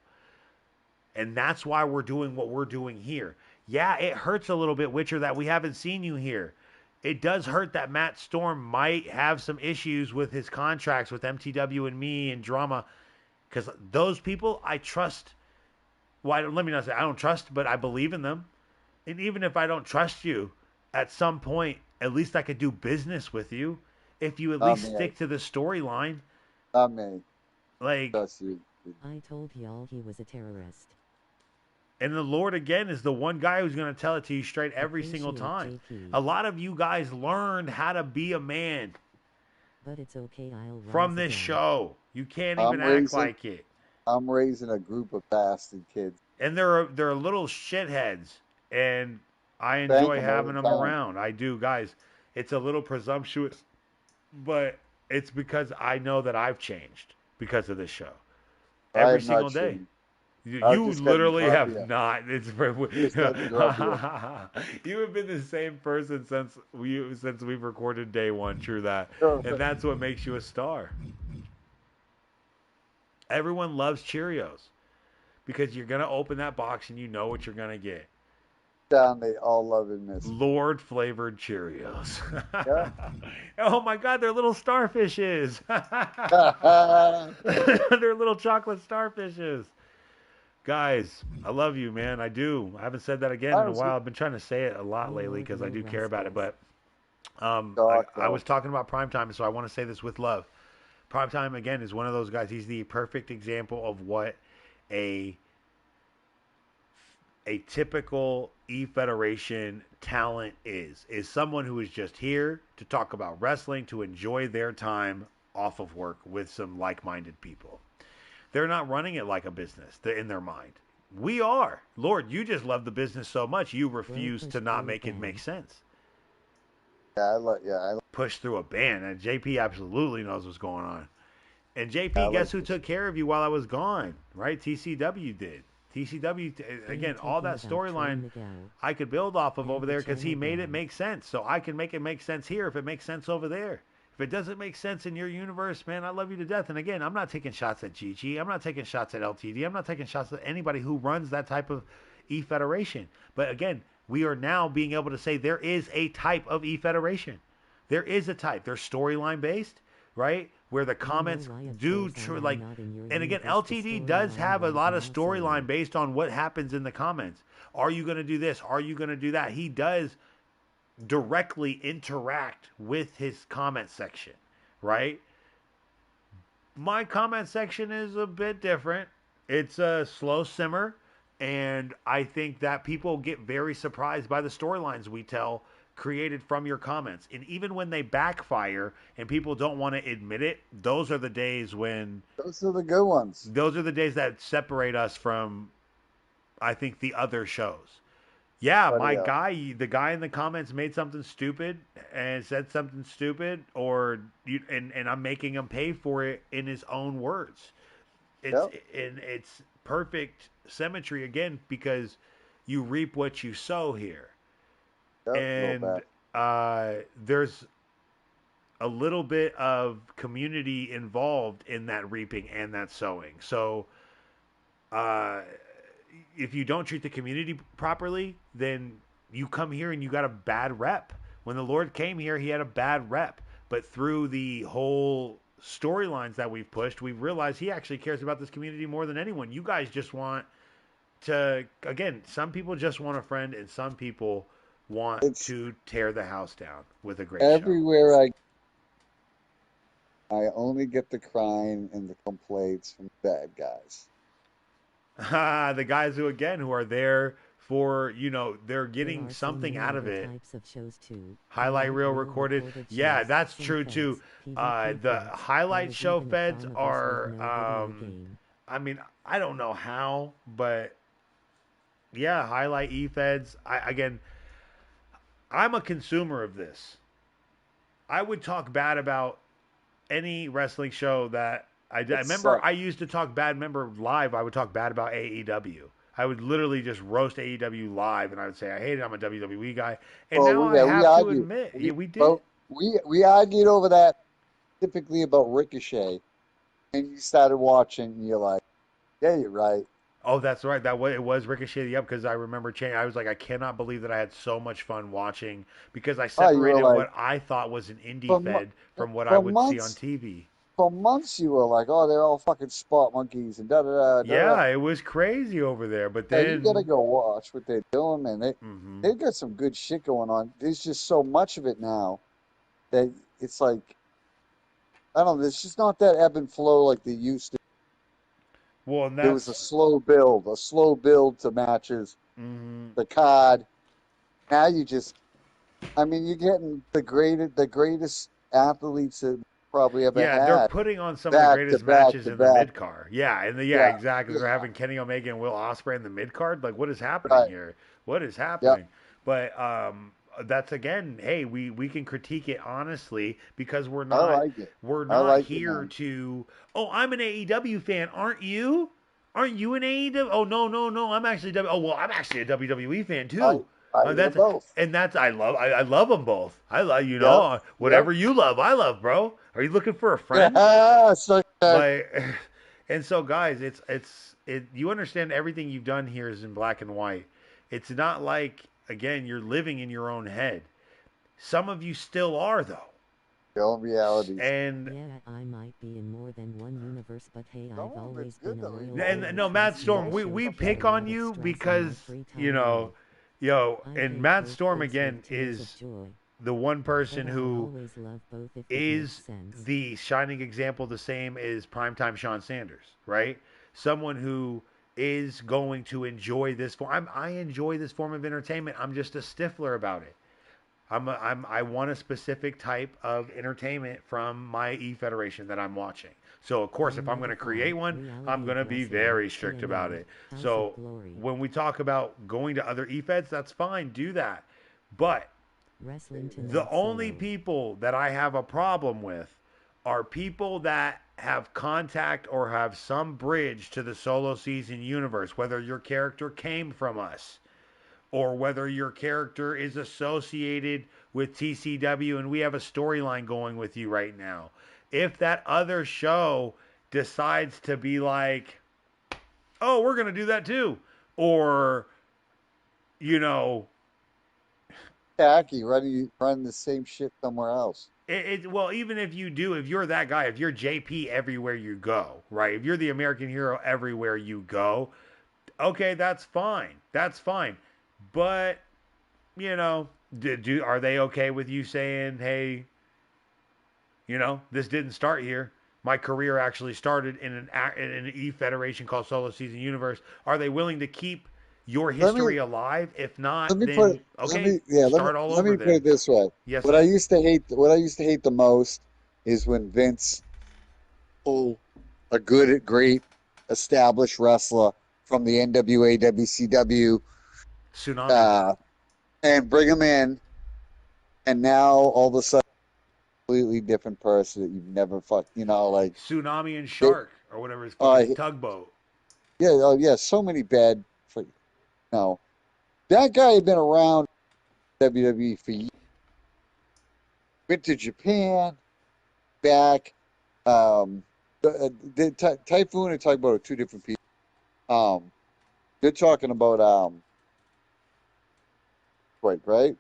And that's why we're doing what we're doing here. Yeah, it hurts a little bit, Witcher, that we haven't seen you here. It does hurt that Matt Storm might have some issues with his contracts with MTW and me and drama, because those people I trust. Well, let me not say I don't trust, but I believe in them. And even if I don't trust you, at some point, at least I could do business with you if you at least stick to the storyline. Not me. Like, I told y'all he was a terrorist. And the Lord, again, is the one guy who's going to tell it to you straight every single time. JP. A lot of you guys learned how to be a man. But it's okay, from this show. You can't even act like it. I'm raising a group of bastard kids. And they're little shitheads. And I enjoy having them around. I do, guys. It's a little presumptuous, but it's because I know that I've changed because of this show. Every single day. You literally have not. It's you have been the same person since we've recorded day one. True that, and that's what makes you a star. Everyone loves Cheerios because you're gonna open that box and you know what you're gonna get. down, they all love and miss. Lord flavored Cheerios. Yeah. Oh my God, they're little starfishes. They're little chocolate starfishes. Guys, I love you, man. I do. I haven't said that again in a while. I've been trying to say it a lot lately because I do care about it. But I was talking about Primetime, so I want to say this with love. Primetime, again, is one of those guys. He's the perfect example of what a typical E-Federation talent is someone who is just here to talk about wrestling, to enjoy their time off of work with some like-minded people. They're not running it like a business in their mind. We are. Lord, you just love the business so much, you refuse to not make it make sense. I push through a ban, and JP absolutely knows what's going on. And JP, guess who took care of you while I was gone? Right? TCW did. TCW, again, all that storyline I could build off of over there because he made it make sense. So I can make it make sense here if it makes sense over there. If it doesn't make sense in your universe, man, I love you to death. And again, I'm not taking shots at Gigi. I'm not taking shots at LTD. I'm not taking shots at anybody who runs that type of E-Federation. But again, we are now being able to say there is a type of E-Federation. There is a type. They're storyline based, right? Where the comments do like, and again, LTD does have a lot of storyline based on what happens in the comments. Are you going to do this? Are you going to do that? He does directly interact with his comment section, right? My comment section is a bit different. It's a slow simmer, and I think that people get very surprised by the storylines we tell created from your comments. And even when they backfire and people don't want to admit it, those are the days when... Those are the good ones. Those are the days that separate us from, I think, the other shows. Yeah, the guy in the comments made something stupid and said something stupid, and I'm making him pay for it in his own words. It's perfect symmetry again because you reap what you sow here. And there's a little bit of community involved in that reaping and that sowing. So if you don't treat the community properly, then you come here and you got a bad rep. When the Lord came here, he had a bad rep. But through the whole storylines that we've pushed, we've realized he actually cares about this community more than anyone. You guys just want to, again, some people just want a friend and some people want to tear the house down with a great show. Everywhere I only get the crying and the complaints from bad guys. The guys who are there for, they're getting something out of it. Highlight reel recorded. Yeah, that's true too. The highlight show feds are, I don't know how, but yeah, highlight e-feds. I'm a consumer of this. I would talk bad about any wrestling show that I remember. I used to talk bad. Remember live, I would talk bad about AEW. I would literally just roast AEW live, and I would say I hate it. I'm a WWE guy, and now I have to admit, we did. We argued over that, typically about Ricochet, and you started watching, and you're like, "Yeah, you're right." Oh, that's right. It was Ricochet. Yep, because I remember I was like, I cannot believe that I had so much fun watching because I separated what I thought was an indie fed from what I would see on TV. For months, you were like, "Oh, they're all fucking spot monkeys and da da da." Yeah, it was crazy over there. But then you gotta go watch what they're doing, man. They've got some good shit going on. There's just so much of it now that it's like, I don't know. There's just not that ebb and flow like they used to. Well, and there was a slow build to matches. The card. Now you just, you're getting the greatest athletes that probably ever had. Yeah, they're putting on some of the greatest matches in the mid card. Yeah, exactly. They're having Kenny Omega and Will Ospreay in the mid card. Like, what is happening here? What is happening? But that's again, hey, we can critique it honestly because we're not here to. Oh, I'm an AEW fan, aren't you? Aren't you an AEW? Oh no, I'm actually I'm actually a WWE fan too. That's both, and that's I love them both. I love whatever you love, I love, bro. Are you looking for a friend? And so guys, it's you understand everything you've done here is in black and white. It's not like again, you're living in your own head. Some of you still are, though. Your own realities. And yeah, I might be in more than one universe, but hey, I've always been a loyal. And no, Matt Storm, we pick on you because and Matt Storm again is the one person who is the shining example, the same as primetime Sean Sanders, right? Someone who is going to enjoy this form. I enjoy this form of entertainment. I'm just a stiffler about it. I want a specific type of entertainment from my E-Federation that I'm watching. So, of course, if I'm going to create one, I'm going to be very strict about it. So, when we talk about going to other E-Feds, that's fine. Do that. But the only people that I have a problem with are people that have contact or have some bridge to the solo season universe, whether your character came from us or whether your character is associated with TCW and we have a storyline going with you right now. If that other show decides to be like, oh, we're going to do that too, or, tacky, run the same shit somewhere else. Well, even if you do, if you're that guy, if you're JP everywhere you go, right? If you're the American hero everywhere you go, okay, that's fine. That's fine. But, are they okay with you saying, hey, this didn't start here. My career actually started in an E-Federation called Solo Season Universe. Are they willing to keep your history alive? If not, then start all over. Let me put it this way. Yes. What I used to hate the most is when Vince pulled a great established wrestler from the NWA, WCW, Tsunami, and bring him in, and now all of a sudden, completely different person that you've never fucked. Like Tsunami and Shark or whatever it's called, Tugboat. Yeah, so many bad. That guy had been around WWE for years. Went to Japan, back. Typhoon and Tugboat are two different people. They're talking about right?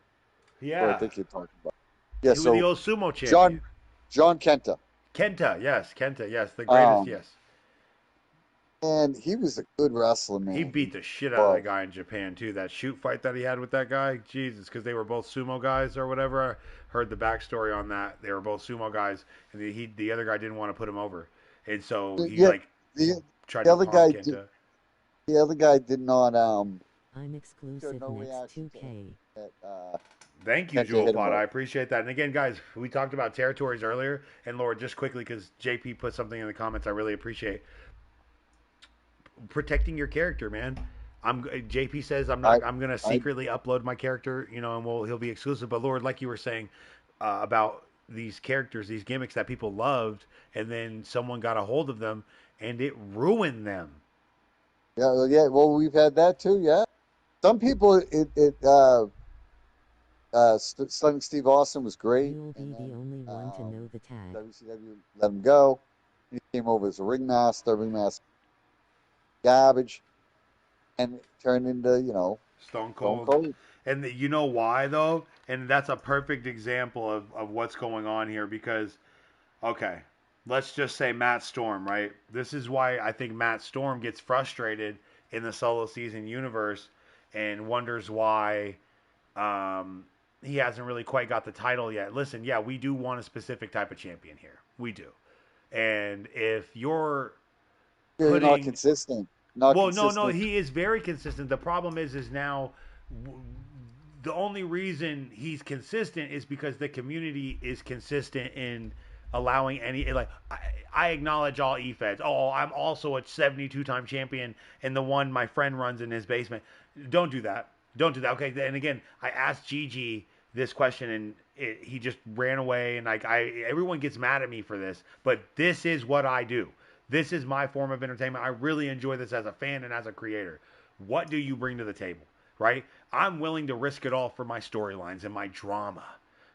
Yeah. Or I think you're talking about. Yeah, so the old sumo champion. John Kenta. Kenta, yes, the greatest, yes. And he was a good wrestler, man. He beat the shit out of that guy in Japan, too. That shoot fight that he had with that guy, Jesus, because they were both sumo guys or whatever. I heard the backstory on that. They were both sumo guys, and the other guy didn't want to put him over. And so he, tried to palm Kenta. The other guy did not, I'm exclusive next 2K. Thank you, Jewel Pot. I appreciate that. And again, guys, we talked about territories earlier. And Lord, just quickly, because JP put something in the comments I really appreciate. Protecting your character, man. JP says I'm going to secretly upload my character, and he'll be exclusive. But Lord, like you were saying about these characters, these gimmicks that people loved, and then someone got a hold of them, and it ruined them. Yeah. Well, we've had that too. Yeah. Some people, Stunning Steve Austin was great. You'll be the only one to know the tag. WCW let him go. He came over as a ringmaster garbage, and it turned into, Stone Cold. And you know why, though? And that's a perfect example of what's going on here because, okay, let's just say Matt Storm, right? This is why I think Matt Storm gets frustrated in the solo season universe and wonders why he hasn't really quite got the title yet. Listen, yeah, we do want a specific type of champion here. We do. And if you're not consistent. No, he is very consistent. The problem is now the only reason he's consistent is because the community is consistent in allowing I acknowledge all E-Feds. Oh, I'm also a 72-time champion and the one my friend runs in his basement. Don't do that. Okay, and again, I asked Gigi this question and he just ran away and everyone gets mad at me for this, but this is what I do. This is my form of entertainment. I really enjoy this as a fan and as a creator. What do you bring to the table, right? I'm willing to risk it all for my storylines and my drama,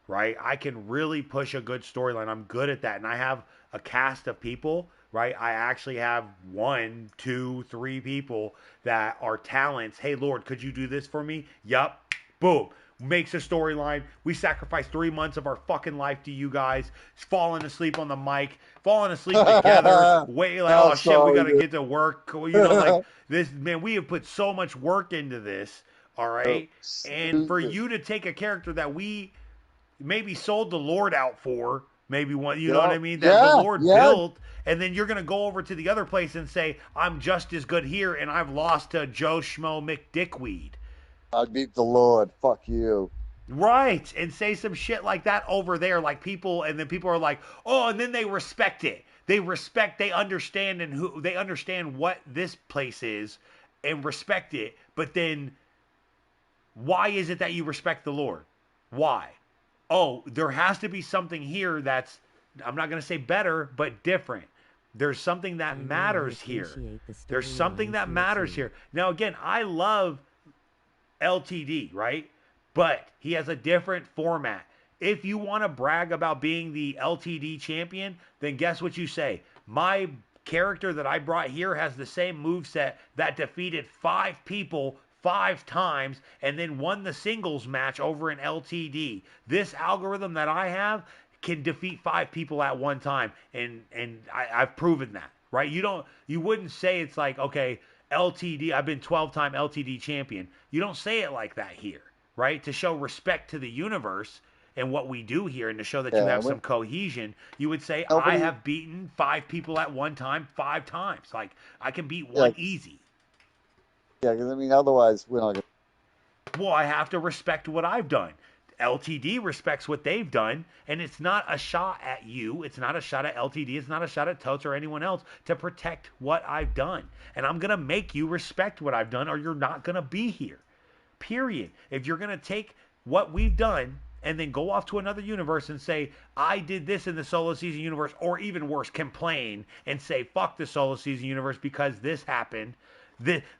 right? I can really push a good storyline. I'm good at that. And I have a cast of people, right? I actually have 1, 2, 3 people that are talents. Hey, Lord, could you do this for me? Yup. Boom. Makes a storyline. We sacrificed 3 months of our fucking life to you guys. Falling asleep on the mic, falling asleep together. Wait, like, oh shit, we gotta get to work. You know, like this, man. We have put so much work into this. All right, and for you to take a character that we maybe sold the Lord out for, maybe one, you know what I mean, that the Lord built, and then you're gonna go over to the other place and say, I'm just as good here, and I've lost to Joe Schmo McDickweed. I beat the Lord. Fuck you. Right, and say some shit like that over there, like people, and then people are like, oh, and then they respect it. They understand, and they understand what this place is, and respect it. But then, why is it that you respect the Lord? Why? Oh, there has to be something here that's, I'm not going to say better, but different. There's something that matters here. There's something that matters here. Now, again, I love LTD, right? But he has a different format. If you want to brag about being the LTD champion, then guess what you say? My character that I brought here has the same moveset that defeated 5 people 5 times and then won the singles match over in LTD. This algorithm that I have can defeat 5 people at one time, and I've proven that, right? You wouldn't say it's like, okay, LTD, I've been 12-time LTD champion. You don't say it like that here, right? To show respect to the universe and what we do here, and to show that you have some cohesion, you would say, I have beaten 5 people at one time 5 times. Like, I can beat one easy. Yeah, because, I mean, otherwise, we're not going to... Well, I have to respect what I've done. LTD respects what they've done, and it's not a shot at you. It's not a shot at LTD. It's not a shot at Totes or anyone else to protect what I've done. And I'm going to make you respect what I've done, or you're not going to be here. Period. If you're going to take what we've done and then go off to another universe and say, I did this in the solo season universe, or even worse, complain and say, fuck the solo season universe because this happened.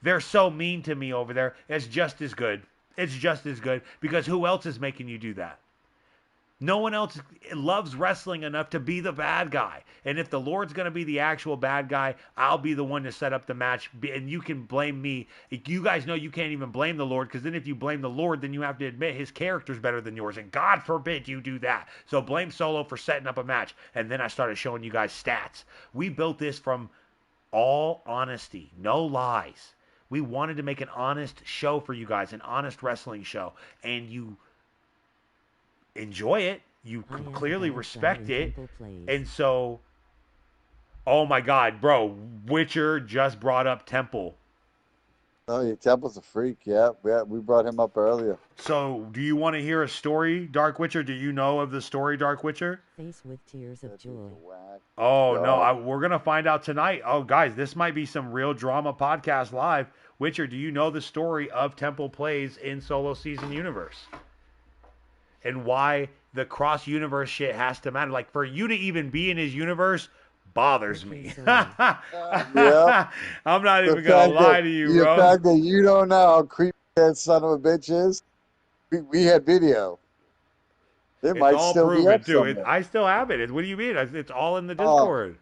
They're so mean to me over there. It's just as good. It's just as good, because who else is making you do that? No one else loves wrestling enough to be the bad guy. And if the Lord's going to be the actual bad guy, I'll be the one to set up the match. And you can blame me. You guys know you can't even blame the Lord, because then if you blame the Lord, then you have to admit his character's better than yours. And God forbid you do that. So blame Solo for setting up a match. And then I started showing you guys stats. We built this from all honesty, no lies. We wanted to make an honest show for you guys, an honest wrestling show, and you enjoy it. You clearly respect it. And so, oh my God, bro, Witcher just brought up Temple. Oh, yeah, Temple's a freak. Yeah, we brought him up earlier. So, do you want to hear a story, Dark Witcher? Do you know of the story, Dark Witcher? Face with tears of joy. Oh, no, we're going to find out tonight. Oh, guys, this might be some real drama podcast live. Witcher, do you know the story of Temple Plays in Solo Season Universe? And why the cross-universe shit has to matter. Like, for you to even be in his universe bothers me. Yep. I'm not even going to lie to you, bro. The fact that you don't know how creepy that son of a bitch is, we had video. It might all still proven, be up too. I still have it. What do you mean? It's all in the Discord.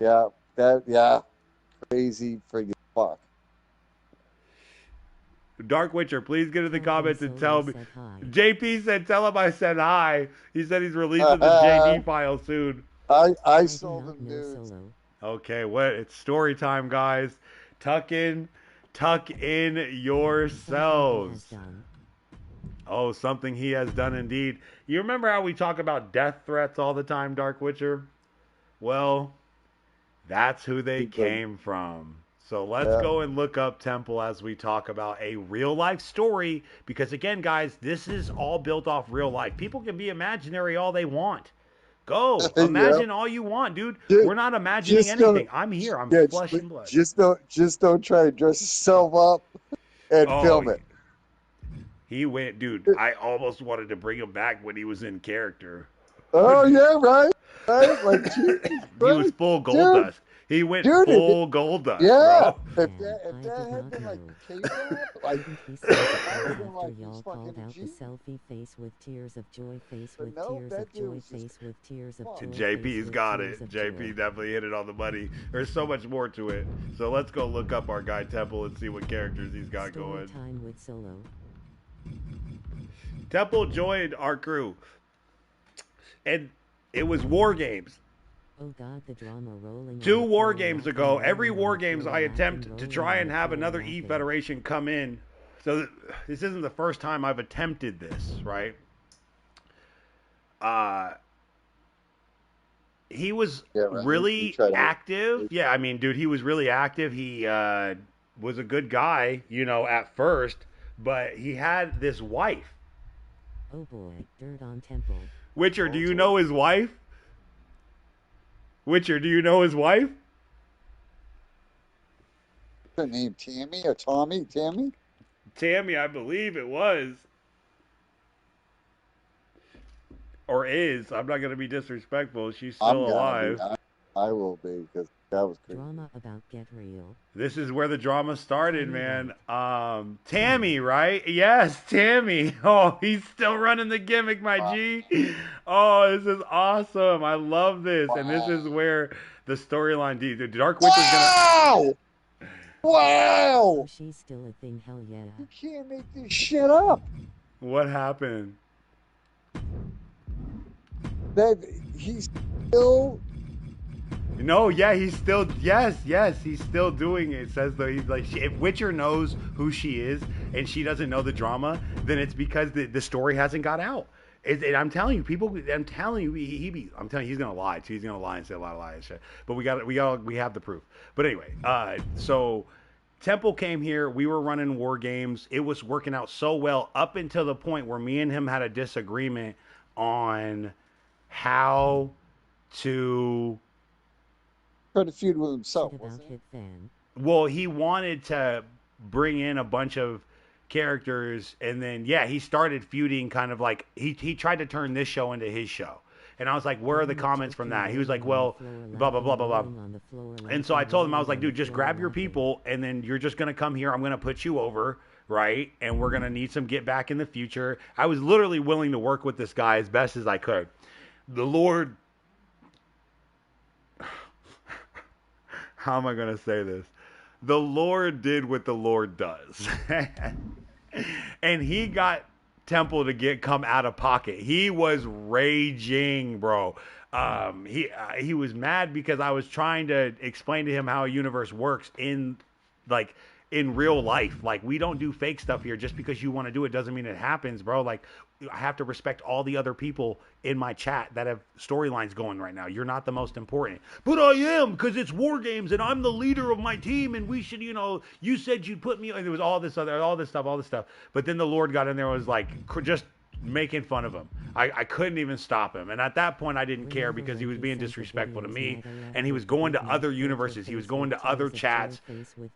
Yeah. Crazy friggin' fuck. Dark Witcher, please get in the comments and tell me. JP said, tell him I said hi. He said he's releasing the JD file soon. I sold him news. Okay, it's story time, guys. Tuck in yourselves. Oh, something he has done indeed. You remember how we talk about death threats all the time, Dark Witcher? Well, that's who they came from. So let's go and look up Temple as we talk about a real-life story. Because, again, guys, this is all built off real life. People can be imaginary all they want. Go. Imagine all you want, dude. We're not imagining anything. I'm here. I'm flesh and blood. Just don't try to dress yourself up and film it. He went, dude, I almost wanted to bring him back when he was in character. Oh, yeah, right. Like, he was full gold dust. He went full gold dust. Yeah. Bro. If that had been like cable, like y'all called out the selfie face with tears of joy, face with tears of joy, face with tears of joy. JP's got it. JP definitely hit it on the money. There's so much more to it. So let's go look up our guy Temple and see what characters he's got going. Time with Solo. Temple joined our crew, and it was War Games. Oh God, the drama rolling. 2 War Games ago, every War Games I attempt to try and have another E Federation come in. So this isn't the first time I've attempted this, right? He was really active. Yeah, I mean, dude, he was really active. He was a good guy, at first, but he had this wife. Oh boy, dirt on Temple. Witcher, do you know his wife? Witcher, do you know his wife? Her name Tammy or Tommy? Tammy? Tammy, I believe it was. Or is. I'm not going to be disrespectful. She's still alive. I will be, because that was good. Drama about Get Real. This is where the drama started, man. Tammy, right? Yes, Tammy. Oh, he's still running the gimmick, my G. Oh, this is awesome. I love this. Wow. And this is where the storyline... The Dark Witch is going to... Wow! Oh, she's still a thing, hell yeah. You can't make this shit up. What happened? That he's still... No, yeah, he's still... Yes, he's still doing it. It says, though, he's like... if Witcher knows who she is and she doesn't know the drama, then it's because the story hasn't got out. And I'm telling you, I'm telling you, he's gonna lie too. He's gonna lie and say a lot of lies and shit. But we have the proof. But anyway, so Temple came here. We were running War Games. It was working out so well up until the point where me and him had a disagreement on how to try to feud with himself. Well, he wanted to bring in a bunch of characters, and then he started feuding, kind of like he tried to turn this show into his show. And I was like, where are the comments from that? He was like, well, blah blah blah blah blah. And so I told him, I was like, dude, just grab your people, and then you're just gonna come here. I'm gonna put you over, right? And we're gonna need some get back in the future. I was literally willing to work with this guy as best as I could. The Lord, how am I gonna say this? The Lord did what the Lord does. And he got Temple to come out of pocket. He was raging, bro. He was mad because I was trying to explain to him how a universe works in real life. Like, we don't do fake stuff here. Just because you want to do it doesn't mean it happens, bro. Like, I have to respect all the other people in my chat that have storylines going right now. You're not the most important. But I am, because it's War Games and I'm the leader of my team, and we should, you said you'd put me, and there was all this stuff. But then the Lord got in there and was like, just making fun of him. I couldn't even stop him. And at that point, I didn't care, because he was being disrespectful to me, and he was going to other universes. He was going to other chats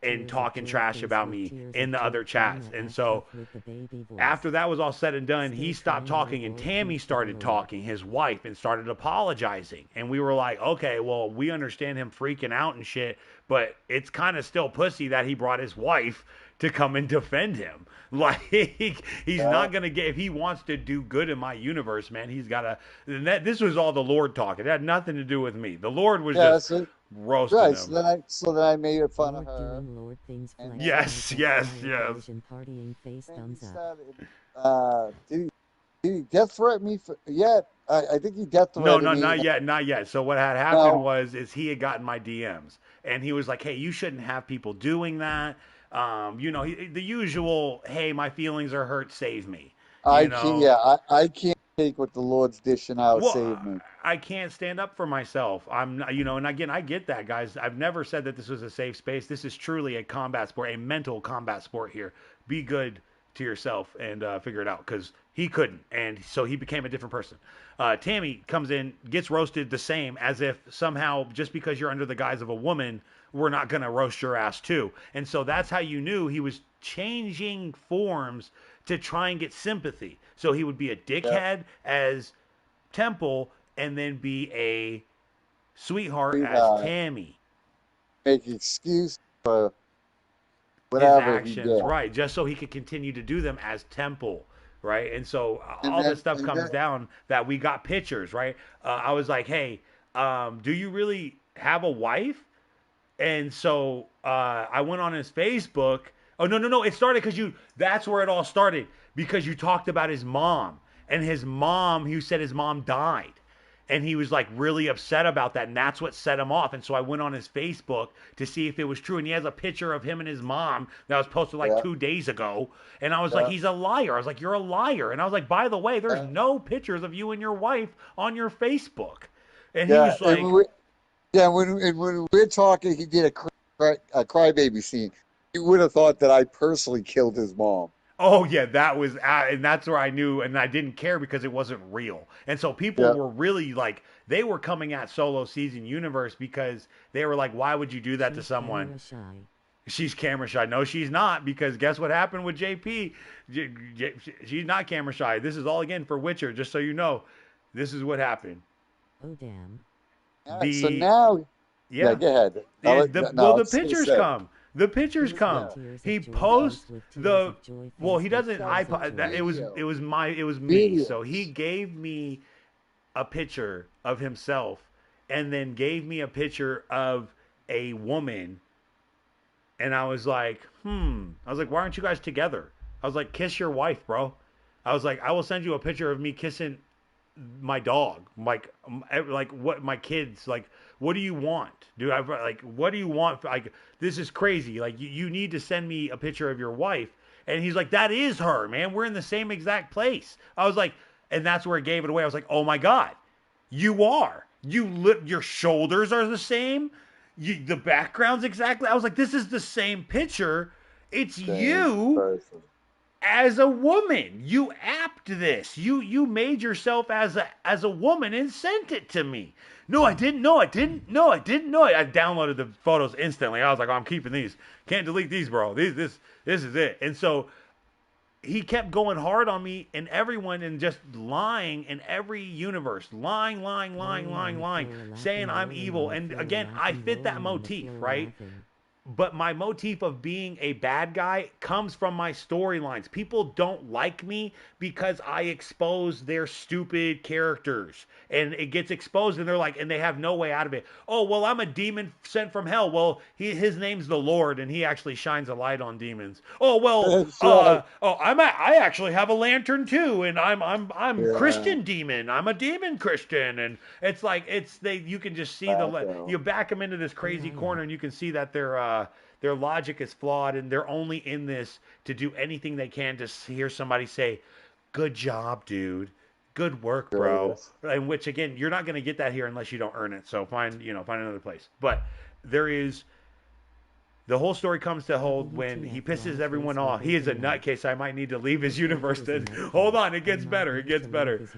and talking trash about me in the other chats. And so after that was all said and done, he stopped talking, and Tammy started talking, his wife, and started apologizing. And we were like, okay, well, we understand him freaking out and shit, but it's kind of still pussy that he brought his wife to come and defend him. Like, he's not going to get, if he wants to do good in my universe, man, he's got to, this was all the Lord talking. It had nothing to do with me. The Lord was just roasting him. So then I made fun of her. Yes. Did he death threat me yet? I think he death threatened me. No, not yet. So what had happened is he had gotten my DMs, and he was like, hey, you shouldn't have people doing that. The usual, hey, my feelings are hurt, save me. I can't take what the Lord's dishing out, save me. I can't stand up for myself. And again, I get that, guys. I've never said that this was a safe space. This is truly a combat sport, a mental combat sport here. Be good to yourself and figure it out, because he couldn't. And so he became a different person. Tammy comes in, gets roasted the same, as if somehow just because you're under the guise of a woman, we're not going to roast your ass too. And so that's how you knew he was changing forms to try and get sympathy. So he would be a dickhead as Temple, and then be a sweetheart as Tammy. Make excuse for whatever his actions, right? Just so he could continue to do them as Temple, right? And so all this stuff comes down that we got pictures, right? I was like, hey, do you really have a wife? And so I went on his Facebook. Oh, no. It started because that's where it all started. because you talked about his mom. And his mom, he said his mom died. And he was like really upset about that. And that's what set him off. And so I went on his Facebook to see if it was true. And he has a picture of him and his mom that was posted like 2 days ago. And I was like, he's a liar. I was like, you're a liar. And I was like, by the way, there's no pictures of you and your wife on your Facebook. And he was like, when we're talking, he did a crybaby scene. You would have thought that I personally killed his mom. oh yeah, that was, and that's where I knew, and I didn't care because it wasn't real. And so people were really like, they were coming at Solo Season Universe because they were like, why would you do that to someone? She's camera shy. No, she's not, because guess what happened with JP? She's not camera shy. This is all again for Witcher, just so you know. This is what happened. Oh damn. So now, go ahead. The pictures come. The pictures come. He posts the he doesn't iPod. It was me. So he gave me a picture of himself, and then gave me a picture of a woman, and I was like, I was like, why aren't you guys together? I was like, kiss your wife, bro. I was like, I will send you a picture of me kissing my dog, like what my kids, like, what do you want, dude? What do you want? Like, this is crazy. Like, you need to send me a picture of your wife. And he's like, that is her, man. We're in the same exact place. I was like, and that's where it gave it away. I was like, oh my God, you are. Your shoulders are the same. The background's exactly. I was like, this is the same picture. It's you. Person. As a woman, you apped this. You made yourself as a woman and sent it to me. No, I didn't. No, I didn't. No, I didn't. No, I downloaded the photos instantly. I was like, oh, I'm keeping these. Can't delete these, bro. This is it. And so he kept going hard on me and everyone, and just lying in every universe, lying, saying I'm evil. And again, I fit that motif, right? But my motif of being a bad guy comes from my storylines. People don't like me because I expose their stupid characters. And it gets exposed, and they're like, and they have no way out of it. Oh, well, I'm a demon sent from hell. Well, his name's the Lord, and he actually shines a light on demons. Oh, well, I actually have a lantern too, and I'm Christian demon. I'm a demon Christian. And it's like, you can just see you back them into this crazy corner, and you can see that their logic is flawed, and they're only in this to do anything they can to hear somebody say, good job, dude. Good work, bro. In which, again, you're not going to get that here unless you don't earn it. So find another place. But the whole story comes to hold when he pisses everyone off. He is a nutcase. I might need to leave his universe then. Hold on, it gets better. It gets better.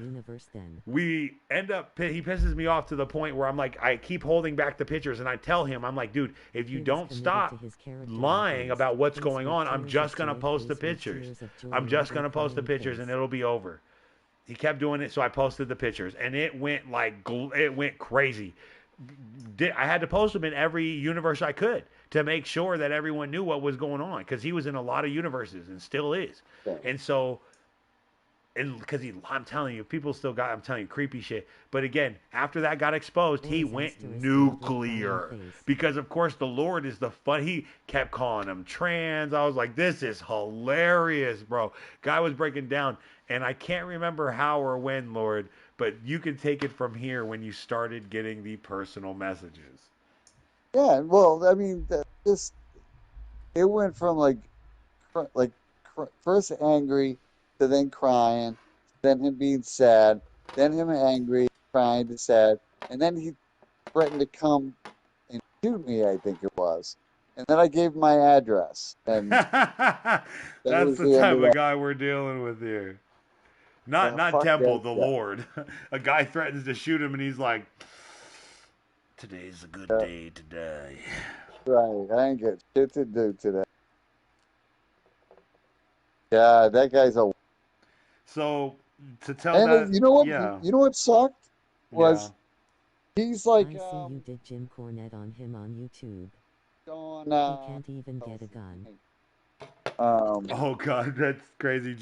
We end up, he pisses me off to the point where I'm like, I keep holding back the pictures, and I tell him, I'm like, dude, if you don't stop lying about what's going on, I'm just going to post the pictures. I'm just going to post the pictures, and it'll be over. He kept doing it, so I posted the pictures, and it went crazy. I had to post them in every universe I could to make sure that everyone knew what was going on, because he was in a lot of universes and still is. Yeah. And so, because I'm telling you, people still got, I'm telling you, creepy shit. But again, after that got exposed, he went nuclear, because of course the Lord is the fun. He kept calling him trans. I was like, this is hilarious, bro. Guy was breaking down, and I can't remember how or when, Lord, but you can take it from here when you started getting the personal messages. Yeah, well, I mean, it went from like first angry to then crying, then him being sad, then him angry, crying to sad, and then he threatened to come and shoot me, I think it was. And then I gave him my address. And that's the type of guy we're dealing with here. Not Temple, the Lord. A guy threatens to shoot him, and he's like, today's a good day to die. Right, I ain't got shit to do today. Yeah, that guy's a... So, to tell that... You know what? Yeah. You know what sucked? Was he's like... I see you did Jim Cornette on him on YouTube. He can't even get a gun. Oh God, that's crazy.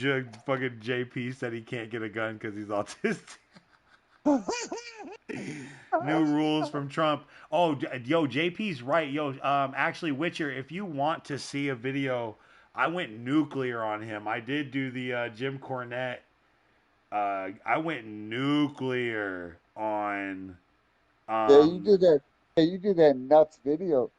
Fucking JP said he can't get a gun because he's autistic. New rules from Trump. Oh, yo, JP's right. Yo, actually, Witcher, if you want to see a video I went nuclear on him. I did do the Jim Cornette. I went nuclear on. Yeah, you did that. Yeah, you did that nuts video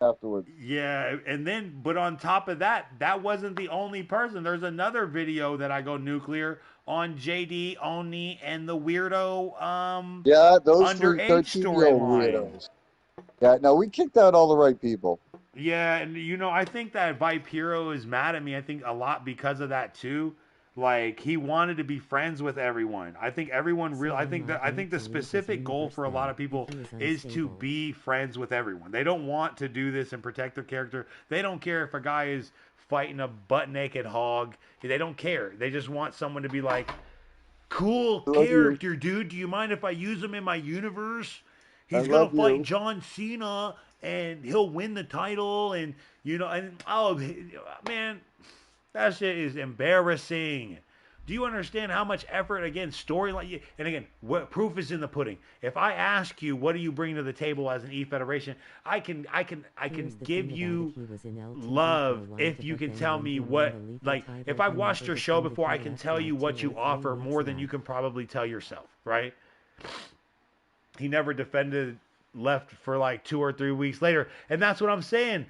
afterwards. Yeah, and then, but on top of that, that wasn't the only person. There's another video that I go nuclear on JD, Oni, and the weirdo Yeah, those three underage 13-year-old storyline. weirdos. Yeah, no, we kicked out all the right people. Yeah, and I think that Vipiro is mad at me. I think a lot because of that too. Like he wanted to be friends with everyone. I think everyone real. I think the specific goal for a lot of people is to be friends with everyone. They don't want to do this and protect their character. They don't care if a guy is fighting a butt naked hog. They don't care. They just want someone to be like, cool character, dude. Do you mind if I use him in my universe? He's gonna fight John Cena and he'll win the title, and and oh man, that shit is embarrassing. Do you understand how much effort, again, storyline, and again, what proof is in the pudding? If I ask you, what do you bring to the table as an E Federation? I can give you love if you can tell me what, like, if I've watched your show before, I can tell you what you offer more than you can probably tell yourself, right? He never defended, left for like 2 or 3 weeks later, and that's what I'm saying.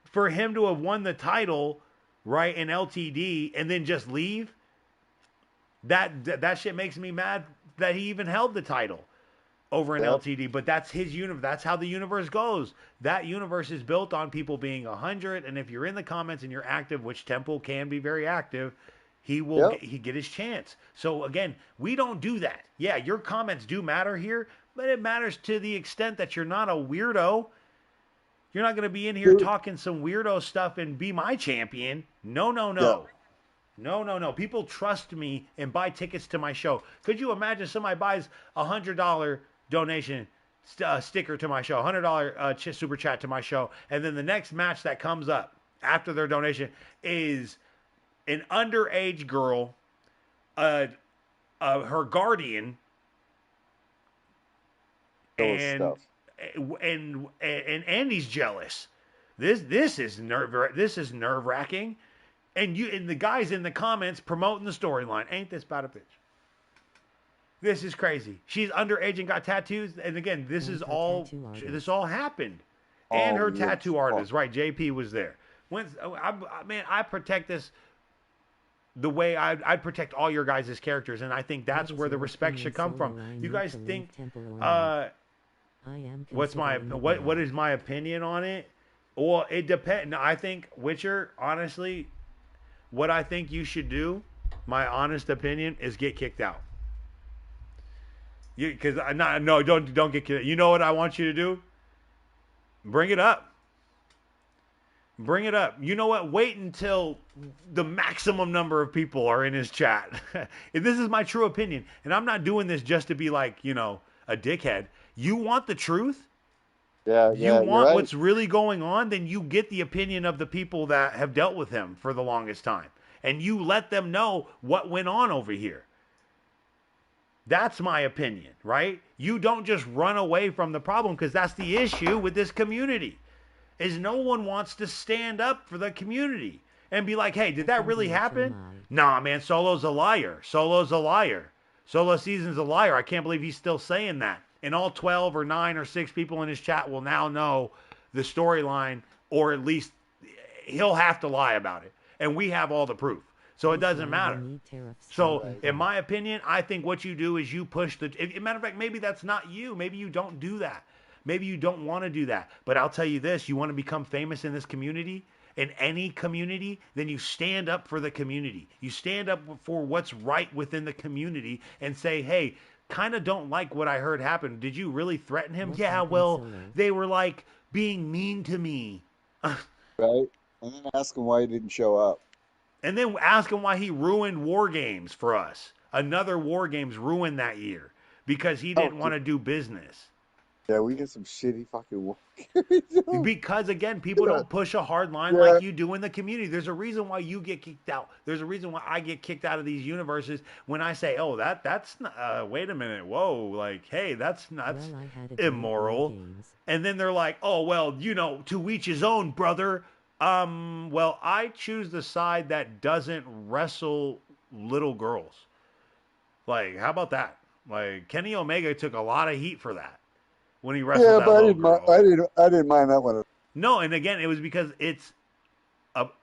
For him to have won the title, right, in LTD and then just leave, that shit makes me mad that he even held the title over in LTD. But that's his universe. That's how the universe goes. That universe is built on people being 100, and if you're in the comments and you're active, which Temple can be very active, he will get his chance. So again, we don't do that. Yeah, your comments do matter here, but it matters to the extent that you're not a weirdo. You're not going to be in here talking some weirdo stuff and be my champion. No. No. People trust me and buy tickets to my show. Could you imagine somebody buys $100 donation sticker to my show, $100 super chat to my show, and then the next match that comes up after their donation is an underage girl, her guardian, and Andy's jealous. This is nerve wracking, and the guys in the comments promoting the storyline. Ain't this about a bitch? This is crazy. She's underage and got tattoos, and again, this all happened. And her tattoo artist, right? JP was there. I protect this the way I'd protect all your guys' characters, and I think that's where the respect should come from. You guys think, what is my opinion on it? Well, it depends. I think Witcher, honestly, what I think you should do, my honest opinion, is get kicked out. Don't get kicked out. You know what I want you to do? Bring it up. Bring it up. You know what? Wait until the maximum number of people are in his chat. If this is my true opinion, and I'm not doing this just to be like, a dickhead. You want the truth? You want what's really going on? Then you get the opinion of the people that have dealt with him for the longest time. And you let them know what went on over here. That's my opinion, right? You don't just run away from the problem, because that's the issue with this community. Is no one wants to stand up for the community and be like, hey, did that really happen? Nah, man, Solo's a liar. Solo Season's a liar. I can't believe he's still saying that. And all 12 or 9 or 6 people in his chat will now know the storyline, or at least he'll have to lie about it. And we have all the proof. So it doesn't matter. So in my opinion, I think what you do is you push matter of fact, maybe that's not you. Maybe you don't do that. Maybe you don't want to do that. But I'll tell you this, you want to become famous in this community, in any community, then you stand up for the community. You stand up for what's right within the community and say, hey, kind of don't like what I heard happen. Did you really threaten him? Yeah, well, they were like being mean to me. Right? And then ask him why he didn't show up. And then ask him why he ruined War Games for us. Another War Games ruined that year because he didn't want to do business. Yeah, we get some shitty fucking work. Because again, people don't push a hard line Yeah. like you do in the community. There's a reason why you get kicked out. There's a reason why I get kicked out of these universes when I say, "Oh, that's not, wait a minute, whoa, like, hey, that's immoral." And then they're like, "Oh, well, to each his own, brother." Well, I choose the side that doesn't wrestle little girls. Like, how about that? Like, Kenny Omega took a lot of heat for that when he wrestled that little girl. I didn't mind that one. No, and again, it was because it's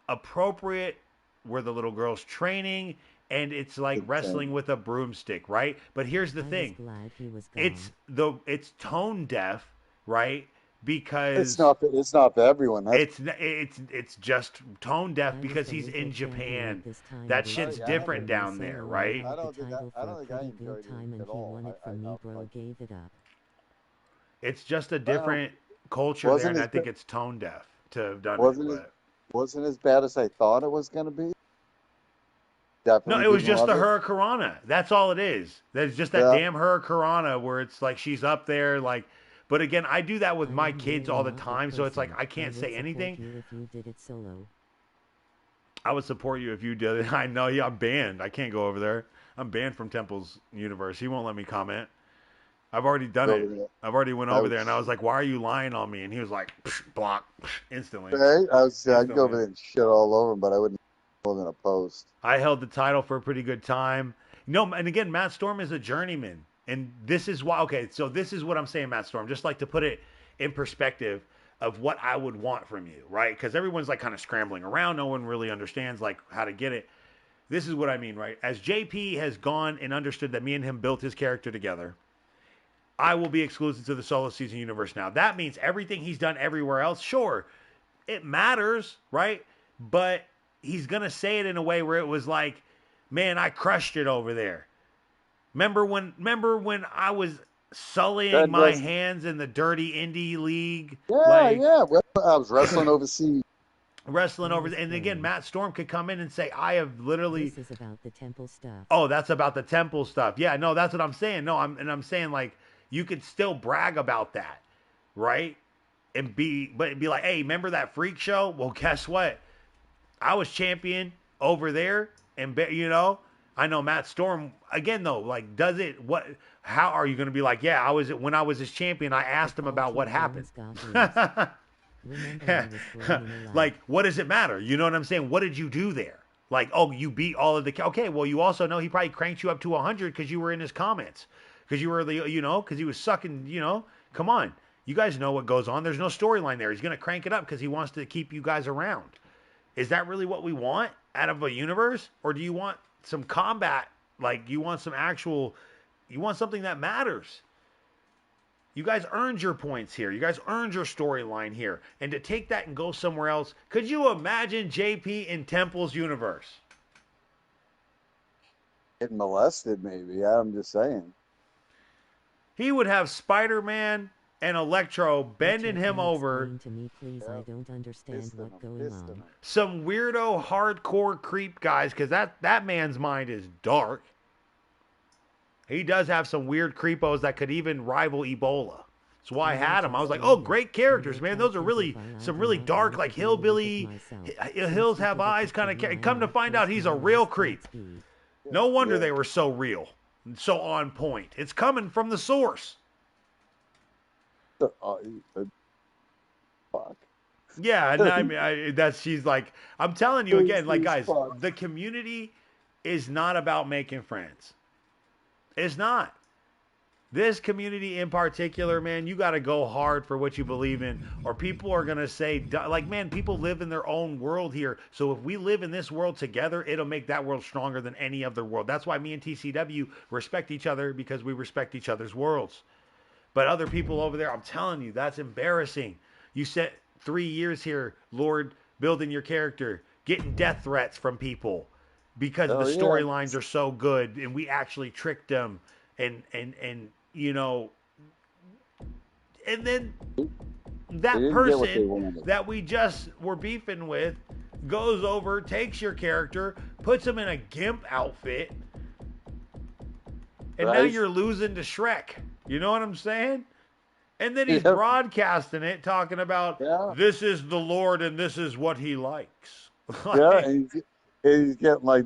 appropriate where the little girl's training, and it's like wrestling with a broomstick, right? But here's the thing: it's tone deaf, right? Because it's not for everyone. It's just tone deaf because he's in Japan. That shit's different down there, right? I don't think I enjoyed it at all. It's just a different culture there, and I think it's tone deaf to have done it. Wasn't as bad as I thought it was going to be. No, it was just the Hurricanrana. That's all it is. There's just that damn Hurricanrana where it's like she's up there, like. But again, I do that with my kids all the time, so it's like I can't say anything. I would support you if you did it. I know, I'm banned. I can't go over there. I'm banned from Temple's universe. He won't let me comment. I've already done it. I've already went over there, and I was like, "Why are you lying on me?" And he was like, "Block," instantly. Right? I'd go over there and shit all over him, but I wouldn't more than a post. I held the title for a pretty good time. No, and again, Matt Storm is a journeyman, and this is why. Okay, so this is what I'm saying, Matt Storm. Just like to put it in perspective of what I would want from you, right? Because everyone's like kind of scrambling around. No one really understands like how to get it. This is what I mean, right? As JP has gone and understood that me and him built his character together, I will be exclusive to the solo season universe now. That means everything he's done everywhere else, sure, it matters, right? But he's going to say it in a way where it was like, man, I crushed it over there. Remember when I was sullying my hands in the dirty indie league? Yeah. I was wrestling overseas. And again, Matt Storm could come in and say, I have literally. This is about the temple stuff. Oh, that's about the temple stuff. Yeah, no, that's what I'm saying. No, I'm saying like, you could still brag about that, right? And be like, hey, remember that freak show? Well, guess what? I was champion over there, and I know Matt Storm again though. Like, does it? What? How are you going to be like? Yeah, when I was his champion, I asked him about what happened. Like, what does it matter? You know what I'm saying? What did you do there? Like, oh, you beat all of the. Okay, well, you also know he probably cranked you up to 100 because you were in his comments. Because you were because he was sucking, come on. You guys know what goes on. There's no storyline there. He's going to crank it up because he wants to keep you guys around. Is that really what we want out of a universe? Or do you want some combat? Like, you want something that matters. You guys earned your points here. You guys earned your storyline here. And to take that and go somewhere else, could you imagine JP in Temple's universe? Getting molested, maybe. I'm just saying. He would have Spider-Man and Electro bending him over. To me, please. I don't understand what's going on. Some weirdo hardcore creep guys, because that man's mind is dark. He does have some weird creepos that could even rival Ebola. That's why I had him. I was like, oh, great characters, man. Those are really some really dark, like hillbilly, hills have eyes kind of. Come to find out, he's a real creep. No wonder they were so real. So on point. It's coming from the source. Fuck. Yeah, and I mean, she's like, I'm telling you again, like, guys, the community is not about making friends. It's not. This community in particular, man, you got to go hard for what you believe in, or people are going to say, like, man, people live in their own world here. So if we live in this world together, it'll make that world stronger than any other world. That's why me and TCW respect each other, because we respect each other's worlds. But other people over there, I'm telling you, that's embarrassing. You spent 3 years here, Lord, building your character, getting death threats from people because the storylines are so good, and we actually tricked them, and then that person that we just were beefing with goes over, takes your character, puts him in a GIMP outfit, and now you're losing to Shrek. You know what I'm saying? And then he's broadcasting it, talking about this is the Lord and this is what he likes. And he's getting like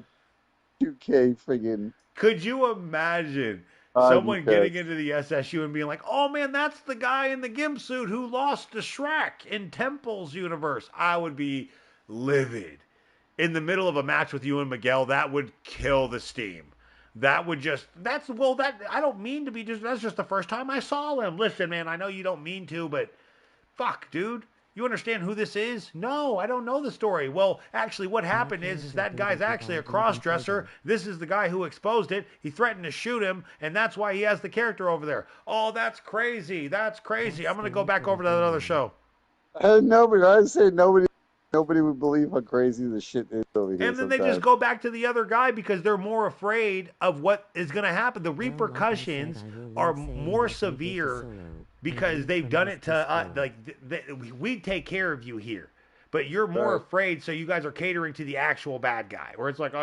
2K friggin'. Could you imagine someone getting into the SSU and being like, oh man, that's the guy in the gimp suit who lost to Shrek in Temple's universe? I would be livid. In the middle of a match with you and Miguel, that would kill the steam. That would I don't mean to be that's just the first time I saw him. Listen, man, I know you don't mean to, but fuck, dude. You understand who this is? No, I don't know the story. Well, actually, what happened is that guy's actually a cross-dresser. This is the guy who exposed it. He threatened to shoot him, and that's why he has the character over there. Oh, that's crazy. That's crazy. I'm going to go back over to that other show. Nobody, I say nobody would believe how crazy the shit is over here. And then they just go back to the other guy because they're more afraid of what is going to happen. The repercussions are more severe because they've done it to us. We take care of you here, but you're more afraid, so you guys are catering to the actual bad guy. Where it's like,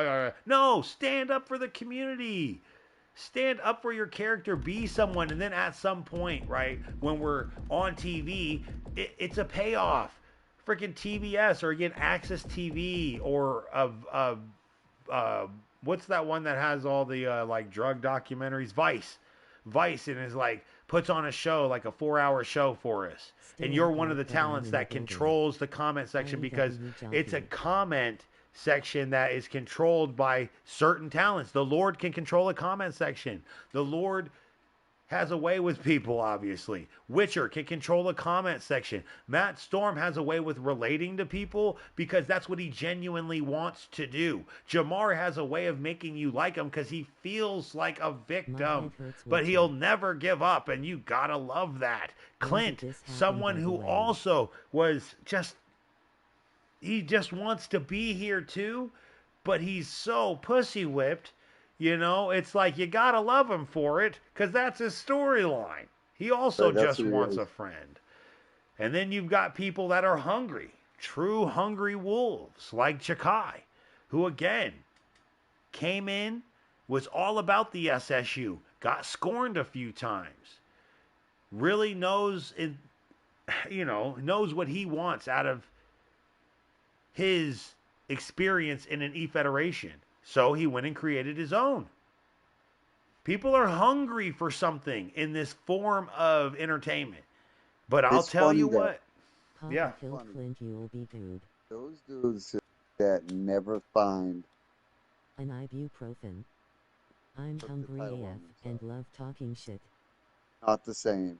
no, stand up for the community. Stand up for your character. Be someone. And then at some point, right, when we're on TV, it's a payoff. Freaking TBS or again Access TV or what's that one that has all the like drug documentaries? Vice and is like puts on a show like a 4-hour show for us, and you're one of the talents that controls the comment section because it's a comment section that is controlled by certain talents. The Lord can control a comment section. The Lord has a way with people, obviously. Witcher can control a comment section. Matt Storm has a way with relating to people because that's what he genuinely wants to do. Jamar has a way of making you like him because he feels like a victim, but he'll never give up, and you gotta love that. Clint, someone who also was he just wants to be here too, but he's so pussy whipped. You know, it's like you gotta love him for it, because that's his storyline. He also just wants a friend. And then you've got people that are hungry, true hungry wolves, like Chakai, who again came in, was all about the SSU, got scorned a few times, really knows what he wants out of his experience in an E-Federation. So he went and created his own. People are hungry for something in this form of entertainment. But I'll tell you what. Yeah. Those dudes that never find an ibuprofen. I'm hungry AF and love talking shit. Not the same.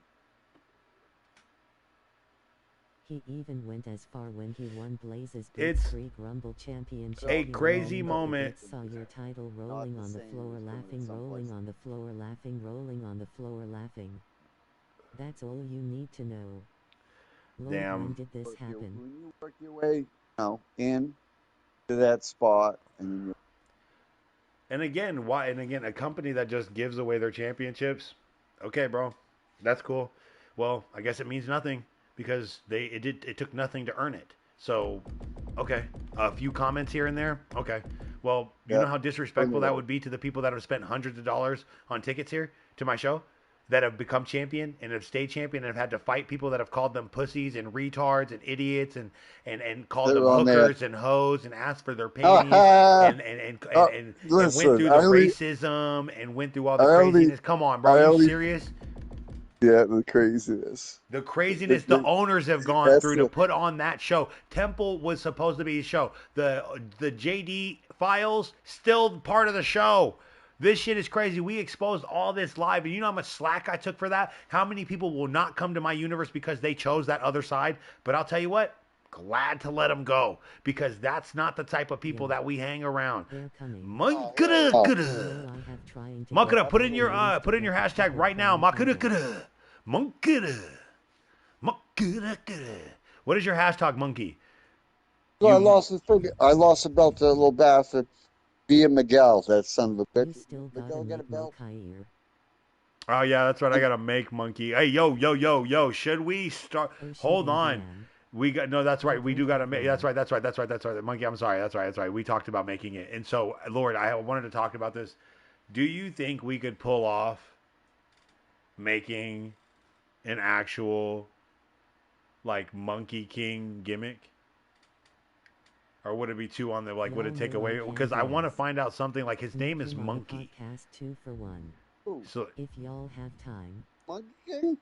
He even went as far when he won Blaze's Big Free Grumble Championship. A crazy moment. Saw your title rolling on the floor, laughing, rolling on the floor, laughing, rolling on the floor, laughing. That's all you need to know. Lord, damn. When did this happen? When you work your way, in to that spot, and again, a company that just gives away their championships. Okay, bro, that's cool. Well, I guess it means nothing. Because it took nothing to earn it. So, okay, a few comments here and there. Okay, well, you know how disrespectful that would be to the people that have spent hundreds of dollars on tickets here to my show, that have become champion and have stayed champion and have had to fight people that have called them pussies and retards and idiots and called them hookers and hoes and asked for their panties and went through the racism and went through all the craziness. Come on, bro, are you serious? Yeah, the craziness. The craziness the owners have gone through to put on that show. Temple was supposed to be a show. The JD files, still part of the show. This shit is crazy. We exposed all this live, and you know how much slack I took for that? How many people will not come to my universe because they chose that other side? But I'll tell you what, glad to let them go, because that's not the type of people that we hang around. Makara, put in your hashtag right now. Makara. What is your hashtag, monkey? So I lost the belt to a little bastard via Miguel, that son of a bitch. Miguel got a belt. Oh yeah, that's right. I gotta make monkey. Hey, yo. Should we start? Hold on. That's right. We do gotta make. That's right. Monkey, I'm sorry. That's right. We talked about making it, and so Lord, I wanted to talk about this. Do you think we could pull off making an actual like Monkey King gimmick? Or would it be too on the like? Would it take away? Because I want to find out something like his name is Monkey. Podcast 2 for 1. So if y'all have time. Monkey King?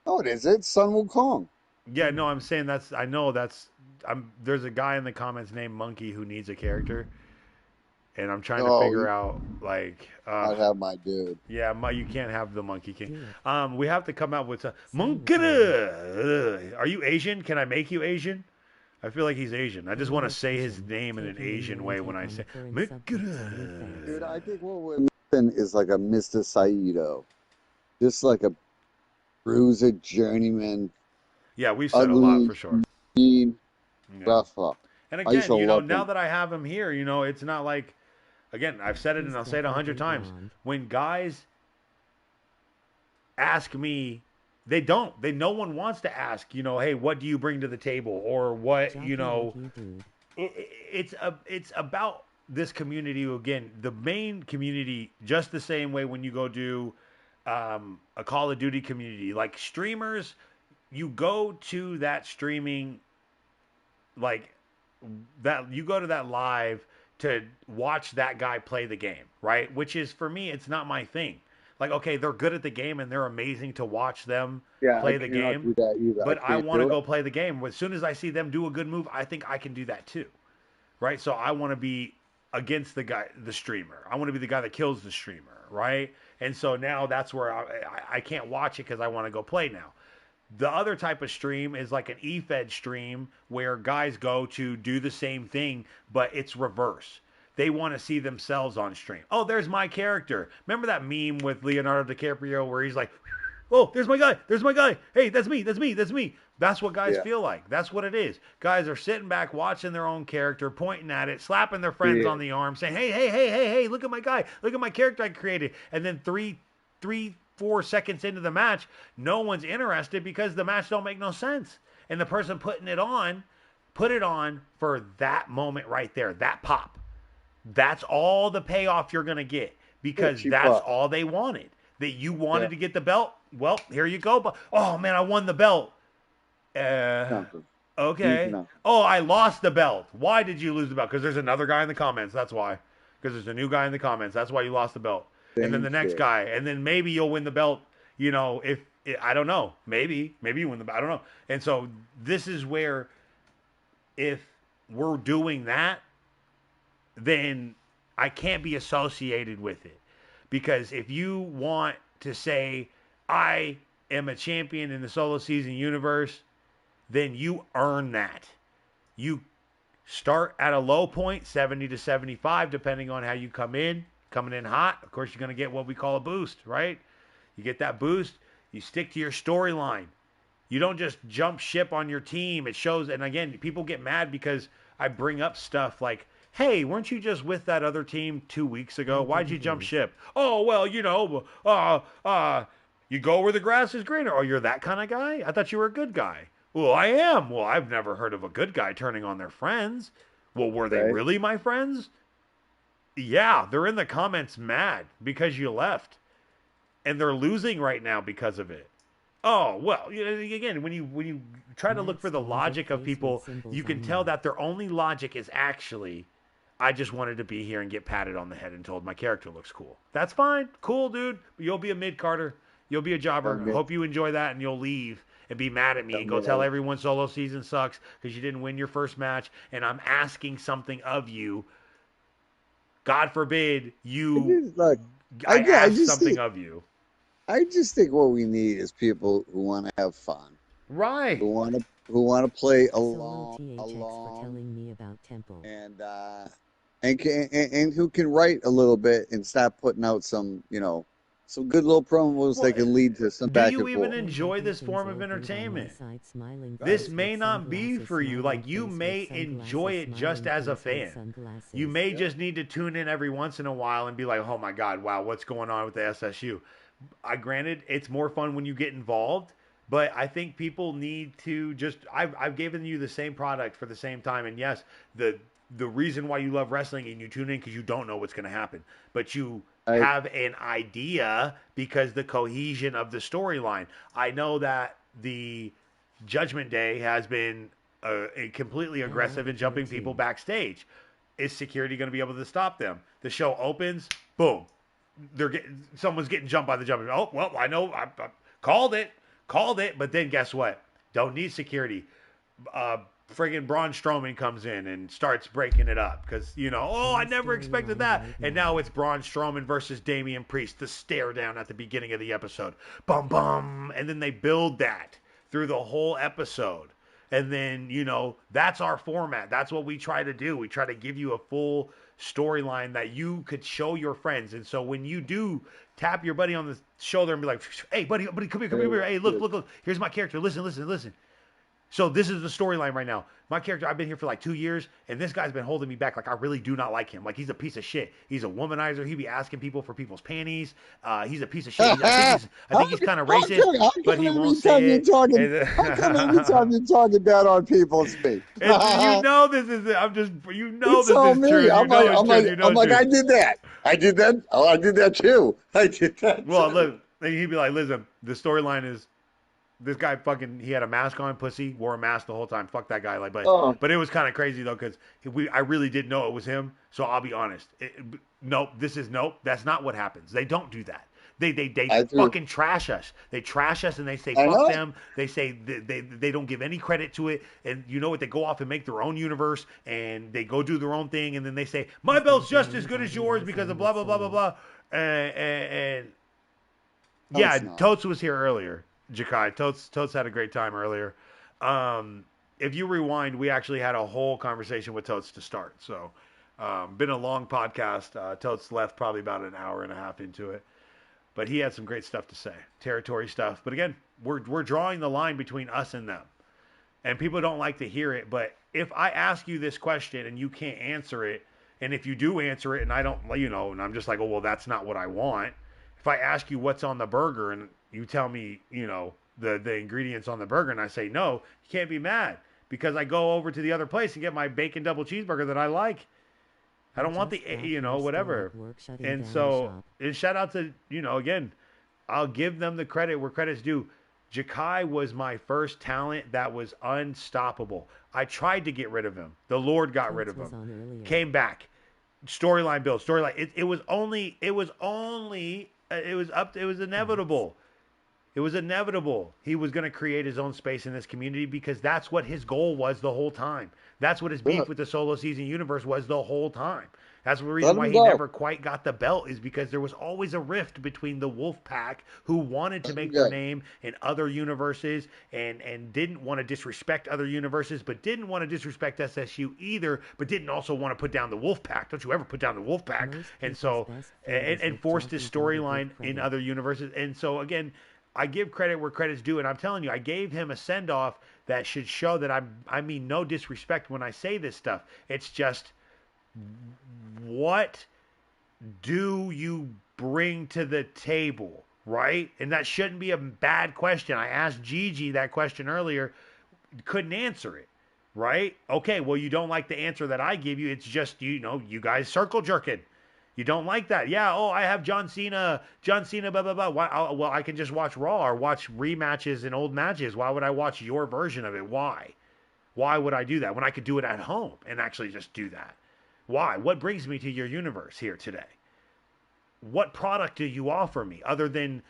Oh, it is. It's Sun Wukong. yeah, no, I'm saying that's. I know that's. There's a guy in the comments named Monkey who needs a character, and I'm trying to figure out like. I'd have my dude. Yeah, you can't have the Monkey King. Do We have to come up with a Monkey. Are you Asian? Can I make you Asian? I feel like he's Asian. I just want to say his name in an Asian way when I say Dude, I think what we're missing is like a Mr. Saito. Just like a bruiser journeyman. Yeah, we've said a lot for sure. Mean Yeah. wrestler. And again, now that I have him here, it's not like, again, I've said it and I'll say it 100 times. When guys ask me, no one wants to ask, hey, what do you bring to the table? Or what, it's about this community. Again, the main community, just the same way when you go do a Call of Duty community, like streamers, you go to that streaming, like that, you go to that live to watch that guy play the game, right? Which is, for me, it's not my thing. Like, okay, they're good at the game and they're amazing to watch them play the game. But I want to go play the game. As soon as I see them do a good move, I think I can do that too, right? So I want to be against the streamer. I want to be the guy that kills the streamer, right? And so now that's where I can't watch it because I want to go play now. The other type of stream is like an E-Fed stream where guys go to do the same thing, but it's reverse. They want to see themselves on stream. Oh, there's my character. Remember that meme with Leonardo DiCaprio where he's like, oh, there's my guy. There's my guy. Hey, that's me. That's me. That's me. That's what guys feel like. That's what it is. Guys are sitting back watching their own character, pointing at it, slapping their friends on the arm, saying, hey, look at my guy. Look at my character I created. And then 4 seconds into the match, no one's interested because the match don't make no sense. And the person putting it on, put it on for that moment right there, that pop. That's all the payoff you're going to get because that's all they wanted. That you wanted to get the belt. Well, here you go. But oh man, I won the belt. Okay. Oh, I lost the belt. Why did you lose the belt? Because there's another guy in the comments. That's why. Because there's a new guy in the comments. That's why you lost the belt. And then the next guy. And then maybe you'll win the belt. If I don't know. Maybe you win the belt. I don't know. And so this is where if we're doing that, then I can't be associated with it. Because if you want to say, I am a champion in the solo season universe, then you earn that. You start at a low point, 70 to 75, depending on how you come in. Coming in hot, of course, you're going to get what we call a boost, right? You get that boost, you stick to your storyline. You don't just jump ship on your team. It shows, and again, people get mad because I bring up stuff like, hey, weren't you just with that other team 2 weeks ago? Why'd you jump ship? Oh, well, you go where the grass is greener. Oh, you're that kind of guy? I thought you were a good guy. Well, I am. Well, I've never heard of a good guy turning on their friends. Well, were they really my friends? Yeah, they're in the comments mad because you left. And they're losing right now because of it. Oh, well, again, when you try to look for the logic of people, you can tell that their only logic is actually, I just wanted to be here and get patted on the head and told my character looks cool. That's fine. Cool, dude. But you'll be a mid-carder. You'll be a jobber. I hope you enjoy that and you'll leave and be mad at me and go tell everyone solo season sucks because you didn't win your first match and I'm asking something of you. God forbid I ask something of you. I just think what we need is people who want to have fun. Right. Who want to play along. For telling me about Temple. And who can write a little bit and stop putting out some good little promos that can lead to some back and forth. Do you even enjoy this form of entertainment? This may not be for you. Like, you may enjoy it just as a fan. You may just need to tune in every once in a while and be like, oh my God, wow, what's going on with the SSU? Granted, it's more fun when you get involved, but I think people need to just, I've given you the same product for the same time. And yes, the reason why you love wrestling and you tune in because you don't know what's going to happen, but you have an idea because the cohesion of the storyline. I know that the Judgment Day has been completely aggressive in jumping people backstage. Is security going to be able to stop them? The show opens, boom, someone's getting jumped by the jumper. Oh well, I know, I called it, but then guess what? Don't need security. Friggin' Braun Strowman comes in and starts breaking it up because, I never expected that. And now it's Braun Strowman versus Damian Priest, the stare down at the beginning of the episode. Bum, bum. And then they build that through the whole episode. And then, that's our format. That's what we try to do. We try to give you a full storyline that you could show your friends. And so when you do tap your buddy on the shoulder and be like, hey, buddy, come here. Hey, look. Here's my character. Listen. So this is the storyline right now. My character, I've been here for like 2 years, and this guy's been holding me back. Like, I really do not like him. Like, he's a piece of shit. He's a womanizer. He be asking people for people's panties. He's a piece of shit. I think he's kind of racist, but he won't say it. How come every time you're talking bad on people, it's me? This is, this is true. I'm like, I did that. Oh, I did that too. Well, look, he'd be like, listen, the storyline is, this guy he had a mask on, pussy, wore a mask the whole time. Fuck that guy. But it was kind of crazy though, because I really didn't know it was him. So I'll be honest. That's not what happens. They don't do that. They fucking trash us. They trash us and they say fuck them. They say they don't give any credit to it. And you know what? They go off and make their own universe and they go do their own thing. And then they say, my belt's just as good as yours because of blah, blah, blah, blah, blah. And yeah, Totes was here earlier. Jakai, Totes had a great time earlier. If you rewind, we actually had a whole conversation with Totes to start. So, been a long podcast. Totes left probably about an hour and a half into it, but he had some great stuff to say, territory stuff. But again, we're drawing the line between us and them, and people don't like to hear it. But if I ask you this question and you can't answer it, and if you do answer it and I don't, and I'm just like, oh well, that's not what I want. If I ask you what's on the burger and you tell me, the ingredients on the burger, and I say no, you can't be mad because I go over to the other place and get my bacon double cheeseburger that I like. I don't want the, whatever. And so, and shout out to, again, I'll give them the credit where credit's due. Jakai was my first talent that was unstoppable. I tried to get rid of him. The Lord got rid of him. Came back. Storyline build. It was inevitable. It was inevitable. He was going to create his own space in this community because that's what his goal was the whole time. That's what his beef with the solo season universe was the whole time. That's the reason why he never quite got the belt, is because there was always a rift between the Wolf Pack, who wanted to make their name in other universes and didn't want to disrespect other universes, but didn't want to disrespect SSU either, but didn't also want to put down the Wolf Pack. Don't you ever put down the Wolf Pack. And so, and forced his storyline in other universes. And so, again, I give credit where credit's due, and I'm telling you, I gave him a send-off that should show that I mean no disrespect when I say this stuff. It's just, what do you bring to the table, right? And that shouldn't be a bad question. I asked Gigi that question earlier, couldn't answer it, right? Okay, well, you don't like the answer that I give you. It's just, you guys circle jerking. You don't like that. Yeah, I have John Cena, blah, blah, blah. Why? Well, I can just watch Raw or watch rematches and old matches. Why would I watch your version of it? Why? Why would I do that when I could do it at home and actually just do that? Why? What brings me to your universe here today? What product do you offer me other than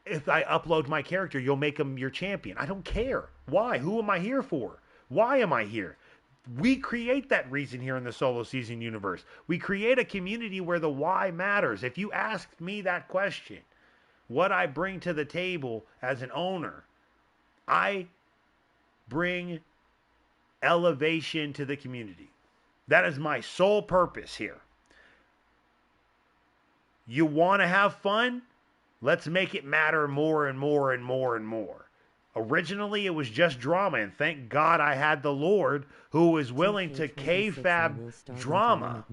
if I upload my character, you'll make him your champion? I don't care. Why? Who am I here for? Why am I here? We create that reason here in the solo season universe. We create a community where the why matters. If you asked me that question, what I bring to the table as an owner, I bring elevation to the community. That is my sole purpose here. You want to have fun? Let's make it matter more and more and more and more. Originally, it was just drama, and thank God I had the Lord who was willing to kayfabe drama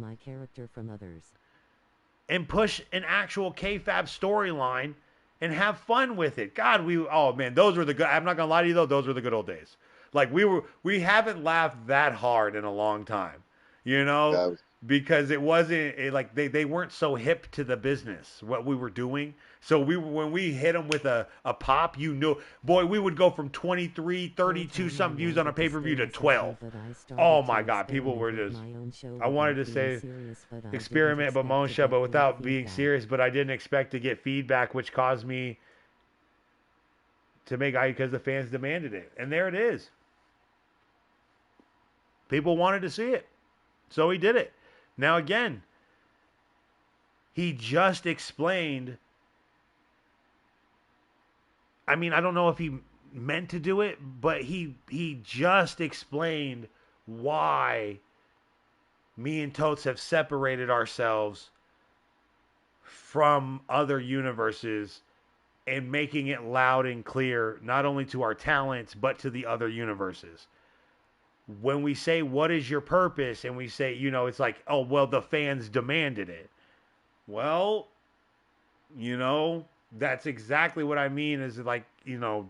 and push an actual kayfabe storyline and have fun with it. God, those were the good. I'm not gonna lie to you though, those were the good old days. Like we haven't laughed that hard in a long time. because it wasn't like they weren't so hip to the business what we were doing. So when we hit them with a pop, you know, boy, we would go from 23, 32 something views on a pay-per-view to 12. Oh my God, people were just, I wanted to say experiment but my own show, but without being serious, but I didn't expect to get feedback, which caused me to make because the fans demanded it. And there it is. People wanted to see it. So he did it. Now again, he just explained. I mean, I don't know if he meant to do it, but he just explained why me and Totes have separated ourselves from other universes and making it loud and clear, not only to our talents, but to the other universes. When we say, what is your purpose? And we say, you know, it's like, oh, well, the fans demanded it. Well, you know, that's exactly what I mean is like, you know,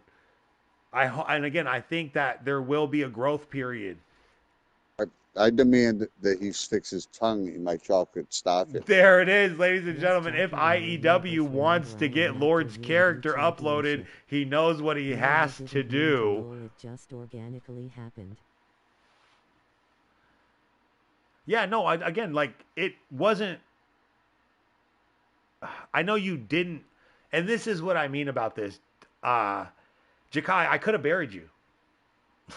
and again, I think that there will be a growth period. I demand that he sticks his tongue in my chocolate starfish. There it is, ladies and gentlemen. If IEW wants to get Lord's character uploaded, he knows what he has to do. It just organically happened. Yeah, no, again, like, it wasn't... I know you didn't... And this is what I mean about this. Jakai, I could have buried you.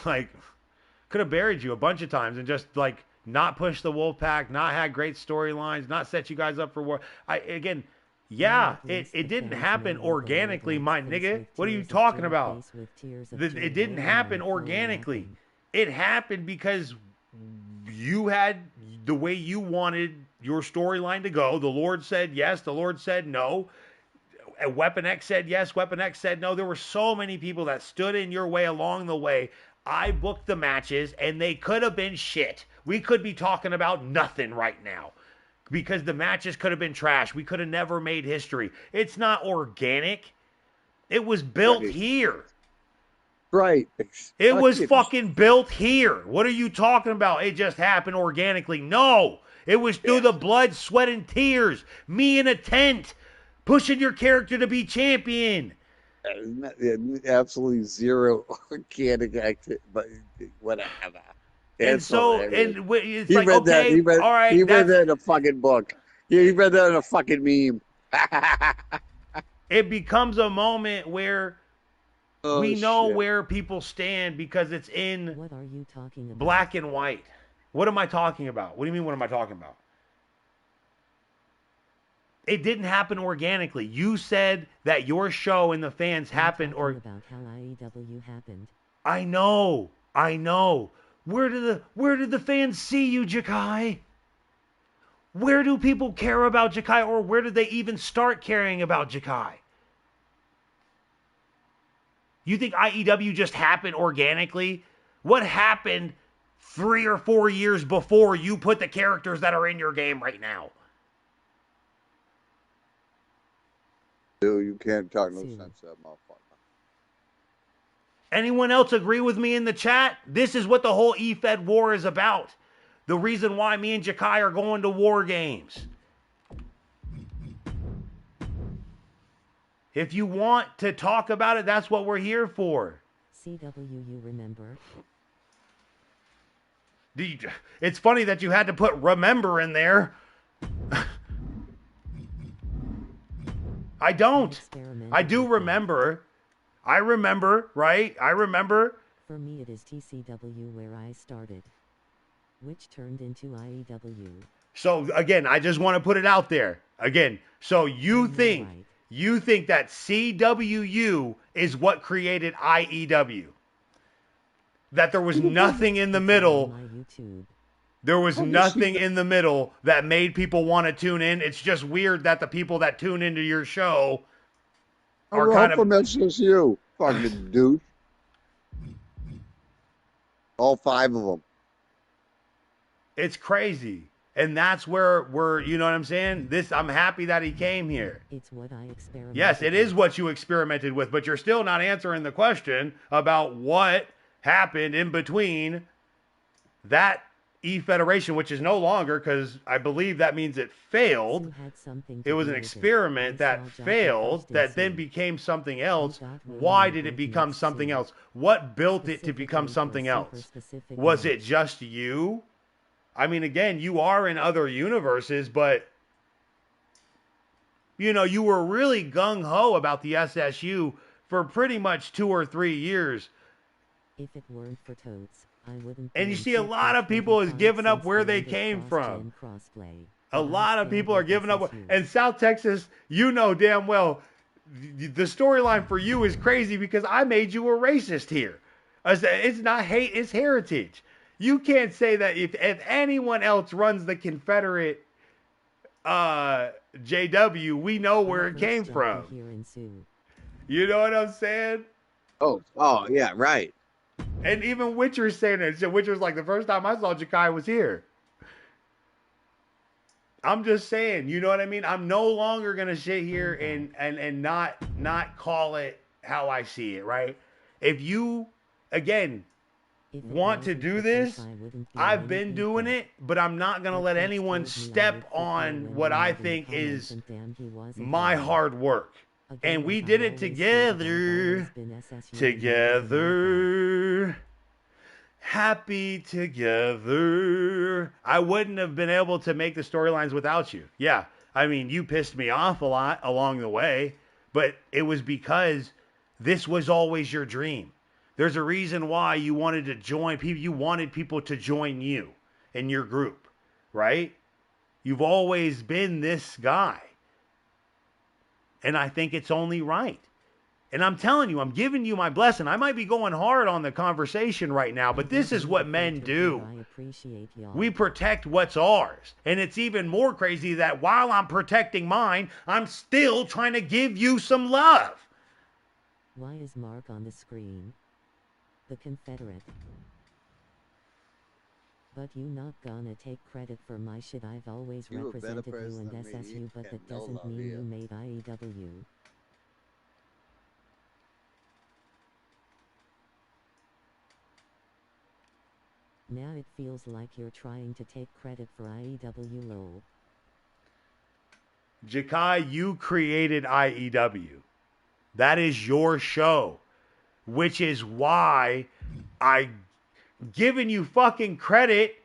Like, could have buried you a bunch of times and just, like, not push the Wolfpack, not had great storylines, not set you guys up for war. It didn't happen organically, my nigga. What are you talking about? It didn't happen organically. It happened because you had the way you wanted your storyline to go. The Lord said yes, the Lord said no. Weapon X said yes, Weapon X said no. There were so many people that stood in your way along the way. I booked the matches, and they could have been shit. We could be talking about nothing right now because the matches could have been trash. We could have never made history. It's not organic. It was built here. Right. It was fucking built here. What are you talking about? It just happened organically. No. It was through the blood, sweat, and tears. Me in a tent, pushing your character to be champion. Absolutely zero organic activity, but whatever. And so, and it's he like, read okay, that. all right. He read that in a fucking book. He read that in a fucking meme. It becomes a moment where we know where people stand because it's in What are you talking about? black and white. What am I talking about? What do you mean, what am I talking about? It didn't happen organically. You said that your show and the fans happened about how IEW happened. I know. Where did the fans see you, Jakai? Where do people care about Jakai, or where did they even start caring about Jakai? You think IEW just happened organically? What happened 3 or 4 years before you put the characters that are in your game right now? Dude, you can't talk no sense to that motherfucker. Anyone else agree with me in the chat? This is what the whole E-Fed war is about. The reason why me and Jakai are going to war games. If you want to talk about it, that's what we're here for. CW, you remember? It's funny that you had to put remember in there. I don't. I do remember. I remember, right? I remember. For me, it is TCW where I started, which turned into IEW. So again, I just want to put it out there. Again, so you think that CWU is what created IEW? That there was nothing in the middle. There was nothing in the middle that made people want to tune in. It's just weird that the people that tune into your show are kind of... That's just you, fucking dude. All 5 of them. It's crazy. And that's where we're, you know what I'm saying? I'm happy that he came here. It's what I experimented. Yes, it is what you experimented with, but you're still not answering the question about what happened in between that E-Federation, which is no longer, because I believe that means it failed. It was an experiment that failed, that then became something else. Why did it become something else? What built it to become something else? Was it just you? I mean, again, you are in other universes, but you know, you were really gung-ho about the SSU for pretty much 2 or 3 years. If it weren't for totes, I wouldn't. And you see a lot of people is giving up where they came from. A lot of people are giving up. And South Texas, you know damn well, the storyline for you is crazy because I made you a racist here. It's not hate, it's heritage. You can't say that if anyone else runs the Confederate JW, we know where it came from. You know what I'm saying? Oh, yeah, right. And even Witcher's saying it. Witcher's like, the first time I saw Jakai was here. I'm just saying, you know what I mean? I'm no longer gonna sit here and not call it how I see it, right? If you again want to do this, I've been doing it, but I'm not gonna let anyone step on what I think is my hard work. And we did it together. Together. Happy together. I wouldn't have been able to make the storylines without you. Yeah. I mean, you pissed me off a lot along the way, but it was because this was always your dream. There's a reason why you wanted to join people. You wanted people to join you in your group, right? You've always been this guy. And I think it's only right. And I'm telling you, I'm giving you my blessing. I might be going hard on the conversation right now, but this is what men do. We protect what's ours. And it's even more crazy that while I'm protecting mine, I'm still trying to give you some love. Why is Mark on the screen? The Confederate. But you not gonna take credit for my shit. I've always represented you in SSU, but that doesn't mean you made IEW. Now it feels like you're trying to take credit for IEW lol. Jakai, you created IEW. That is your show. Which is why I giving you fucking credit.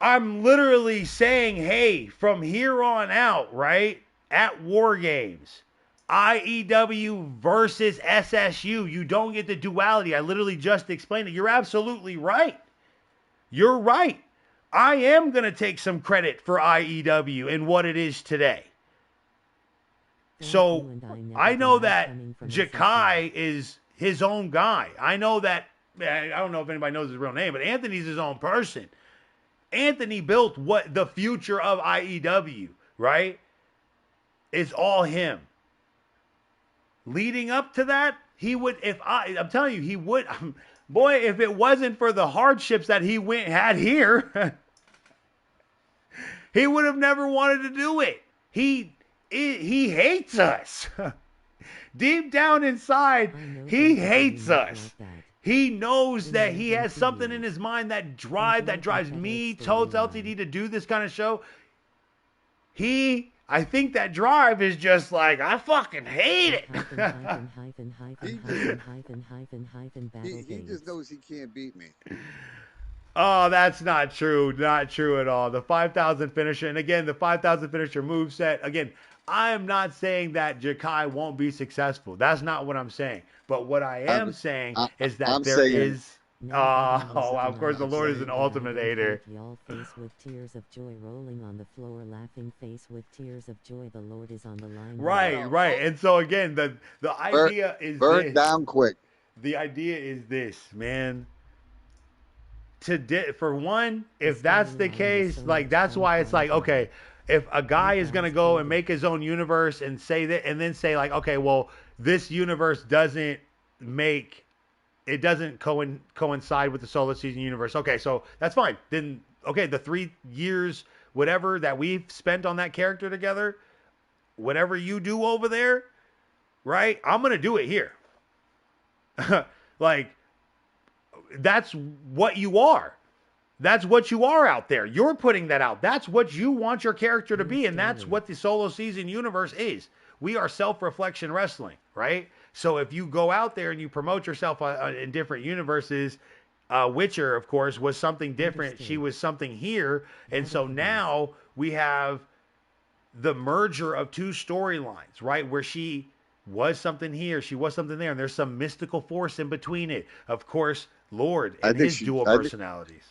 I'm literally saying, hey, from here on out, right? At War Games, IEW versus SSU. You don't get the duality. I literally just explained it. You're absolutely right. You're right. I am going to take some credit for IEW and what it is today. So I know that Jakai is his own guy. I know that, I don't know if anybody knows his real name, but Anthony's his own person. Anthony built what the future of IEW, right? It's all him. Leading up to that, he would, I'm telling you, he would, boy, if it wasn't for the hardships that he had here, he would have never wanted to do it. He hates us. Deep down inside, he hates us. He knows that he has something in his mind that drives me, Totes LTD, to do this kind of show. I think that drive is just like, I fucking hate it. He just knows he can't beat me. Oh, that's not true. Not true at all. The 5,000 finisher, and again, the 5,000 finisher moveset. Again, I am not saying that Jakai won't be successful. That's not what I'm saying. But what I am saying is that there is. Of course, the Lord is an ultimator. Y'all face with tears of joy, rolling on the floor, laughing face with tears of joy. The Lord is on the line. Right. And so again, the idea is burn down quick. The idea is this, man. For one, if that's the case, like that's why it's like, okay, if a guy is gonna go and make his own universe and say that, and then say like, okay, well, this universe doesn't coincide with the Solar Season universe. Okay, so that's fine. Then okay, the 3 years, whatever that we've spent on that character together, whatever you do over there, right? I'm gonna do it here. Like, that's what you are. That's what you are out there. You're putting that out. That's what you want your character to be, and that's what the solo season universe is. We are self-reflection wrestling, right? So if you go out there and you promote yourself in different universes, Witcher, of course, was something different. She was something here, and so now we have the merger of two storylines, right? Where she was something here, she was something there, and there's some mystical force in between it. Of course, Lord and his dual personalities.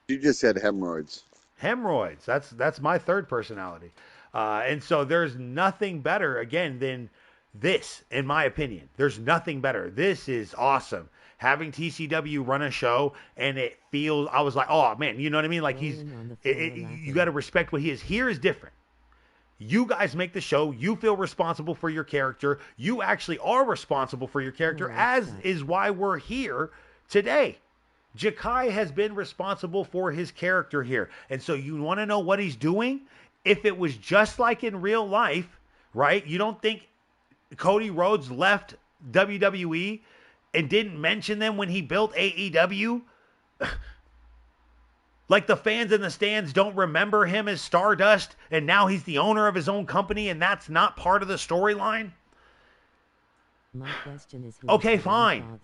You just said hemorrhoids. Hemorrhoids. That's my third personality. And so there's nothing better, again, than this, in my opinion. There's nothing better. This is awesome. Having TCW run a show, and it feels, I was like, oh, man, you know what I mean? Like, you got to respect what he is. Here is different. You guys make the show. You feel responsible for your character. You actually are responsible for your character, as is why we're here today. Jakai has been responsible for his character here. And so you want to know what he's doing? If it was just like in real life, right? You don't think Cody Rhodes left WWE and didn't mention them when he built AEW? Like the fans in the stands don't remember him as Stardust, and now he's the owner of his own company, and that's not part of the storyline? My question is, okay, fine.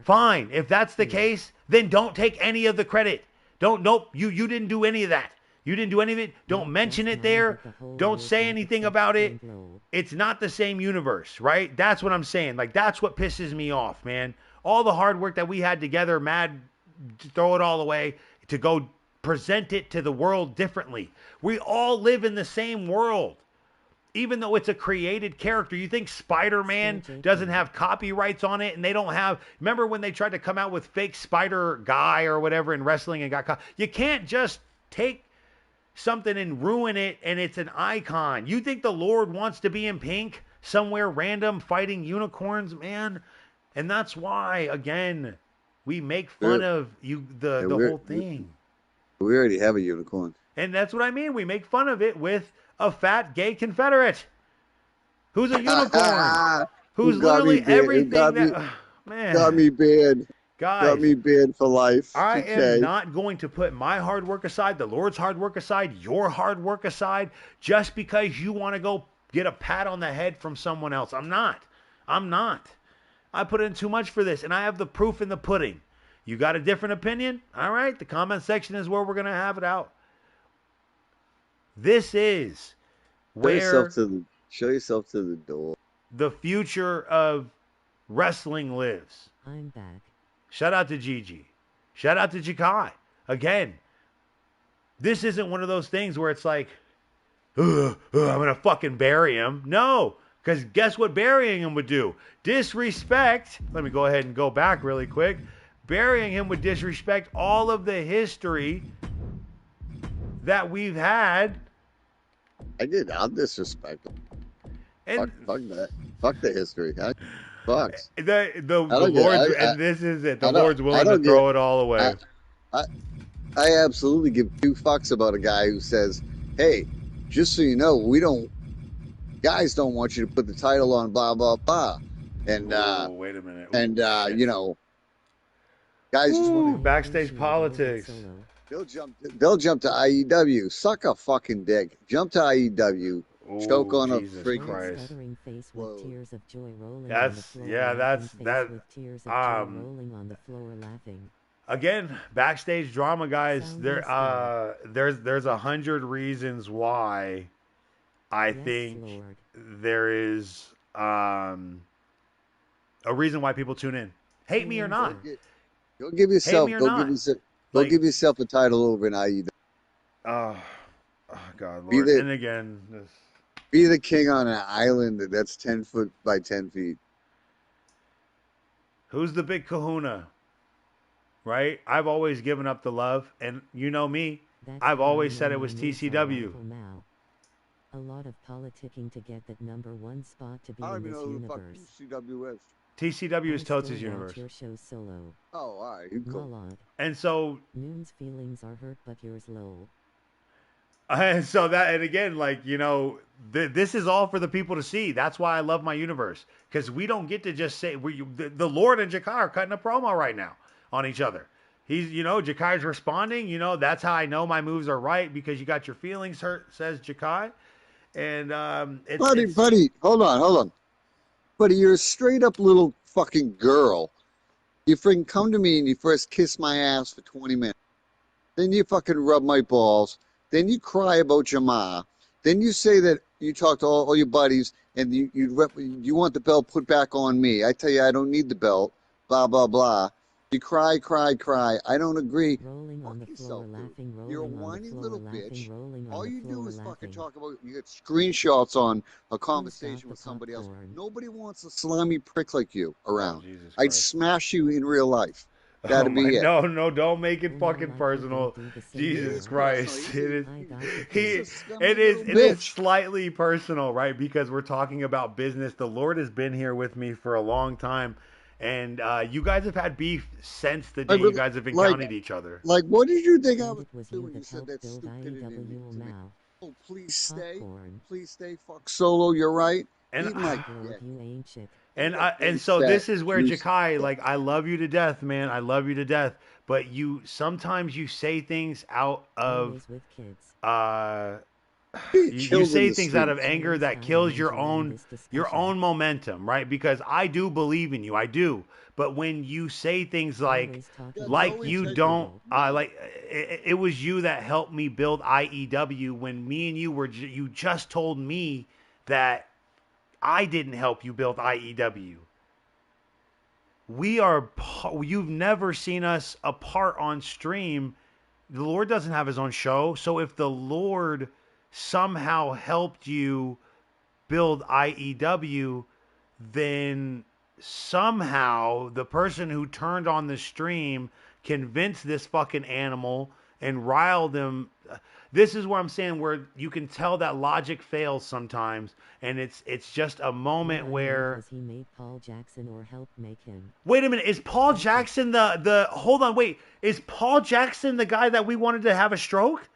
Fine. If that's the case, then don't take any of the credit. Nope, you didn't do any of that. You didn't do any of it. Don't mention it there. Don't say anything about it. It's not the same universe, right? That's what I'm saying. Like, that's what pisses me off, man. All the hard work that we had together, mad, throw it all away to go present it to the world differently. We all live in the same world. Even though it's a created character, you think Spider-Man doesn't have copyrights on it, and they don't have... Remember when they tried to come out with fake Spider Guy or whatever in wrestling and got caught? You can't just take something and ruin it, and it's an icon. You think the Lord wants to be in pink somewhere random fighting unicorns, man? And that's why, again, we make fun of you the whole thing. We already have a unicorn. And that's what I mean. We make fun of it with a fat gay Confederate who's a unicorn, who's literally everything man. Got me banned. Guys, got me banned for life. I am not going to put my hard work aside, the Lord's hard work aside, your hard work aside, just because you want to go get a pat on the head from someone else. I'm not. I put in too much for this, and I have the proof in the pudding. You got a different opinion? All right, the comment section is where we're going to have it out. This is where show yourself to the door. The future of wrestling lives. I'm back. Shout out to Gigi. Shout out to Jakai. Again, this isn't one of those things where it's like, I'm going to fucking bury him. No, because guess what burying him would do? Disrespect. Let me go ahead and go back really quick. Burying him would disrespect all of the history that we've had. I'll disrespect him. And fuck that. Fuck the history. Fuck. The Lord's, and this is it. The Lord's willing to throw it all away. I absolutely give two fucks about a guy who says, hey, just so you know, guys don't want you to put the title on blah, blah, blah. And, wait a minute. And, you know, guys just want to... Backstage politics. They'll jump to IEW. Suck a fucking dick. Jump to IEW. Choke on Jesus a freaking Christ. Face with tears of joy rolling That's on the floor, that. with tears of joy rolling on the floor laughing. Again, backstage drama, guys. There's 100 reasons why I think Lord. there is a reason why people tune in. Hate me or not. Go give yourself. Like, give yourself a title over in IEW. Oh God, Lord. And again, be the king on an island that's 10 foot by 10 feet. Who's the big kahuna? Right? I've always given up the love, and you know me. I've always said it was TCW. A lot of politicking to get that #1 spot to be I don't in even this know who the fuck universe. TCW is. TCW is Totes' universe. Your show solo. Oh, all right. Cool. Malad. And so Noon's feelings are hurt, but yours low. And so that, and again, like, you know, this is all for the people to see. That's why I love my universe, because we don't get to just say the Lord and Jakar are cutting a promo right now on each other. Jakai's responding. That's how I know my moves are right, because you got your feelings hurt, says Jakai. And Buddy, hold on. Buddy, you're a straight up little fucking girl. You freaking come to me and you first kiss my ass for 20 minutes. Then you fucking rub my balls. Then you cry about your ma. Then you say that you talk to all your buddies and you want the belt put back on me. I tell you, I don't need the belt. Blah, blah, blah. You cry. I don't agree. Rolling on the floor, laughing, rolling You're a on the whiny floor, little laughing, bitch. rolling on All the you floor, do is fucking laughing. talk about, you get screenshots on a Who conversation stopped with the somebody else. popcorn? Nobody wants a slimy prick like you around. Jesus I'd Christ. smash you in real life. Oh That'd my, be it. no, don't make it Oh, fucking like you personal. don't do the same Jesus It is anymore. Christ. personal. I got you, He's He a Pete. scummy it little is bitch. slightly personal, right? Because we're talking about business. The Lord has been here with me for a long time, and you guys have had beef since the day you guys have encountered each other. Like, what did you think I And was it was doing you when you that said helped that build stupidity IEW to me? now. Oh, Popcorn. please stay, fuck Solo. You're right. And Eat my Girl, dick. if you ain't shit. and so this is where Jakai, like, I love you to death, man. I love you to death. But sometimes you say things out of Always with kids. you say things out of streets. anger that kills your own momentum, right? Because I do believe in you, I do. But when you say things like you don't, it was you that helped me build IEW, when me and you you just told me that I didn't help you build IEW. You've never seen us apart on stream. The Lord doesn't have his own show. So if the Lord somehow helped you build IEW, then somehow the person who turned on the stream convinced this fucking animal and riled him. This is where I'm saying, where you can tell that logic fails sometimes, and it's just a moment where. Because he made Paul Jackson or helped make him. Wait a minute, is Paul Jackson the hold on, wait, is Paul Jackson the guy that we wanted to have a stroke?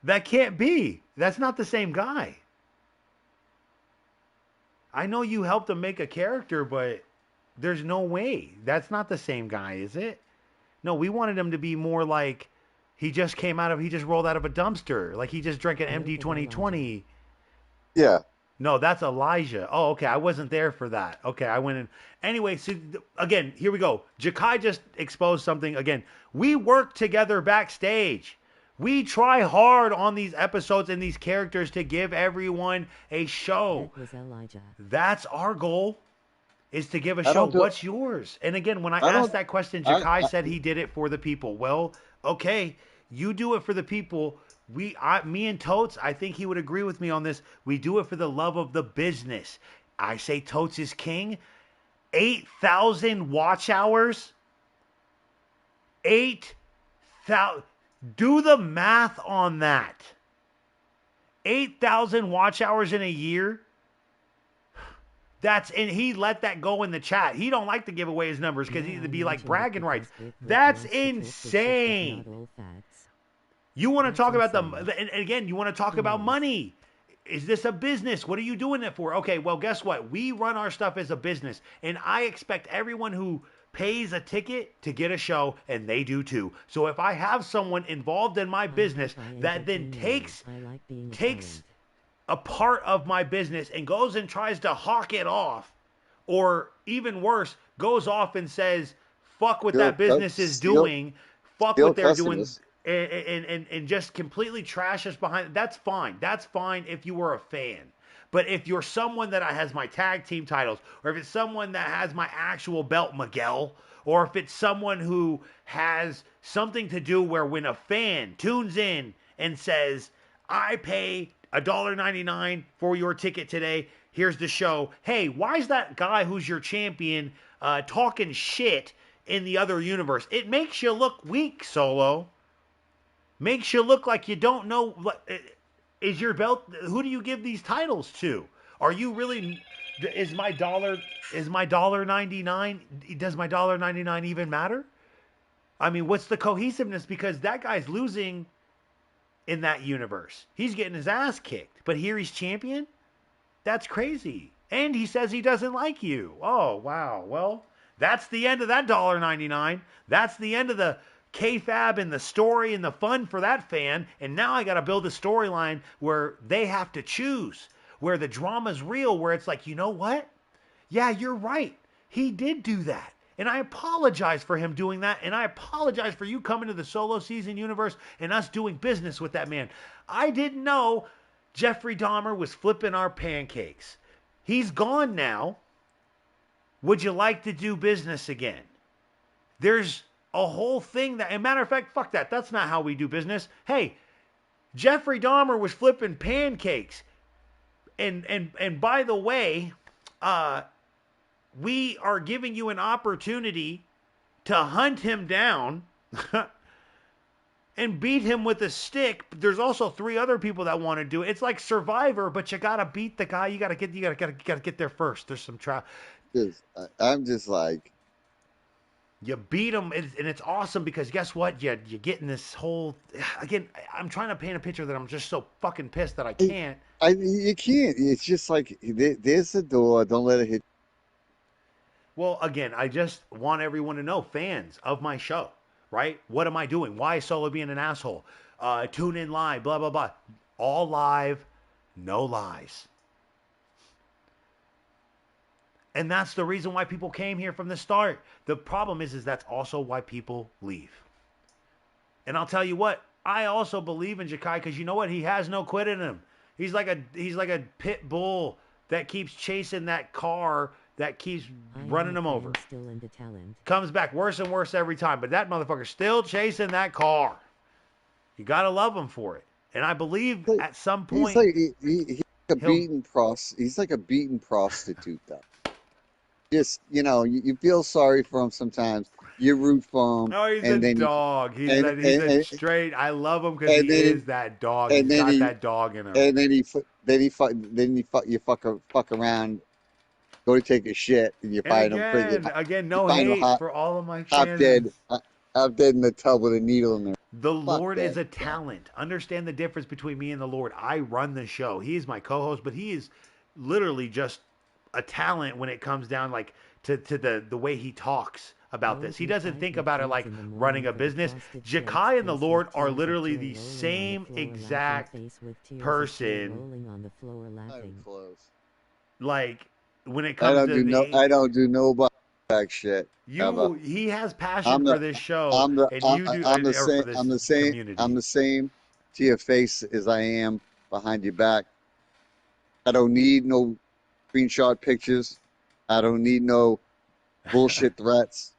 That can't be. That's not the same guy. I know you helped him make a character, but there's no way. That's not the same guy, is it? No, we wanted him to be more like he just rolled out of a dumpster. Like he just drank an MD 2020. Yeah. No, that's Elijah. Oh, okay. I wasn't there for that. Okay, I went in. Anyway, so again, here we go. Jakai just exposed something. Again, we work together backstage. We try hard on these episodes and these characters to give everyone a show. That was Elijah. That's our goal, is to give a show. What's yours? And again, when I asked that question, Jakai said he did it for the people. Well, okay, you do it for the people. Me and Totes, I think he would agree with me on this. We do it for the love of the business. I say Totes is king. 8,000 watch hours. 8,000. Do the math on that. 8,000 watch hours in a year. And he let that go in the chat. He don't like to give away his numbers because he'd be like bragging rights. That's insane. You want to talk about and again, you want to talk about money. Is this a business? What are you doing it for? Okay, well, guess what? We run our stuff as a business, and I expect everyone who pays a ticket to get a show, and they do too. So if I have someone involved in my business that then takes a part of my business and goes and tries to hawk it off, or even worse, goes off and says, fuck what that business is doing, fuck what they're doing, and just completely trash us behind. That's fine. That's fine if you were a fan. But if you're someone that has my tag team titles, or if it's someone that has my actual belt, Miguel, or if it's someone who has something to do where when a fan tunes in and says, I pay $1.99 for your ticket today, here's the show. Hey, why is that guy who's your champion talking shit in the other universe? It makes you look weak, Solo. Makes you look like you don't know. Is your belt? Who do you give these titles to? Are you really? Is my $1.99? Does my $1.99 even matter? I mean, what's the cohesiveness? Because that guy's losing in that universe. He's getting his ass kicked, but here he's champion. That's crazy. And he says he doesn't like you. Oh, wow. Well, that's the end of that $1.99. That's the end of the kayfabe and the story and the fun for that fan. And now I got to build a storyline where they have to choose, where the drama's real, where it's like, you know what? Yeah, you're right. He did do that. And I apologize for him doing that. And I apologize for you coming to the solo season universe and us doing business with that man. I didn't know Jeffrey Dahmer was flipping our pancakes. He's gone now. Would you like to do business again? There's a whole thing that, as a matter of fact, fuck that. That's not how we do business. Hey, Jeffrey Dahmer was flipping pancakes. And by the way, we are giving you an opportunity to hunt him down and beat him with a stick. There's also 3 other people that want to do it. It's like Survivor, but you gotta beat the guy. You gotta get there first. There's some trial. I'm just like, you beat him, and it's awesome because guess what? You're getting this whole. Again, I'm trying to paint a picture that I'm just so fucking pissed that I can't. You can't. It's just like there's the door. Don't let it hit. Well, again, I just want everyone to know, fans of my show, right? What am I doing? Why is Solo being an asshole? Tune in live, blah, blah, blah. All live, no lies. And that's the reason why people came here from the start. The problem is that's also why people leave. And I'll tell you what, I also believe in Jakai because you know what? He has no quit in him. He's like a pit bull that keeps chasing that car that keeps running him over. Still into talent. Comes back worse and worse every time, but that motherfucker's still chasing that car. You gotta love him for it. And I believe at some point he's like a beaten prostitute though. Just, you feel sorry for him sometimes. You root for him. Oh, he's a dog. He's a straight. I love him because he is that dog. He's got that dog in him. And then you fuck around, go to take a shit, and you find him. Again, no hate for all of my fans. I'm dead in the tub with a needle in there. The Lord is a talent. Understand the difference between me and the Lord. I run the show. He is my co-host, but he is literally just a talent when it comes down like to the way he talks about this. He doesn't think about it like running a business. Jakai and the Lord are literally the same exact person. Like when it comes I don't do no back shit. He has passion for this show. I'm the same to your face as I am behind your back. I don't need no screenshot pictures. I don't need no bullshit threats.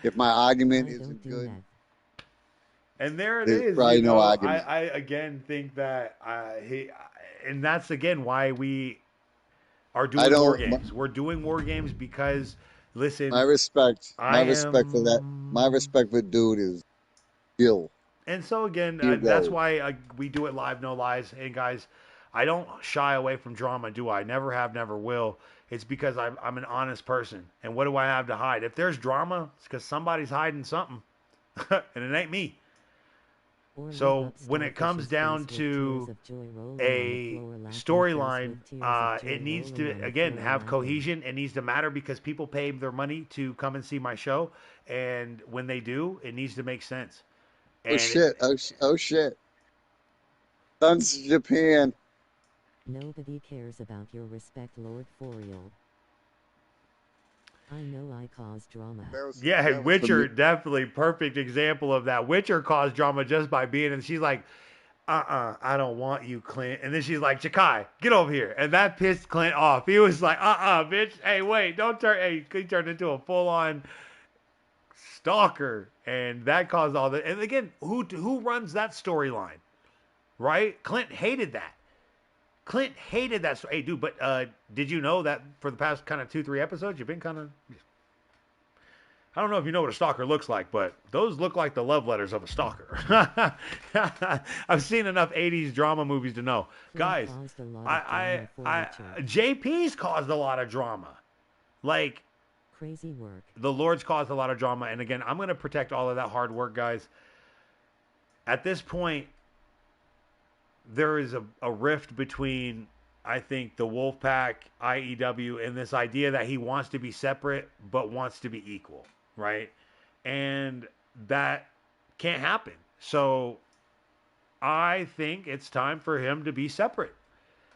If my argument isn't good, and there it is. Probably no argument. I again think that and that's again why we are doing war games. We're doing war games because listen. My respect for dude is ill. And so again, that's why we do it live, no lies. And guys, I don't shy away from drama, do I? Never have, never will. It's because I'm an honest person. And what do I have to hide? If there's drama, it's because somebody's hiding something. And it ain't me. So when it comes down to a storyline, it needs to, again, have cohesion. It needs to matter because people pay their money to come and see my show. And when they do, it needs to make sense. And oh shit. That's Japan. Nobody cares about your respect, Lord Forial. I know I caused drama. Yeah, Witcher, definitely perfect example of that. Witcher caused drama just by being, and she's like, I don't want you, Clint. And then she's like, Jakai, get over here. And that pissed Clint off. He was like, bitch. Hey, wait, don't turn. Hey, he turned into a full-on stalker. And that caused all that. And again, who runs that storyline? Right? Clint hated that. Clint hated that. Hey, dude, but did you know that for the past kind of 2-3 episodes, you've been kind of... I don't know if you know what a stalker looks like, but those look like the love letters of a stalker. I've seen enough 80s drama movies to know. Guys, JP's caused a lot of drama. Like, crazy work. The Lord's caused a lot of drama. And again, I'm going to protect all of that hard work, guys. At this point, there is a rift between I think the Wolfpack, IEW, and this idea that he wants to be separate but wants to be equal, right? And that can't happen. So I think it's time for him to be separate.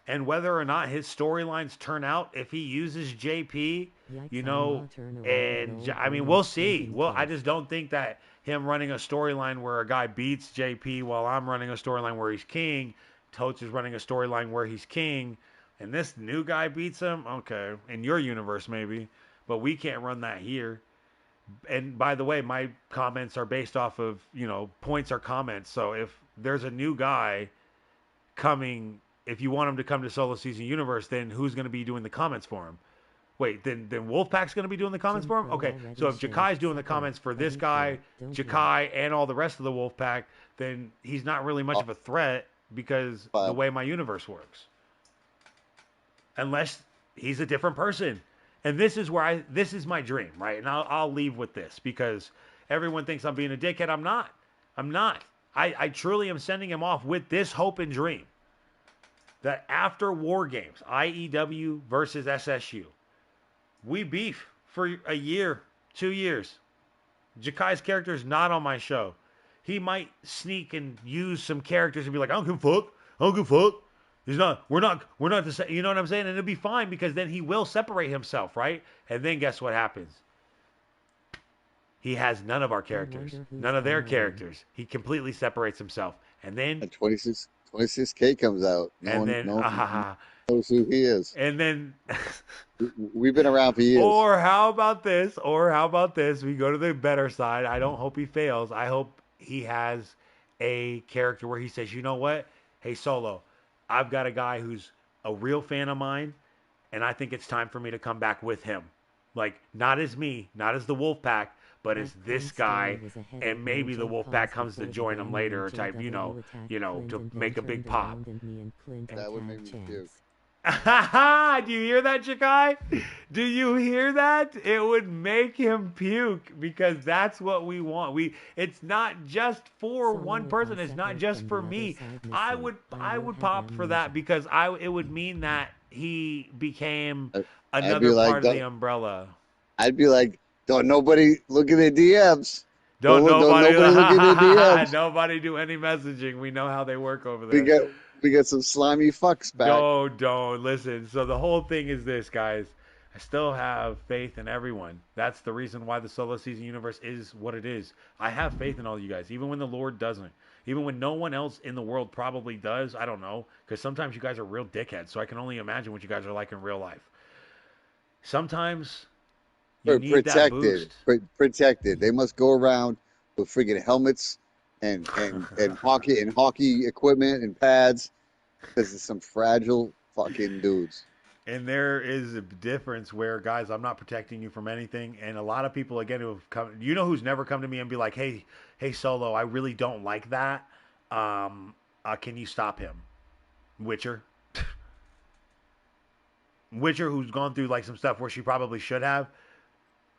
And whether or not his storylines turn out, if he uses JP, you know, and I mean, we'll see. Well, I just don't think that him running a storyline where a guy beats JP while I'm running a storyline where he's king, Totes is running a storyline where he's king, and this new guy beats him. Okay, in your universe maybe, but we can't run that here. And by the way, my comments are based off of, you know, points are comments. So if there's a new guy coming, if you want him to come to Solo Season Universe, then who's going to be doing the comments for him? Wait, then Wolfpack's going to be doing the comments for him? Okay, so if Jakai's doing the comments for this guy, Jakai, and all the rest of the Wolfpack, then he's not really much of a threat because the way my universe works. Unless he's a different person. And this is where this is my dream, right? And I'll leave with this because everyone thinks I'm being a dickhead. I'm not. I'm not. I truly am sending him off with this hope and dream that after War Games, IEW versus SSU, we beef for a year, 2 years. Jakai's character is not on my show. He might sneak and use some characters and be like, I don't give a fuck. I don't give a fuck. He's not, we're not the same. You know what I'm saying? And it'll be fine because then he will separate himself, right? And then guess what happens? He has none of our characters, none of their characters. He completely separates himself. And then 26K comes out. No one knows who he is. And then we've been around for years. Or how about this? We go to the better side. I don't hope he fails. I hope he has a character where he says, you know what? Hey, Solo, I've got a guy who's a real fan of mine, and I think it's time for me to come back with him. Like, not as me, not as the Wolfpack, but as this guy, and maybe the Wolfpack comes to join him later, type, you know, to make a big pop. That would make me puke. Do you hear that, Jakai? Do you hear that? It would make him puke because that's what we want. It's not just for one person. It's not just for me. I would pop for that because it would mean that he became another part of the umbrella. I'd be like, don't nobody look at their DMs. Don't nobody look at their DMs. Nobody do any messaging. We know how they work over there. We got some slimy fucks back. Don't listen. So the whole thing is this, guys. I still have faith in everyone. That's the reason why the Solo Season Universe is what it is. I have faith in all you guys, even when the Lord doesn't. Even when no one else in the world probably does. I don't know. Because sometimes you guys are real dickheads. So I can only imagine what you guys are like in real life. Sometimes you need that boost. Protected. They must go around with friggin' helmets and hockey equipment and pads because it's some fragile fucking dudes. And there is a difference where, guys, I'm not protecting you from anything. And a lot of people, again, who have come, you know, who's never come to me and be like, hey, Solo, I really don't like that. Can you stop him? Witcher, who's gone through like some stuff where she probably should have.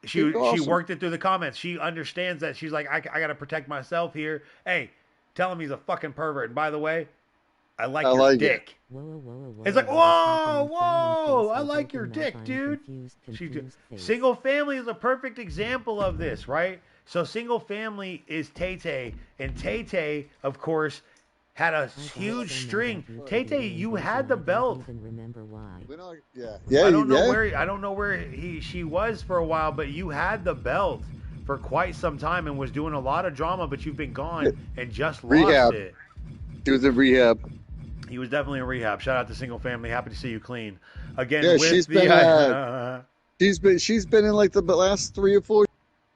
She worked it through the comments. She understands that. She's like, I got to protect myself here. Hey, tell him he's a fucking pervert. And by the way, I like your dick. It's like, whoa, I like your dick, dude. Single Family is a perfect example of this, right? So Single Family is Tay-Tay. And Tay-Tay, of course, had a huge string. Tay-Tay, you had the belt. I don't know where she was for a while, but you had the belt for quite some time and was doing a lot of drama, but you've been gone and just lost it. He was in rehab. He was definitely in rehab. Shout out to Single Family. Happy to see you clean. Again, she's been in like the last 3 or 4.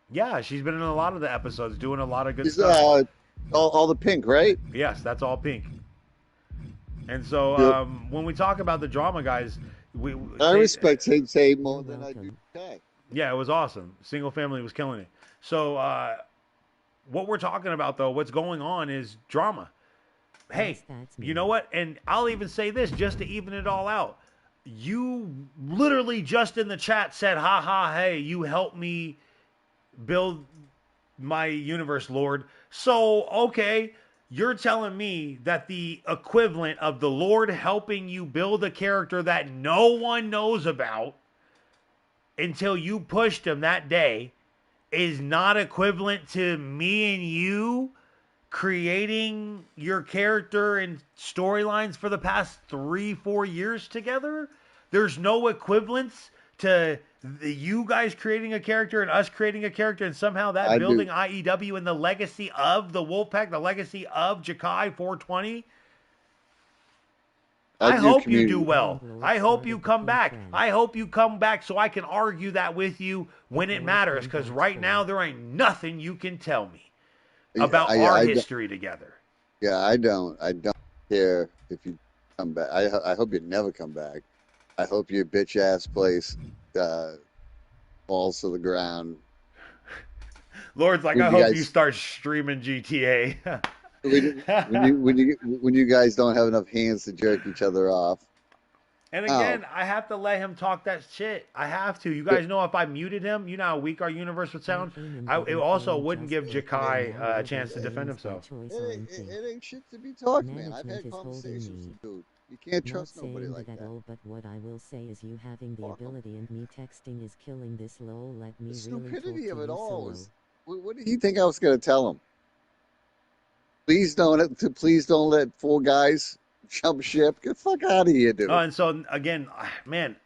Yeah, she's been in a lot of the episodes, doing a lot of good stuff. All the pink, right? Yes, that's all pink. And so when we talk about the drama, guys, I respect Tay more than I do Tay. Yeah, it was awesome. Single Family was killing it. So what we're talking about, though, what's going on is drama. Hey, you know what? And I'll even say this just to even it all out. You literally just in the chat said, hey, you helped me build my universe, Lord. So, okay, you're telling me that the equivalent of the Lord helping you build a character that no one knows about until you pushed him that day is not equivalent to me and you creating your character and storylines for the past 3-4 years together? There's no equivalence to you guys creating a character and us creating a character, and somehow that building IEW and the legacy of the Wolfpack, the legacy of Jakai 420. I hope you do well. I hope you come back. I hope you come back so I can argue that with you when it matters, because right now there ain't nothing you can tell me about our history together. Yeah, I don't care if you come back. I hope you never come back. I hope your bitch ass place falls to the ground. Lord's like, I hope you start streaming GTA. when you guys don't have enough hands to jerk each other off. And again, I have to let him talk that shit. I have to. You guys know if I muted him, you know how weak our universe would sound? It also wouldn't give Jakai a chance to defend himself. It ain't shit to be talked, man. I've had conversations with dude. You can't trust nobody like that. But what I will say is you having the ability and me texting is killing this lol. Let me the really stupidity talk of it to all you was, what did he think I was going to tell him? Please don't let 4 guys jump ship. Get the fuck out of here, dude. Oh, and so again, man,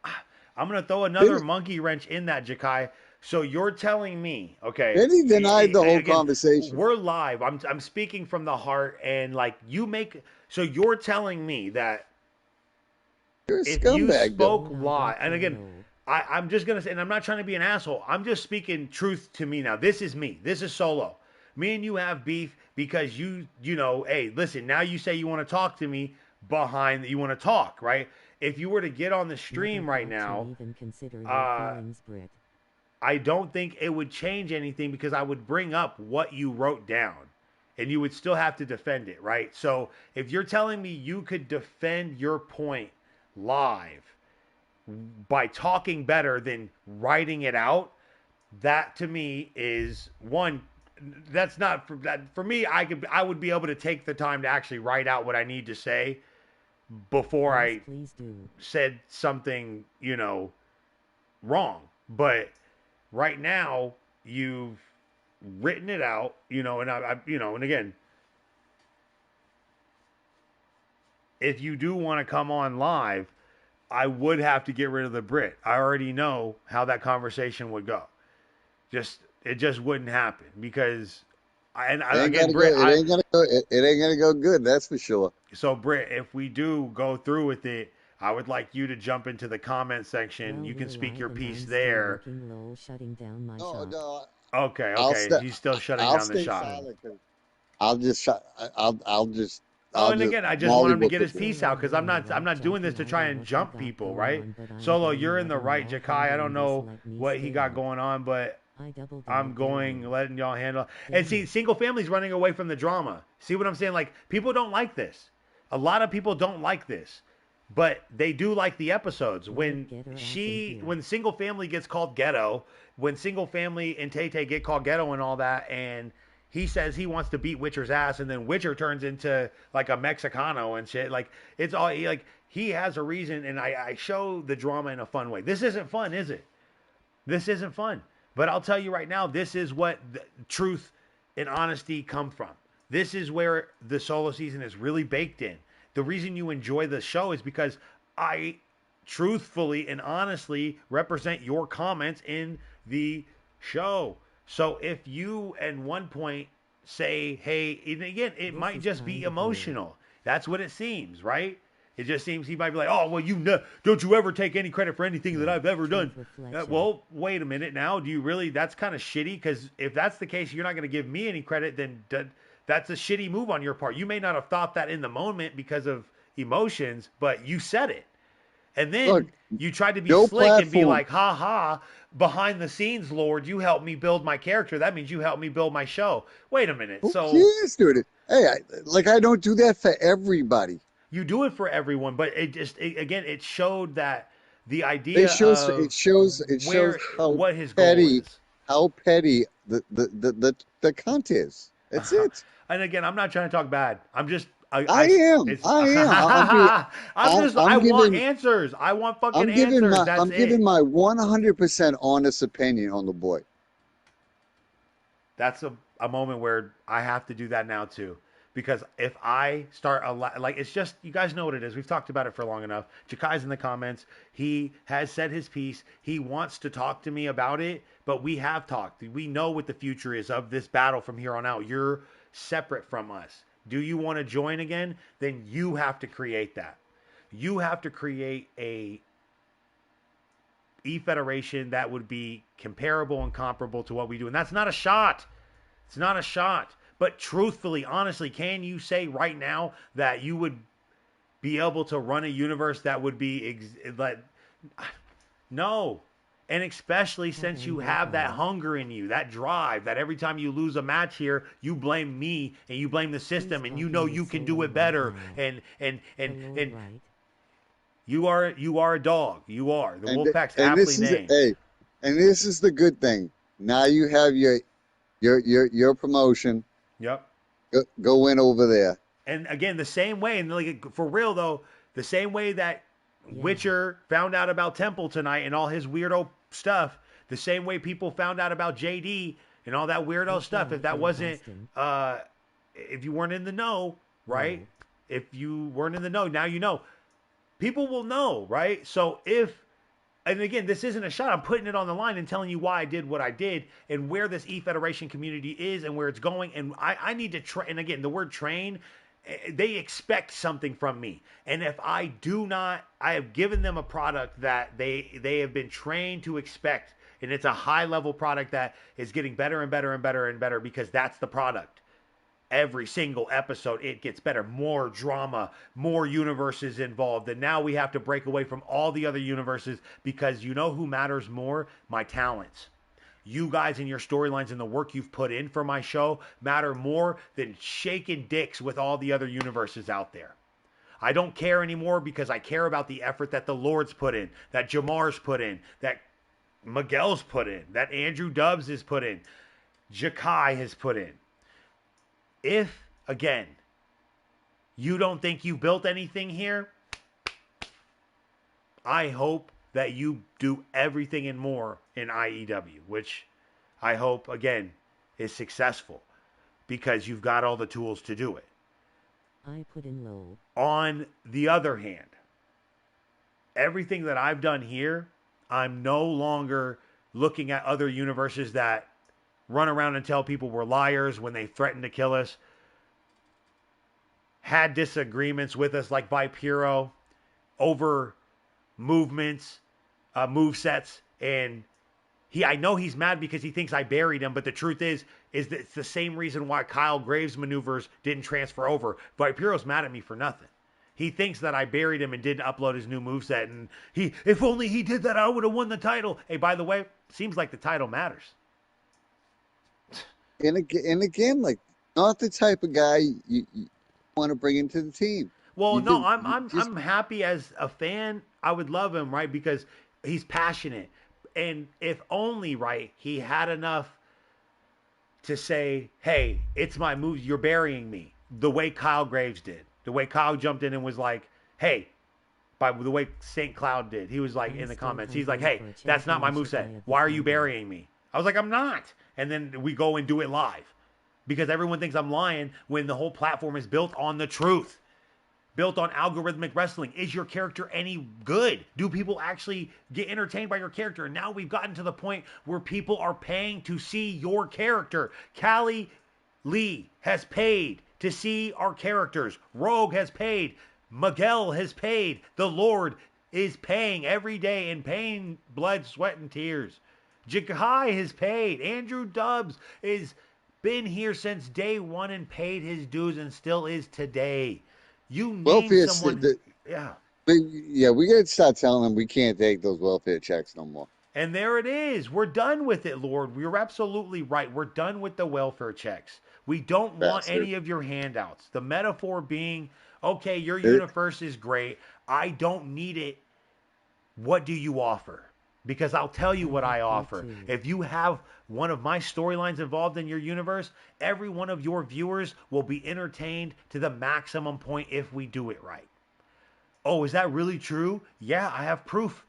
I'm gonna throw another monkey wrench in that, Jakai. So you're telling me, okay? Then he denied the whole conversation. We're live. I'm speaking from the heart, and like you make. So you're telling me that you're a if scumbag, you spoke live, and again, I'm just gonna say, and I'm not trying to be an asshole. I'm just speaking truth to me now. This is me. This is solo. Me and you have beef because you know, hey, listen. Now you say you want to talk to me behind that you want to talk, right? If you were to get on the stream right now, I don't think it would change anything because I would bring up what you wrote down and you would still have to defend it, right? So if you're telling me you could defend your point live by talking better than writing it out, that to me is one. That's not for me. I would be able to take the time to actually write out what I need to say before I said something, you know, wrong. But right now you've written it out, you know, and and again, if you do want to come on live, I would have to get rid of the Brit. I already know how that conversation would go. It just wouldn't happen because it ain't gonna go good, that's for sure. So Britt, if we do go through with it, I would like you to jump into the comment section. You can speak your piece there. Okay. He's still shutting down the shot. I'll just and again, I just want him to get his piece out because I'm not doing this to try and jump people, right? Solo, you're in the right, Jakai. I don't know what he got going on, but I'm letting y'all handle. And see, single family's running away from the drama. See what I'm saying? Like, people don't like this. A lot of people don't like this, but they do like the episodes. When single family gets called ghetto, when single family and Tay get called ghetto and all that, and he says he wants to beat Witcher's ass, and then Witcher turns into like a Mexicano and shit. Like, it's all like he has a reason, and I show the drama in a fun way. This isn't fun, is it? This isn't fun. But I'll tell you right now, this is what the truth and honesty come from. This is where the solo season is really baked in. The reason you enjoy the show is because I truthfully and honestly represent your comments in the show. So if you at one point say, hey, and again, it might just be emotional. That's what it seems, right? It just seems he might be like, oh, well, don't you ever take any credit for anything that I've ever done. Well, wait a minute now. Do you really? That's kind of shitty, because if that's the case, you're not going to give me any credit, then that's a shitty move on your part. You may not have thought that in the moment because of emotions, but you said it. And then you tried to be slick and be like, ha ha, behind the scenes, Lord, you helped me build my character. That means you helped me build my show. Wait a minute. Yes, dude. Hey, I don't do that for everybody. You do it for everyone, but it showed that the idea it shows how what his petty, goal is. How petty the cunt is. That's it. And again, I'm not trying to talk bad. I'm just. I am. I want answers. I want fucking answers. That's I'm giving my 100% honest opinion on the boy. That's a moment where I have to do that now too. Because if I start like it's just you guys know what it is. We've talked about it for long enough. Jakai's in the comments. He has said his piece. He wants to talk to me about it, but we have talked. We know what the future is of this battle from here on out. You're separate from us. Do you want to join again? Then you have to create that. You have to create a E-Federation that would be comparable and comparable to what we do. And that's not a shot. It's not a shot. But truthfully, honestly, can you say right now that you would be able to run a universe that would be like no. And especially since you have that hunger in you, that drive, that every time you lose a match here, you blame me and you blame the system and you know you can do it better. And you are a dog. You are. The Wolfpack's aptly named. And this is the good thing. Now you have your promotion. Yep. Go in over there. And again, the same way, and like for real though, the same way that Witcher found out about Temple tonight and all his weirdo stuff, the same way people found out about JD and all that weirdo stuff. If that wasn't, if you weren't in the know, right? If you weren't in the know, now you know. People will know, right? So and again, this isn't a shot. I'm putting it on the line and telling you why I did what I did and where this E-Federation community is and where it's going. And I need to train. And again, the word train, they expect something from me. And if I do not, I have given them a product that they have been trained to expect. And it's a high-level product that is getting better and better and better and better because that's the product. Every single episode, it gets better. More drama, more universes involved. And now we have to break away from all the other universes because you know who matters more? My talents. You guys and your storylines and the work you've put in for my show matter more than shaking dicks with all the other universes out there. I don't care anymore because I care about the effort that the Lord's put in, that Jamar's put in, that Miguel's put in, that Andrew Dubs has put in, Jakai has put in. If, again, you don't think you built anything here, I hope that you do everything and more in IEW, which I hope, again, is successful because you've got all the tools to do it. I put in low. On the other hand, everything that I've done here, I'm no longer looking at other universes that run around and tell people we're liars when they threaten to kill us, had disagreements with us like Vipiro over movements, movesets, and I know he's mad because he thinks I buried him, but the truth is that it's the same reason why Kyle Graves' maneuvers didn't transfer over. Vipiro's mad at me for nothing. He thinks that I buried him and didn't upload his new moveset, and if only he did that, I would have won the title. Hey, by the way, seems like the title matters. And again, like not the type of guy you want to bring into the team. Well, I'm happy as a fan. I would love him, right? Because he's passionate, and if only right, he had enough to say, "Hey, it's my move. You're burying me." The way Kyle Graves did, the way Kyle jumped in and was like, "Hey." By the way St. Cloud did, he was like in the comments. He's like, "Hey, that's not my moveset. Why are you burying me?" I was like, "I'm not." And then we go and do it live because everyone thinks I'm lying when the whole platform is built on the truth, built on algorithmic wrestling. Is your character any good? Do people actually get entertained by your character? And now we've gotten to the point where people are paying to see your character. Callie Lee has paid to see our characters. Rogue has paid. Miguel has paid. The Lord is paying every day and paying blood, sweat, and tears. Jakai has paid. Andrew Dubs has been here since day one and paid his dues and still is today. You name someone. Yeah. Yeah, we got to start telling them we can't take those welfare checks no more. And there it is. We're done with it, Lord. You're absolutely right. We're done with the welfare checks. We don't want any of your handouts. The metaphor being, okay, your universe is great. I don't need it. What do you offer? Because I'll tell you what I offer. If you have one of my storylines involved in your universe, every one of your viewers will be entertained to the maximum point if we do it right. Oh, is that really true? Yeah, I have proof.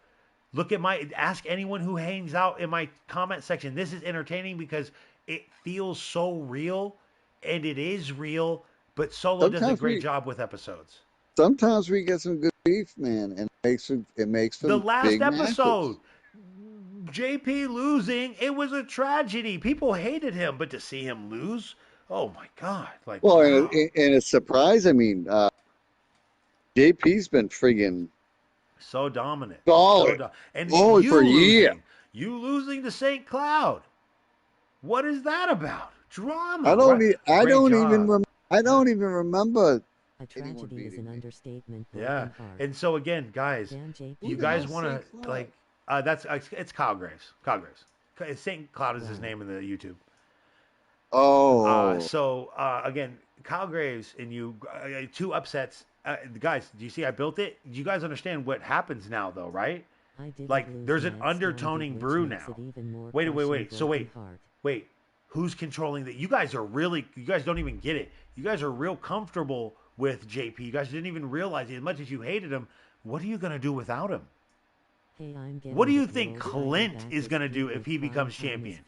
Ask anyone who hangs out in my comment section. This is entertaining because it feels so real, and it is real, but Solo does a great job with episodes. Sometimes we get some good beef, man, and it makes The some last big episode, matches. JP losing, it was a tragedy. People hated him, but to see him lose, oh my God! Like, well, wow. and a surprise. I mean, JP's been friggin' So dominant. solid, and solid you for a year. losing to St. Cloud. What is that about? Drama. I don't even remember. A tragedy is an understatement. Yeah. And so again, guys, you guys want to like it's Kyle Graves. Kyle Graves. St. Cloud is his name in the YouTube. Oh. So again, Kyle Graves and you, two upsets. Guys, do you see I built it? You guys understand what happens now, though, right? Like, there's an undertoning brew now. Wait. So wait. Who's controlling that? You guys don't even get it. You guys are real comfortable with JP. You guys didn't even realize it. As much as you hated him, what are you going to do without him? What do you think Clint is going to do if he becomes champion?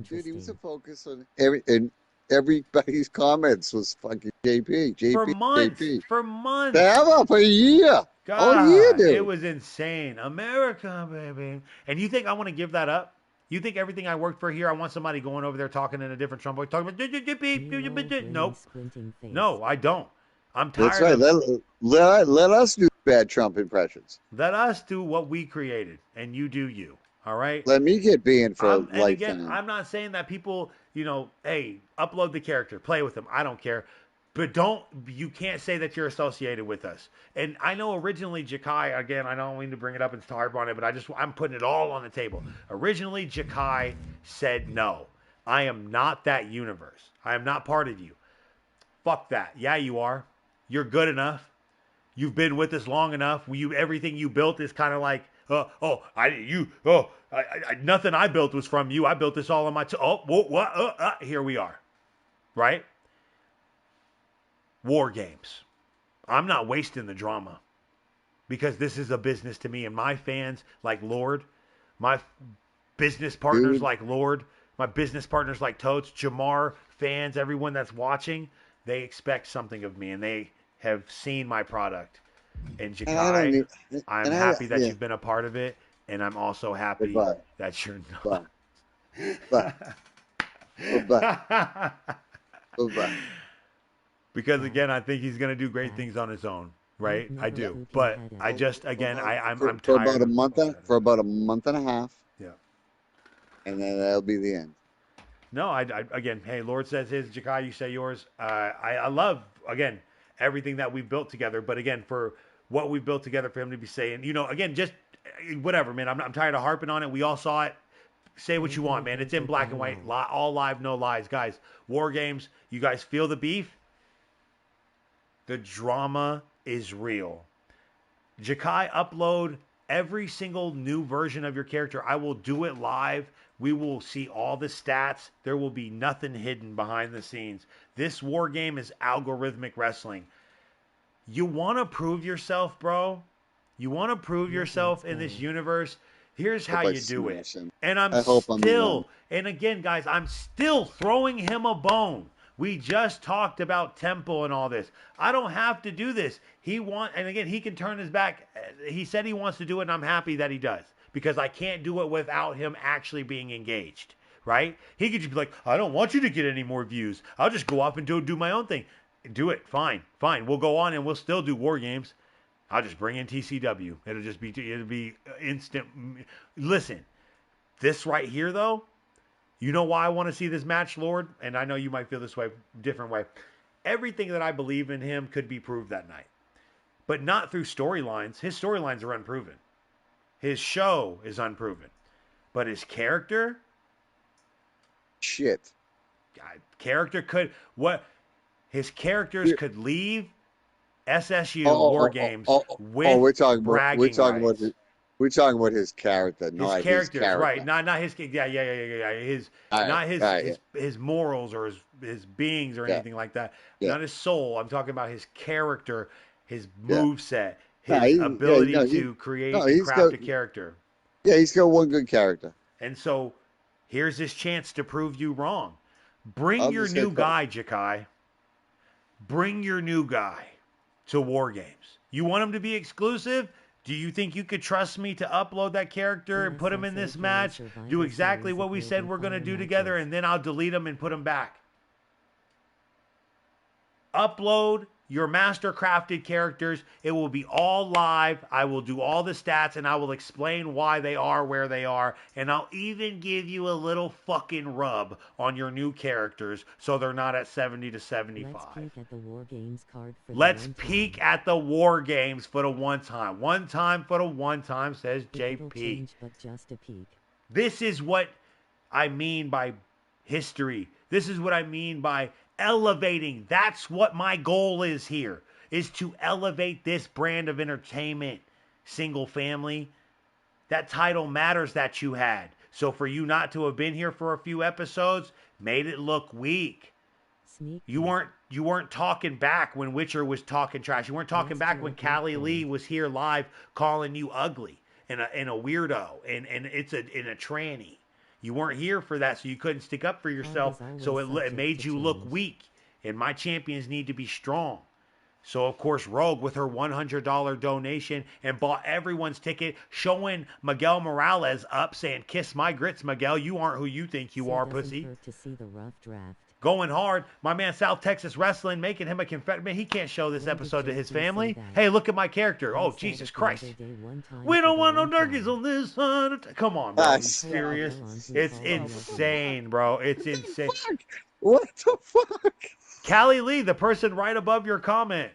Dude, he was a focus on everybody's comments was fucking JP. For months. Forever, for a year. God, all year, dude. It was insane. America, baby. And you think I want to give that up? You think everything I worked for here, I want somebody going over there talking in a different Trump voice, talking about nope. No, I don't. I'm tired. That's right. Let us do bad Trump impressions. Let us do what we created, and you do you. All right. Let me get banned for a lifetime. And again, I'm not saying that people, hey, upload the character, play with them. I don't care. But you can't say that you're associated with us. And I know originally Jakai, again, I don't mean to bring it up and to harp on it, but I'm putting it all on the table. Originally, Jakai said no. I am not that universe. I am not part of you. Fuck that. Yeah, you are. You're good enough. You've been with us long enough. Everything you built is kind of like, nothing I built was from you. I built this all on my here we are. Right? War games. I'm not wasting the drama because this is a business to me, and my fans like Lord, my business partners like Lord, my business partners like Totes, Jamar, fans, everyone that's watching, they expect something of me, and they have seen my product. And Jakai, I'm happy that you've been a part of it, and I'm also happy that you're not. Goodbye. Because again, I think he's going to do great things on his own, right? I do, but I'm tired. For about a month and a half. Yeah. And then that'll be the end. No, again, hey, Lord says his, Jakai, you say yours. I love, again, everything that we built together, but again, for what we built together, for him to be saying, again, just whatever, man. I'm tired of harping on it. We all saw it. Say what you want, man. It's in black and white, all live, no lies, guys. War games. You guys feel the beef? The drama is real. Jakai, upload every single new version of your character. I will do it live. We will see all the stats. There will be nothing hidden behind the scenes. This war game is algorithmic wrestling. You want to prove yourself, bro? You want to prove yourself in this universe? Here's how you do it. And and again, guys, I'm still throwing him a bone. We just talked about Temple and all this. I don't have to do this. And again, he can turn his back. He said he wants to do it, and I'm happy that he does. Because I can't do it without him actually being engaged, right? He could just be like, I don't want you to get any more views. I'll just go off and do my own thing. Do it. Fine. We'll go on and we'll still do war games. I'll just bring in TCW. It'll be instant. Listen, this right here, though, you know why I want to see this match, Lord? And I know you might feel this way, different way. Everything that I believe in him could be proved that night. But not through storylines. His storylines are unproven. His show is unproven. But his character? Shit. His characters could leave SSU War Games with bragging rights. We're talking about his character, not His characters, his character. right? Not his. Yeah. His morals or his beings or anything like that. Yeah. Not his soul. I'm talking about his character, his Yeah. moveset, his ability to create and craft a character. Yeah, he's got one good character. And so, here's his chance to prove you wrong. Bring your new guy, Jakai. Bring your new guy to War Games. You want him to be exclusive? Do you think you could trust me to upload that character and put him in this match? Do exactly what we said we're going to do together, and then I'll delete him and put him back. Upload your master crafted characters. It will be all live. I will do all the stats, and I will explain why they are where they are, and I'll even give you a little fucking rub on your new characters so they're not at 70 to 75. Let's peek at the War Games card for Let's the one peek time. at the War Games for the one time. One time for the one time, says It'll JP. change, but just a peek. This is what I mean by history. This is what I mean by elevating. That's what my goal is here, is to elevate this brand of entertainment. Single family. That title matters that you had. So for you not to have been here for a few episodes made it look weak. You weren't talking back when Witcher was talking trash. You weren't talking back when Callie Lee was here live calling you ugly and a weirdo and it's a tranny. You weren't here for that, so you couldn't stick up for yourself. So it made you look weak. And my champions need to be strong. So, of course, Rogue, with her $100 donation, and bought everyone's ticket, showing Miguel Morales up, saying, "Kiss my grits, Miguel. You aren't who you think you are, pussy." To see the rough draft. Going hard. My man South Texas Wrestling, making him a Confederate. Man, he can't show this episode to his family. Hey, look at my character. Oh, Jesus Christ. We don't want no turkeys on this side. Come on, bro. Are you serious? It's insane, bro. It's insane. What the fuck? Callie Lee, the person right above your comment.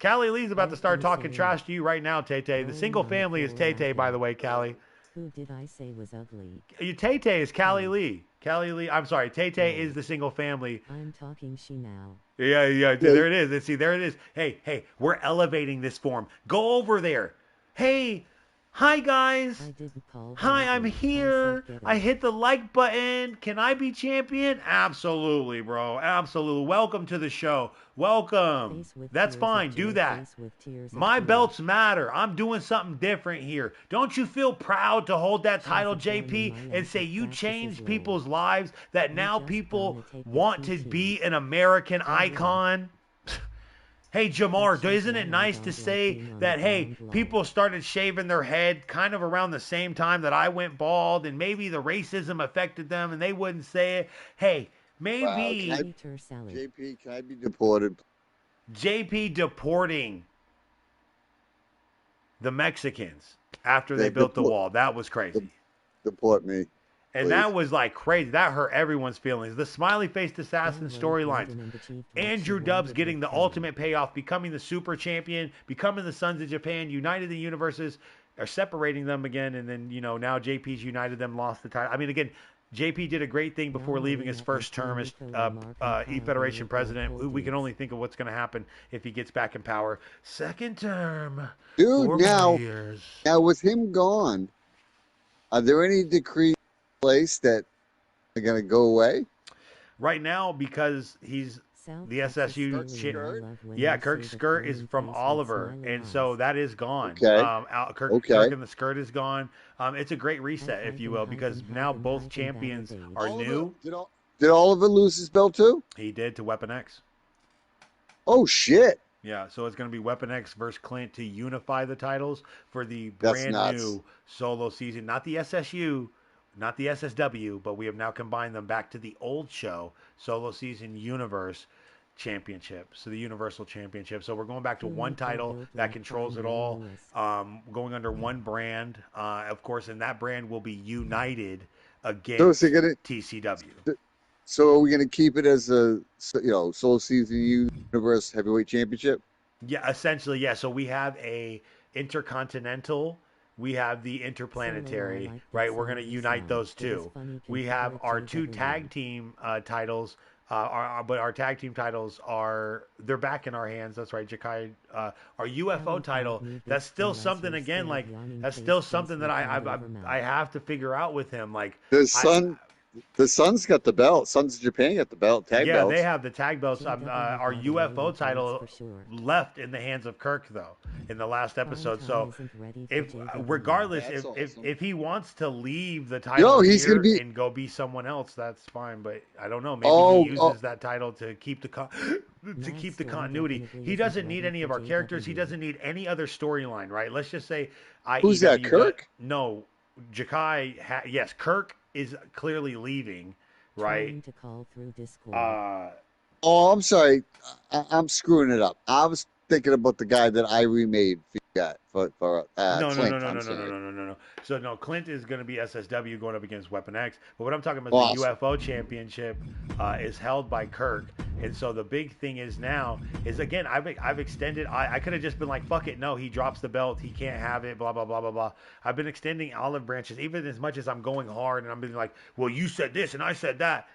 Callie Lee's about to start talking trash to you right now, Tay-Tay. The single family is Tay-Tay, by the way, Callie. Who did I say was ugly? Tay-Tay is Callie Lee. Callie Lee, I'm sorry, Tay-Tay is the single family. I'm talking she now. Yeah, there it is. See, there it is. Hey, we're elevating this form. Go over there. Hey, hi guys. Hi, I'm here. I hit the like button. Can I be champion? Absolutely, bro. Absolutely. Welcome to the show. Welcome. That's fine. Do that. My belts matter. I'm doing something different here. Don't you feel proud to hold that title, JP, and say you changed people's lives, that now people want to be an American icon? Hey, Jamar, isn't it nice to say that, hey, people started shaving their head kind of around the same time that I went bald, and maybe the racism affected them and they wouldn't say it? Hey, maybe... Wow, JP, can I be deported? JP deporting the Mexicans after they built the wall. That was crazy. Deport me. And that was like crazy. That hurt everyone's feelings. The smiley-faced assassin storylines. Andrew Dubs getting the ultimate payoff, becoming the super champion, becoming the Sons of Japan, united the universes, are separating them again, and then, now JP's united them, lost the title. I mean, again, JP did a great thing before leaving his first term as E-Federation president. We can only think of what's going to happen if he gets back in power. Second term. Dude, now with him gone, are there any decrees place that are going to go away? Right now, because he's the SSU Kirk's skirt is from Oliver, and so that is gone. Okay. Kirk and the skirt is gone. It's a great reset, if you will, because now both champions are new. Did Oliver lose his belt too? He did, to Weapon X. Oh, shit. Yeah, so it's going to be Weapon X versus Clint to unify the titles for the brand new solo season. Not the SSU, not the SSW, but we have now combined them back to the old show, Solo Season Universe Championship. So the Universal Championship. So we're going back to one title that controls it all, going under one brand, of course, and that brand will be united against TCW. So are we going to keep it as a Solo Season Universe Heavyweight Championship? Yeah, essentially, yeah. So we have a Intercontinental. We have the Interplanetary, right? We're going to unite those two. We have our two tag team titles, But our tag team titles they're back in our hands. That's right, Jakai. Our UFO title, that's still something again. Like that's still something that I have to figure out with him. Like the Sun's got the belt. Sons of Japan got the belt. Tag belts. They have the tag belts. Our UFO title left in the hands of Kirk though in the last episode. So regardless, if he wants to leave the title and go be someone else, that's fine. But I don't know. Maybe he uses that title to keep the continuity. He doesn't need any of our characters. He doesn't need any other storyline, right? Let's just say who's that? Kirk? No, Jakai. Yes, Kirk is clearly leaving, right? To call through Discord. I'm sorry. I'm screwing it up. I was thinking about the guy that I remade for Clint. No. So no, Clint is going to be SSW going up against Weapon X. But what I'm talking about is the UFO championship is held by Kirk. And so the big thing is now is again I've extended. I could have just been like fuck it. No, he drops the belt. He can't have it. Blah blah blah blah blah. I've been extending olive branches even as much as I'm going hard and I'm being like, well, you said this and I said that.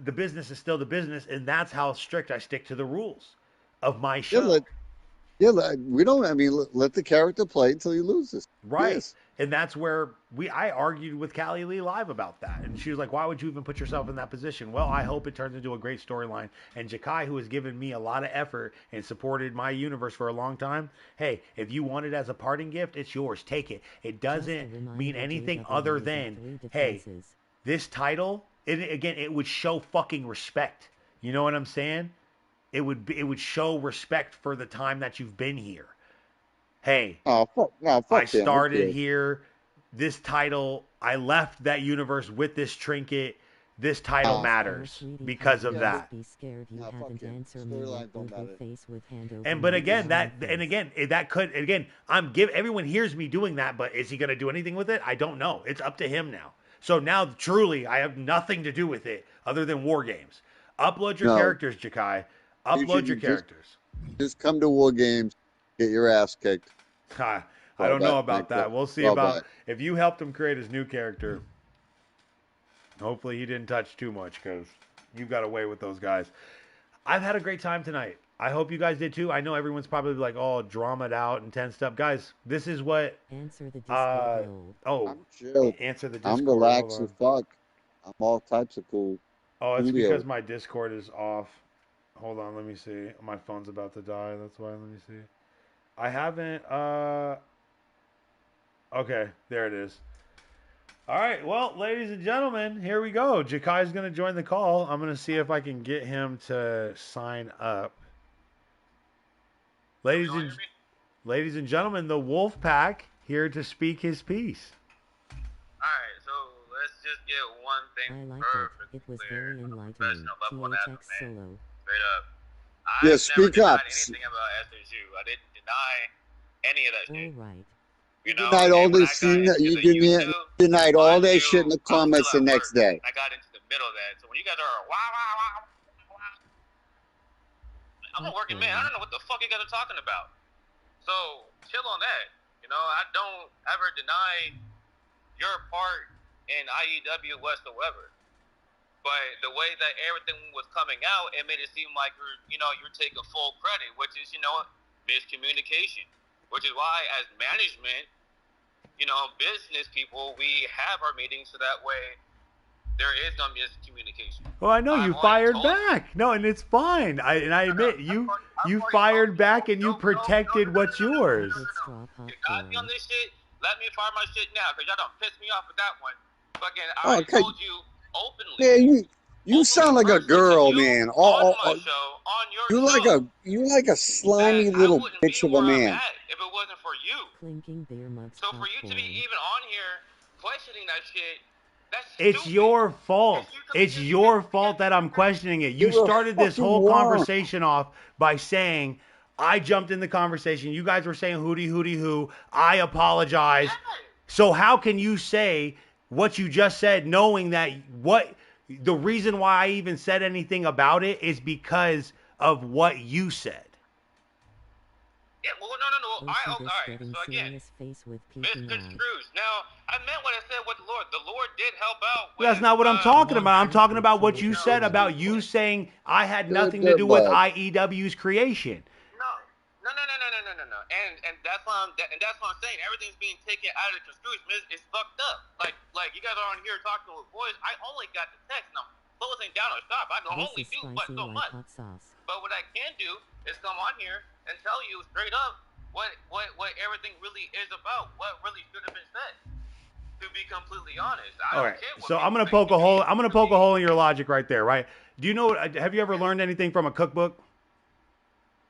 The business is still the business, and that's how strict I stick to the rules of my show. We don't. I mean, let the character play until he loses. Right. Yes. And that's where I argued with Callie Lee live about that. And she was like, why would you even put yourself in that position? Well, I hope it turns into a great storyline. And Jakai, who has given me a lot of effort and supported my universe for a long time, hey, if you want it as a parting gift, it's yours. Take it. It doesn't mean anything other than, hey, this title, it would show fucking respect. You know what I'm saying? It would show respect for the time that you've been here. Hey, I started here. This title, I left that universe with this trinket. This title matters because of that. Everyone hears me doing that, but is he going to do anything with it? I don't know. It's up to him now. So now, truly, I have nothing to do with it other than War Games. Upload your characters, Jakai. Upload your characters. Just come to War Games, get your ass kicked. I don't know about that. We'll see about if you helped him create his new character. Hopefully he didn't touch too much because you got away with those guys. I've had a great time tonight. I hope you guys did too. I know everyone's probably like all dramaed out and tensed up. Guys, this is what... Answer the Discord. I'm chill. Answer the Discord. I'm relaxed as fuck. I'm all types of cool. Oh, it's because my Discord is off. Hold on, let me see. My phone's about to die. That's why. Let me see. I haven't... Okay, there it is. All right, well, ladies and gentlemen, here we go. Jakai's going to join the call. I'm going to see if I can get him to sign up. Ladies and gentlemen, the Wolf Pack here to speak his piece. All right, so let's just get one thing perfectly It was clear. very enlightening. Professional level one THX athlete, man. solo. Straight up. Yeah, never speak denied up. anything about SSU. I didn't deny any of that shit. All right. You know, denied all and when this. I got into You the YouTube, denied all that mind shit in you, the comments the I'm still at next work. day. I got into the middle of that. So when you guys are I'm a working man. I don't know what the fuck you guys are talking about. So chill on that. You know, I don't ever deny your part in IEW whatsoever. But the way that everything was coming out, it made it seem like you're taking full credit, which is, miscommunication. Which is why, as management, business people, we have our meetings so that way there is no miscommunication. Well, I know you fired back. No, and it's fine. I admit you fired back and you protected what's yours. You got me on this shit. Let me fire my shit now, because y'all done pissed me off with that one. Fucking, I told you openly. Yeah, you sound like a girl, man. On my show, on your show. You're like a slimy little bitch of a man. If it wasn't for you. Clinking beer mugs. So for you to be even on here questioning that shit, that's It's stupid. your fault. It's your fault that I'm questioning it. You started this whole conversation off by saying, I jumped in the conversation. You guys were saying hootie hoo. I apologize. So how can you say what you just said knowing that the reason why I even said anything about it is because of what you said? Yeah, well, no. All right. Getting So again, serious face with peeking eye. misconstrues. Now, I meant what I said with the Lord. The Lord did help out. That's not what I'm talking about. I'm talking about what you said about you saying I had nothing to do with IEW's creation. No. And that's what I'm saying. Everything's being taken out of the construction. It's fucked up. Like you guys are on here talking with boys. I only got the text, and I'm closing down a shop. I can only do but so much. But what I can do is come on here and tell you straight up what everything really is about. What really should have been said. To be completely honest. All right. So I'm gonna poke a hole. I'm gonna poke a hole in your logic right there, right? Do you know? Have you ever learned anything from a cookbook?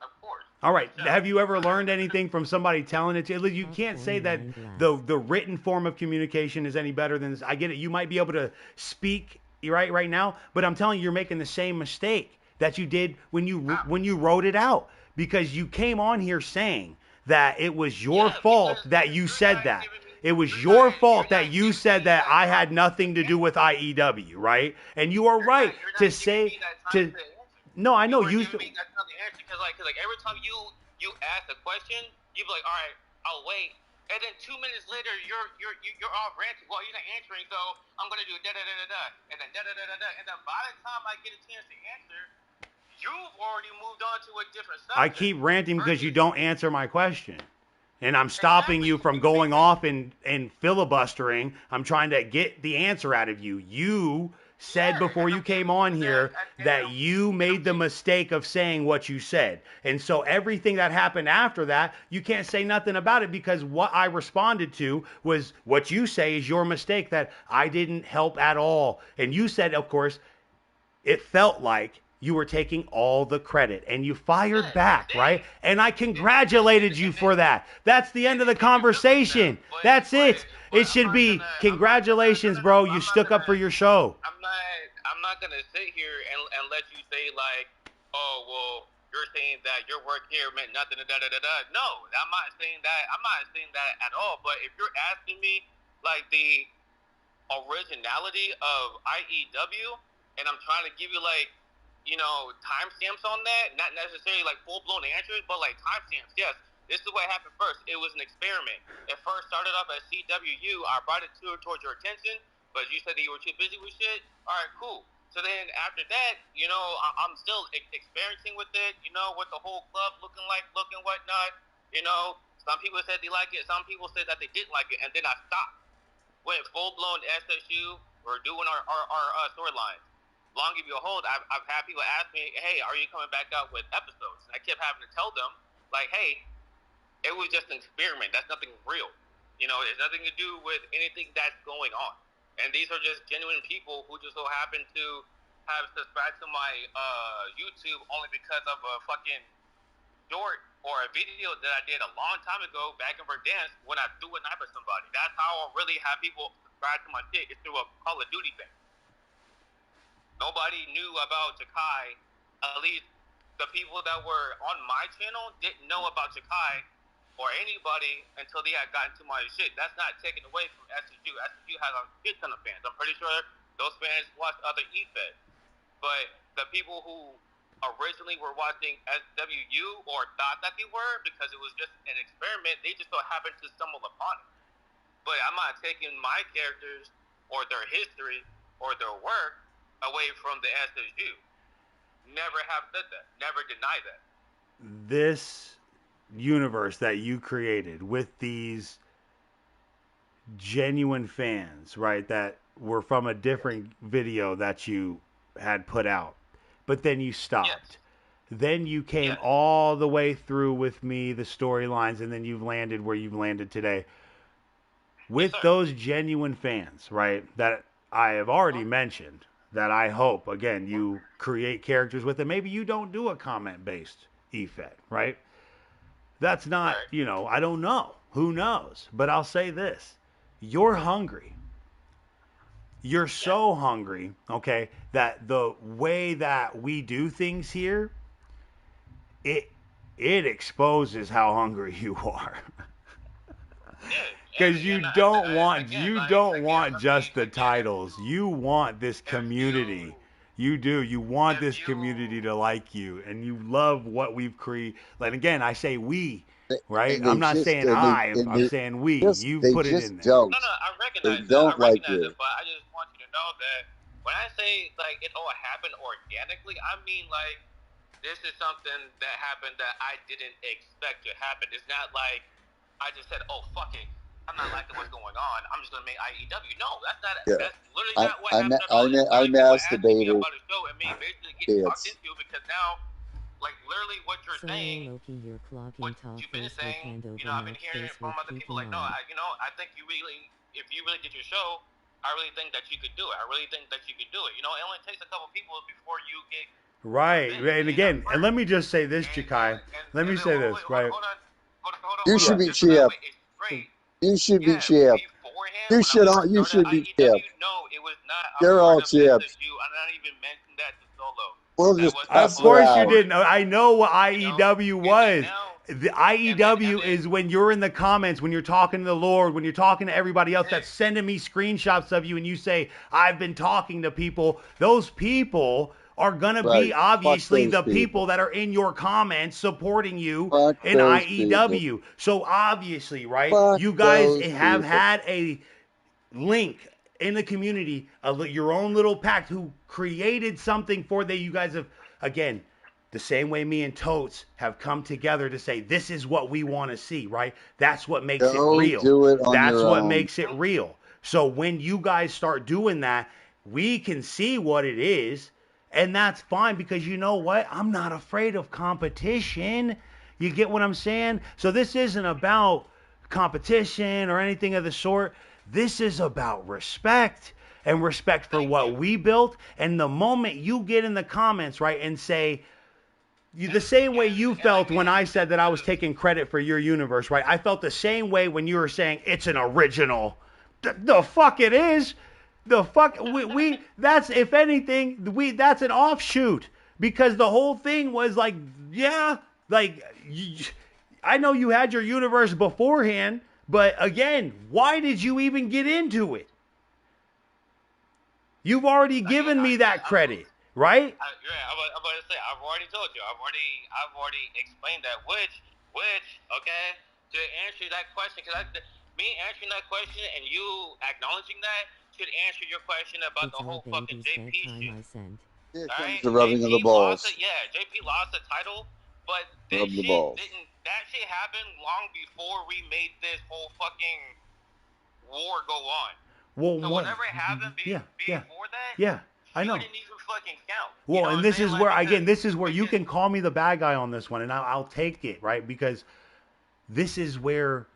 Of course. All right. Have you ever learned anything from somebody telling it to you? You can't say that the written form of communication is any better than this. I get it. You might be able to speak right now, but I'm telling you, you're making the same mistake that you did when you wrote it out, because you came on here saying that it was your fault that you said that. It was your fault that you said that I had nothing to do with IEW, right? And you are right to say to. No, I know you. Because like every time you ask a question, you be like, all right, I'll wait, and then 2 minutes later you're all ranting. Well, you're not answering, so I'm gonna do da da da da da, and then da da da da da, and then by the time I get a chance to answer, you've already moved on to a different subject. I keep ranting because you don't answer my question. And I'm stopping you from going off and filibustering. I'm trying to get the answer out of you. You said before you came on here that you made the mistake of saying what you said. And so everything that happened after that, you can't say nothing about it, because what I responded to was what you say is your mistake, that I didn't help at all. And you said, of course, it felt like you were taking all the credit, and you fired back, right? And I congratulated you for that. That's the end of the conversation. That's it. It should be congratulations, bro. You stuck up for your show. I'm not gonna sit here and let you say like, oh well, you're saying that your work here meant nothing. Da da da da. No, I'm not saying that. I'm not saying that at all. But if you're asking me like the originality of IEW, and I'm trying to give you like, timestamps on that, not necessarily like full-blown answers, but like timestamps. Yes, this is what happened first. It was an experiment. It first started off as CWU. I brought it towards your attention, but you said that you were too busy with shit. All right, cool. So then after that, I'm still experiencing with it, with the whole club looking whatnot. Some people said they like it. Some people said that they didn't like it, and then I stopped. Went full-blown SSU. We're doing our storylines. Long and behold, I've had people ask me, hey, are you coming back out with episodes? And I kept having to tell them, like, hey, it was just an experiment. That's nothing real. It's nothing to do with anything that's going on. And these are just genuine people who just so happen to have subscribed to my YouTube only because of a fucking short or a video that I did a long time ago back in Verdansk when I threw a knife at somebody. That's how I really have people subscribe to my shit. It's through a Call of Duty thing. Nobody knew about Jakai. At least the people that were on my channel didn't know about Jakai or anybody until they had gotten to my shit. That's not taken away from SSU. SSU has a shit ton of fans. I'm pretty sure those fans watch other EFED. But the people who originally were watching SWU or thought that they were, because it was just an experiment, they just so happened to stumble upon it. But I'm not taking my characters or their history or their work away from the SSU. Never have said that. Never denied that. This universe that you created with these genuine fans, right, that were from a different video that you had put out, but then you stopped. Yes. Then you came all the way through with me, the storylines, and then you've landed where you've landed today. With those genuine fans, right, that I have already mentioned, that I hope, again, you create characters with, and maybe you don't do a comment-based EFED, right? That's not, I don't know. Who knows? But I'll say this. You're hungry. You're so hungry, okay, that the way that we do things here, it exposes how hungry you are. Because you don't want just the titles. You want this community. You do. You want this community to like you, and you love what we've created. Like, again, I say we, right? And I'm they not just, saying and they, and I'm they saying we. just, You they put it just in there. don't. No, I They recognize that. I don't like recognize you. it, but I just want you to know that when I say like it all happened organically, I mean like this is something that happened that I didn't expect to happen. It's not like I just said, "Oh fuck it, I'm not liking what's going on. I'm just gonna make IEW." No, that's not. Yeah. That's literally not what happened at I all. It's literally people asking me masturbated. about the show and me basically getting talked It's, into because now, like literally what you're So saying, Loki, you're clocking what tall you've been face with saying, hand over I've been mouth hearing face it from with other people. creepy Like, no, mod. I think you really, if you really did your show, I really think that you could do it. I really think that you could do it. It only takes a couple people before you get Right. And again, and let me just say this, Chikai. Let me say this, right? Hold on. you should be Just so that champ. way it's straight. You should be Yeah, champ. beforehand, You when I should first you started should be IEW, champ. no, it was not. You're all I'm gonna champs. message you. I'm not even mention that to Solo. We'll That just was not pass Of it on course you around. board. didn't. I know what You know, IEW and then was. now, The and IEW then, is when you're in the comments, when you're talking to the Lord, when you're talking to everybody else that's sending me screenshots of you, and you say, I've been talking to people. Those people are going to be Right. Fuck obviously those the people. people that are in your comments supporting you Fuck in those people. IEW. So obviously, right, Fuck you guys those have people. had a link in the community of your own little pact who created something for that you guys have, again, the same way me and Totes have come together to say this is what we want to see, right? That's what makes it Go real. do it on That's your what own. makes it real. So when you guys start doing that, we can see what it is, and that's fine because you know what? I'm not afraid of competition. You get what I'm saying? So this isn't about competition or anything of the sort. This is about respect and respect for what we built. And the moment you get in the comments, right, and say, the same way you felt when I said that I was taking credit for your universe, right? I felt the same way when you were saying it's an original. The fuck it is. The fuck we that's, if anything, that's an offshoot because the whole thing was like, yeah, like I know you had your universe beforehand, but again, why did you even get into it? You've already given me that credit, right? I'm about to say, I've already told you. I've already explained that. Which, okay, to answer that question, because me answering that question and you acknowledging that should answer your question about It's the our whole fucking baby's JP bedtime, shit. I sent. Here All comes right, the rubbing of the balls. JP lost the title, but Rub the balls. that shit happened long before we made this whole fucking war go on. Well, So whatever happened before that, yeah, I know. didn't even fucking count. Well, and this is where, again, this is where you because- can call me the bad guy on this one, and I'll take it, right? Because this is where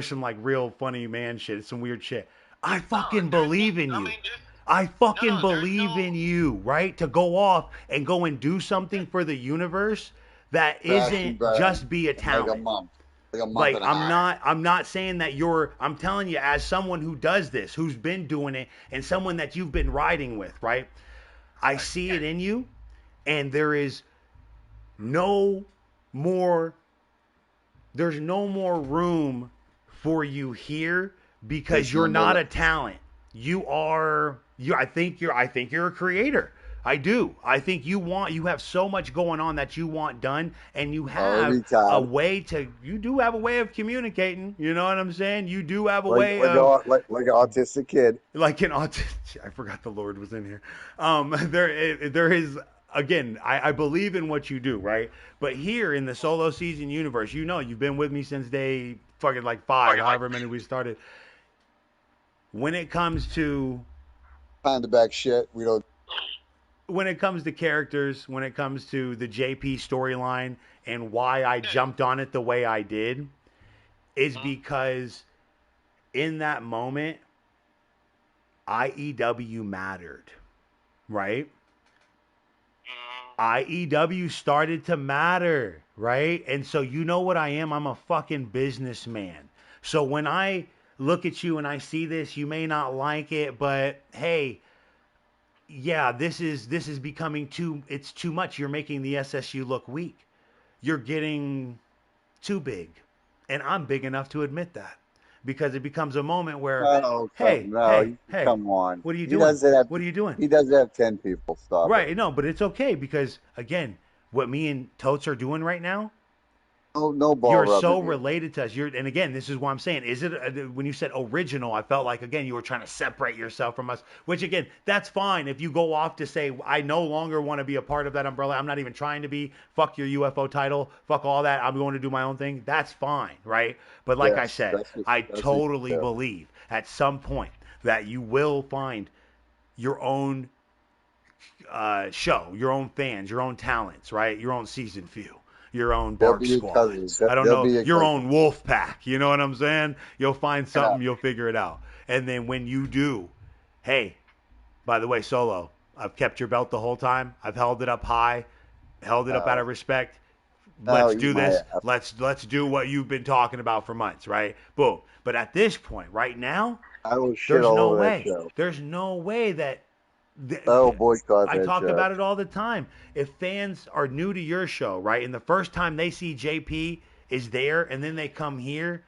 some like real funny man shit. It's some weird shit. I fucking believe in you. I fucking believe in you, right? To go off and go and do something for the universe that isn't just be a talent. Like I'm not saying that I'm telling you as someone who does this, who's been doing it, and someone that you've been riding with, right? I see it in you, and there's no more room for you here because you're not a talent. I think you're a creator. I do. I think you have so much going on that you want done, and you have a way of communicating. You know what I'm saying? You do have a way of like an autistic kid. Like an autistic. I forgot the Lord was in here. There is, again, I believe in what you do, right? But here in the solo season universe, you've been with me since day fucking like 5, however many we started. When it comes to Behind the back shit, we don't. When it comes to characters, when it comes to the JP storyline and why I jumped on it the way I did, is because in that moment, IEW mattered, right? IEW started to matter, right? And so you know what I am? I'm a fucking businessman. So when I look at you and I see this, you may not like it, but hey, yeah, this is becoming too much. You're making the SSU look weak. You're getting too big. And I'm big enough to admit that. Because it becomes a moment where, hey, come on. What are you doing? What are you doing? He doesn't have 10 people. Stop right, it. No, but it's okay because, again, what me and Totes are doing right now, No ball You're rubbing so here. related to us. And again, this is what I'm saying. Is it when you said original? I felt like again you were trying to separate yourself from us. Which again, that's fine if you go off to say I no longer want to be a part of that umbrella. I'm not even trying to be. Fuck your UFO title. Fuck all that. I'm going to do my own thing. That's fine, right? But like I said, I totally believe at some point that you will find your own show, your own fans, your own talents, right? Your own season few. Your own Bark Squad. I don't know. Your own Wolf Pack. You know what I'm saying? You'll find something. You'll figure it out. And then when you do, hey, by the way, Solo, I've kept your belt the whole time. I've held it up high, held it up out of respect. Let's do this. Let's do what you've been talking about for months, right? Boom. But at this point, right now, there's no way. There's no way that. Boycott I talk about it all the time. If fans are new to your show, right, and the first time they see JP is there and then they come here,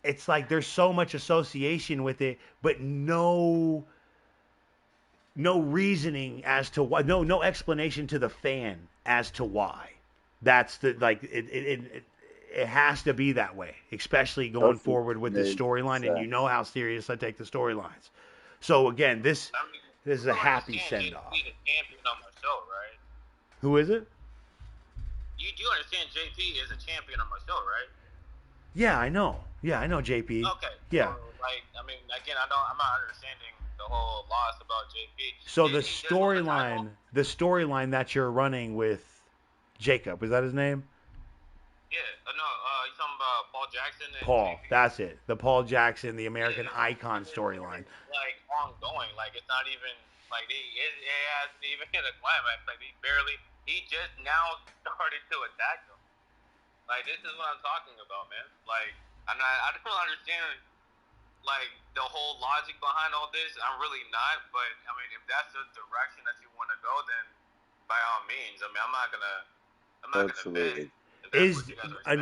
it's like there's so much association with it, but no reasoning as to why, no explanation to the fan as to why. That's the like it has to be that way, especially going forward with the storyline, and you know how serious I take the storylines. So again, this is a happy send-off. JP is a champion on my show, right? Who is it? You do understand JP is a champion on my show, right? Yeah, I know. Yeah, I know JP. Okay. Yeah. So, like, I mean, again, I'm not understanding the whole loss about JP. So the storyline that you're running with Jacob, is that his name? Yeah. No, you talking about Paul Jackson? And Paul, JP? that's it. The Paul Jackson, the American Icon storyline. Like ongoing, like it's not even like it hasn't even hit a climax. Like he just now started to attack them. Like this is what I'm talking about, man. Like I don't understand like the whole logic behind all this. I'm really not, but I mean if that's the direction that you want to go, then by all means. I mean I'm not gonna beg.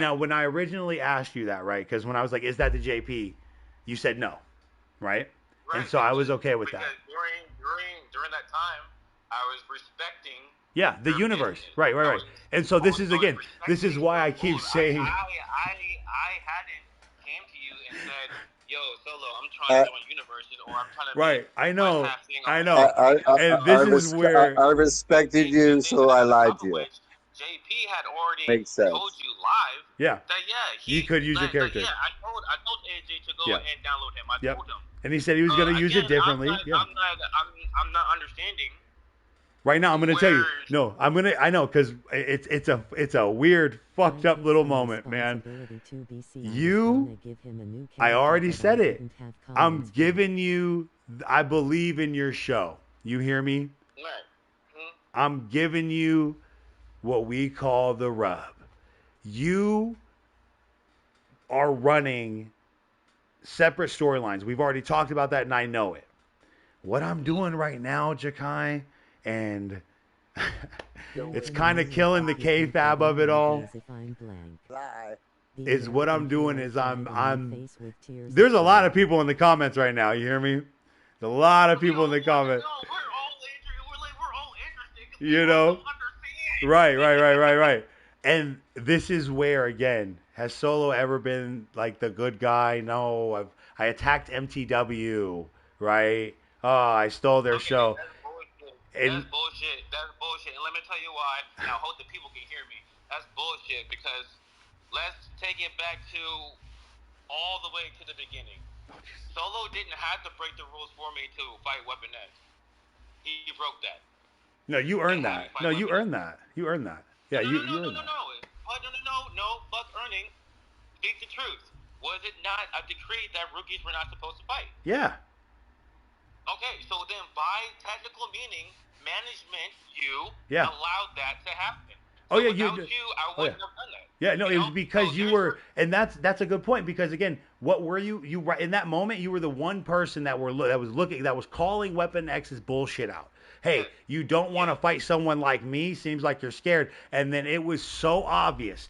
Now when I originally asked you that, right? Because when I was like, "Is that the JP?" You said no, right? And so I was okay with that. During that time, I was respecting. Yeah, the universe. Right. And so this is why I keep saying. I hadn't came to you and said, "Yo, Solo, I'm trying to join universes," or I'm trying to. Right. I know. And this is where I respected you, so I lied to you. JP had already told you live that he could use your character. I told AJ to go and download him. I told him. And he said he was going to use it differently. I'm not understanding. Right now, I'm going to tell you. No, I know, because it's a weird, fucked up little moment, man. I already said it. I'm giving you, I believe in your show. You hear me? I'm giving you what we call the rub. You are running separate storylines. We've already talked about that, and I know it. What I'm doing right now, Jakai, and it's kind of killing the kayfabe of it all, is what I'm doing is I'm there's a lot of people in the comments right now. You hear me? There's a lot of people in the comments. We're all interested. You know? Right. And this is where, again, has Solo ever been like the good guy? No, I attacked MTW, right? Oh, I stole their show. That's bullshit. And let me tell you why. And I hope the people can hear me. That's bullshit because let's take it back to all the way to the beginning. Solo didn't have to break the rules for me to fight Weapon X. He broke that. No, you earned that. No, you earned that. You earned that. Yeah, you earned that. No, fuck earning. Speak the truth. Was it not a decree that rookies were not supposed to fight? Yeah. Okay, so then by technical meaning, management, allowed that to happen. So without you, I wouldn't have done that. Yeah, no, it was because you were, and that's a good point because again, what were you? You in that moment, you were the one person that was calling Weapon X's bullshit out. Hey, you don't want to fight someone like me. Seems like you're scared. And then it was so obvious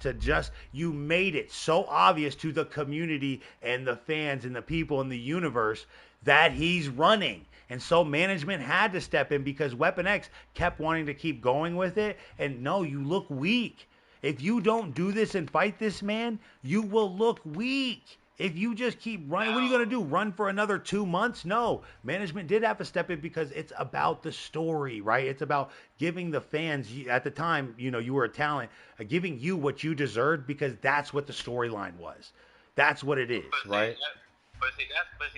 you made it so obvious to the community and the fans and the people in the universe that he's running. And so management had to step in because Weapon X kept wanting to keep going with it. And no, you look weak. If you don't do this and fight this man, you will look weak. If you just keep running, what are you going to do? Run for another 2 months? No. Management did have to step in because it's about the story, right? It's about giving the fans, at the time, you know, you were a talent, giving you what you deserved because that's what the storyline was. That's what it is, right? But see,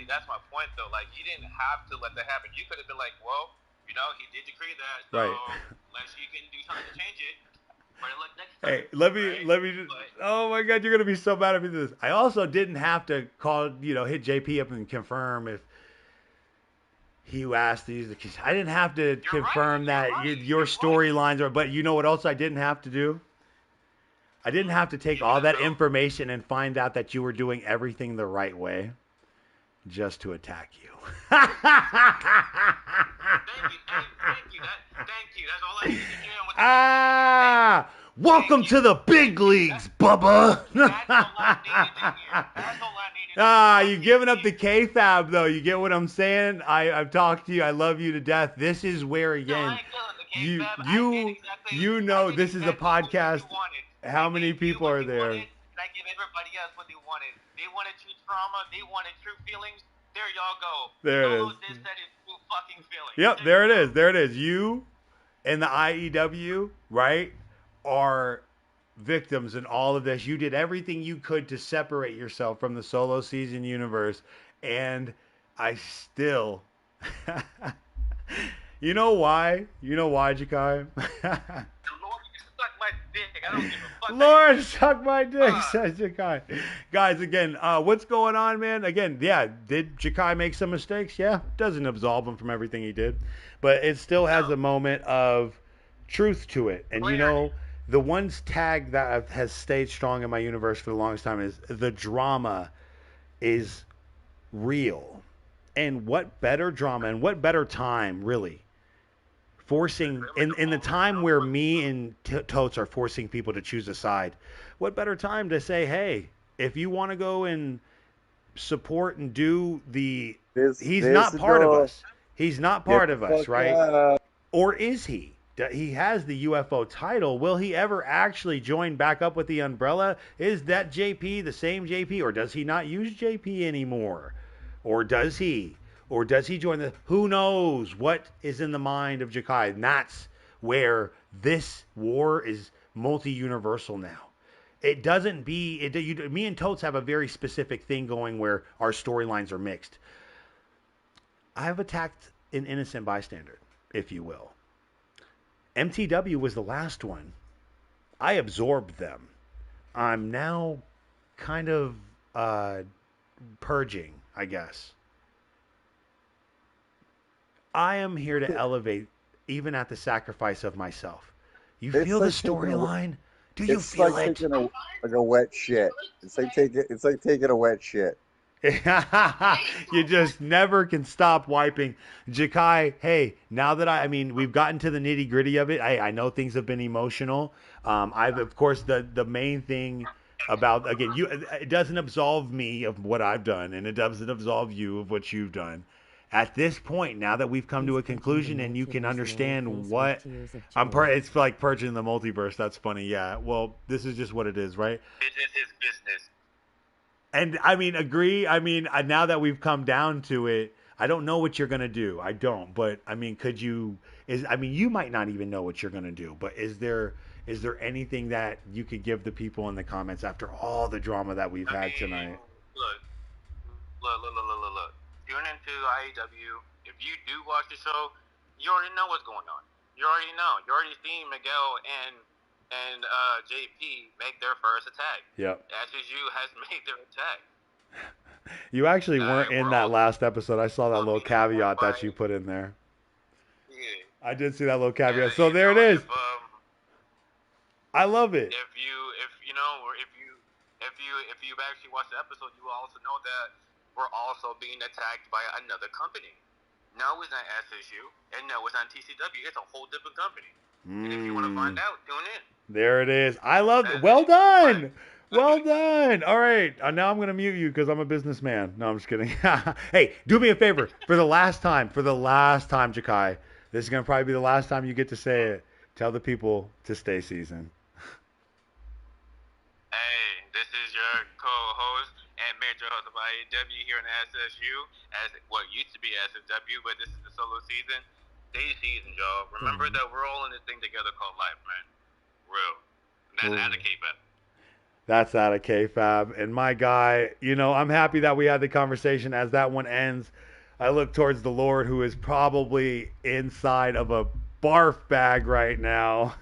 that's my point, though. Like, you didn't have to let that happen. You could have been like, well, you know, he did decree that, so unless you can do something to change it. Hey, let me. Oh my God, you're gonna be so mad at me for this. I also didn't have to call, hit JP up and confirm if he asked these. I didn't have to confirm that your storylines are. But you know what else I didn't have to do? I didn't have to take all that information and find out that you were doing everything the right way, just to attack you. Thank you. That's all I need to hear. Welcome to the big leagues, Bubba. That's all I needed. You're giving up the K-Fab, though. You get what I'm saying? I've talked to you. I love you to death. This is where, again, you know this is a podcast. How many people are there? I give everybody else what they wanted. They wanted true trauma. They wanted true feelings. There y'all go. There it is. This that is true fucking feelings. Yep, there it is. There it is. You and the IEW, right, are victims in all of this. You did everything you could to separate yourself from the solo season universe, and I still... You know why? You know why, Jakai? Lord, suck my dick, says Jakai. Guys, again, what's going on, man? Again, yeah, did Jakai make some mistakes? Yeah, doesn't absolve him from everything he did. But it still has a moment of truth to it. And, you know, the one tag that has stayed strong in my universe for the longest time is the drama is real. And what better drama and what better time, really, forcing in the time where me and Totes are forcing people to choose a side, what better time to say, hey, if you want to go and support and do he's not part of us. He's not part of us, right? Or is he? He has the UFO title. Will he ever actually join back up with the umbrella? Is that JP the same JP, or does he not use JP anymore? Or does he? Or does he join who knows what is in the mind of Jakai? And that's where this war is multi-universal now. It doesn't me and Totes have a very specific thing going where our storylines are mixed. I've attacked an innocent bystander, if you will. MTW was the last one. I absorbed them. I'm now kind of purging, I guess. I am here to elevate, even at the sacrifice of myself. You feel the storyline? Do you feel it? It's like taking a wet shit. It's like taking a wet shit. You just never can stop wiping. Jakai, hey, now that we've gotten to the nitty gritty of it. I know things have been emotional. Of course, the main thing about, again, it doesn't absolve me of what I've done, and it doesn't absolve you of what you've done. At this point, now that we've come to a conclusion and you can understand what it's like purging the multiverse. That's funny. Yeah. Well, this is just what it is, right? Business is business. And agree. Now that we've come down to it, I don't know what you're going to do. I don't. But you might not even know what you're going to do. But is there anything that you could give the people in the comments after all the drama that we've had tonight? Look. Tune into IEW. If you do watch the show, you already know what's going on. You already know. You already seen Miguel and JP make their first attack. Yep. SSU has made their attack. You actually weren't in that last episode. I saw that little caveat that you put in there. Yeah. I did see that little caveat. So there it is. I love it. If you've actually watched the episode, you will also know that we're also being attacked by another company. No, it's not SSU, and no, it's not TCW. It's a whole different company. And if you want to find out, tune in. There it is. I love it. Well done. Well done. All right. Now I'm going to mute you because I'm a businessman. No, I'm just kidding. Hey, do me a favor. For the last time, Jakai, this is going to probably be the last time you get to say it. Tell the people to stay seasoned. your co-host and major host of IEW here in SSU, as what used to be SSW, but this is the solo season. Stay season, y'all. Remember that we're all in this thing together called life, man. Real. And that's out of K-Fab. That's out of K-Fab. And my guy, you know, I'm happy that we had the conversation. As that one ends, I look towards the Lord, who is probably inside of a barf bag right now.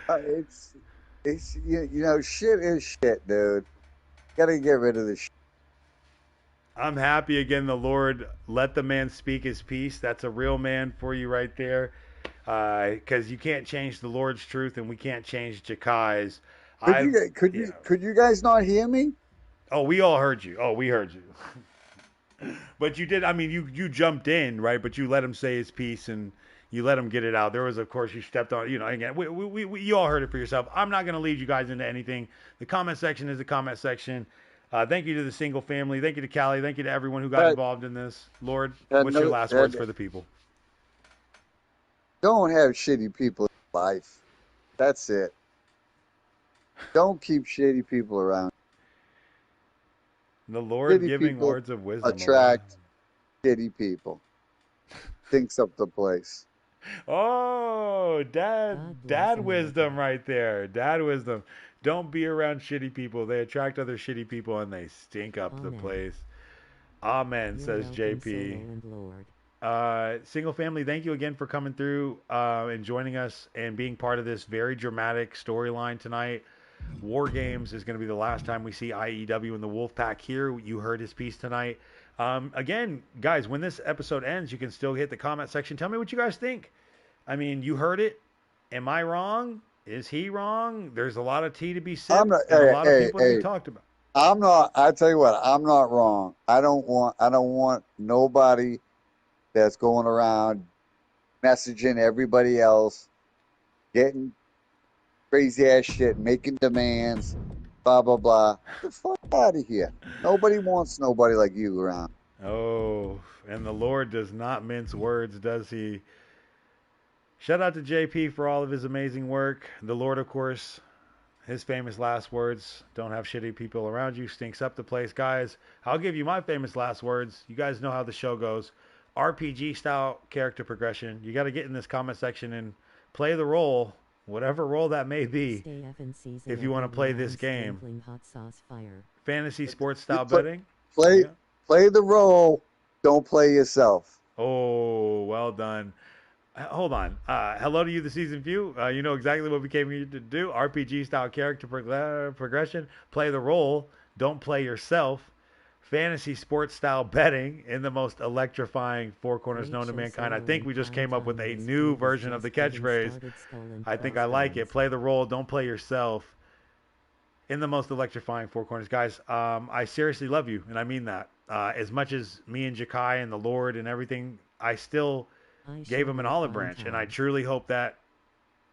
It's you know, shit is shit, dude. Gotta get rid of this shit. I'm happy again. The Lord let the man speak his peace. That's a real man for you right there. Because you can't change the Lord's truth, and we can't change Jakai's. Could you guys not hear me? Oh, we all heard you. Oh, we heard you. But you did. I mean, you jumped in, right? But you let him say his piece, and you let him get it out. There was, of course, you stepped on. You know, again, you all heard it for yourself. I'm not going to lead you guys into anything. The comment section is the comment section. Thank you to the single family. Thank you to Callie. Thank you to everyone who got involved in this. Lord, what's your last words for the people? Don't have shitty people in life. That's it. Don't keep shitty people around. The Lord Shitty giving people words of wisdom. attract shitty people. Thinks up the place. Oh, dad wisdom right there. Dad wisdom. Don't be around shitty people. They attract other shitty people and they stink up the place. Amen, says JP. Single family, thank you again for coming through and joining us and being part of this very dramatic storyline tonight. War Games is going to be the last time we see IEW and the Wolfpack here. You heard his piece tonight. Again, guys, when this episode ends, you can still hit the comment section. Tell me what you guys think. I mean, you heard it. Am I wrong? Is he wrong? There's a lot of tea to be sipped and a lot of people to be talked about. I'm not. I tell you what, I'm not wrong. I don't want nobody that's going around messaging everybody else, getting crazy ass shit, making demands, blah blah blah. Get the fuck out of here. Nobody wants nobody like you around. Oh, and the Lord does not mince words, does he? Shout out to JP for all of his amazing work. The Lord, of course, his famous last words: don't have shitty people around you, stinks up the place. Guys, I'll give you my famous last words. You guys know how the show goes. RPG style character progression. You got to get in this comment section and play the role, whatever role that may be, if you want to play this game. Fantasy sports style betting. Play the role. Don't play yourself. Oh, well done. Hold on. Hello to you, the season view. You know exactly what we came here to do. RPG style character progression. Play the role. Don't play yourself. Fantasy sports style betting in the most electrifying four corners known to mankind. I think we just came up with a new version of the catchphrase. I think I like it. Play the role. Don't play yourself. In the most electrifying four corners. Guys, I seriously love you, and I mean that. As much as me and Jakai and the Lord and everything, I still gave him an olive branch, and I truly hope that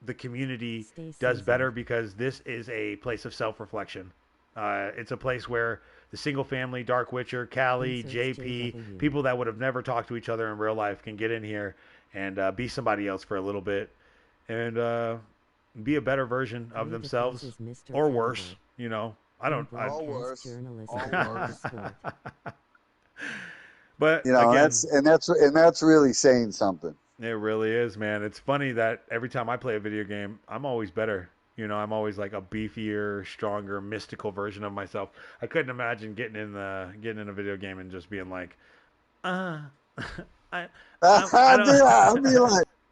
the community does better, because this is a place of self-reflection. It's a place where the single family, Dark Witcher, Callie, JP, people that would have never talked to each other in real life can get in here and be somebody else for a little bit and be a better version of themselves, or worse. You know, All worse. But you know, again, that's really saying something. It really is, man. It's funny that every time I play a video game, I'm always better. You know, I'm always like a beefier, stronger, mystical version of myself. I couldn't imagine getting in a video game and just being like, I don't.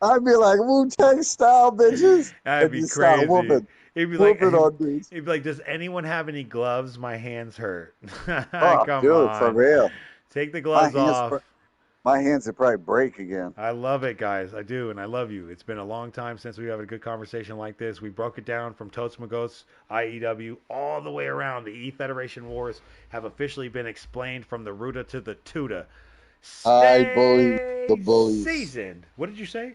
I'd be like Wu-Tang style bitches. That'd be crazy. It'd be like, does anyone have any gloves? My hands hurt. Come on, for real. Take the gloves off. My hands would probably break again. I love it, guys. I do, and I love you. It's been a long time since we had a good conversation like this. We broke it down from Totes Magos, IEW, all the way around. The E-Federation Wars have officially been explained from the Ruta to the Tuta. I bully the bullies. Seasoned. What did you say?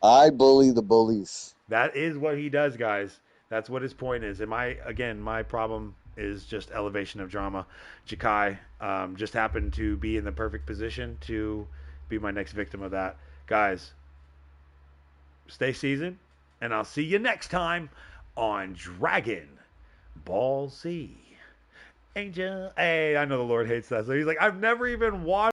I bully the bullies. That is what he does, guys. That's what his point is. And my problem is just elevation of drama. Jakai just happened to be in the perfect position to be my next victim of that. Guys, stay seasoned, and I'll see you next time on Dragon ballsy. Angel. Hey, I know the Lord hates that. So he's like, I've never even watched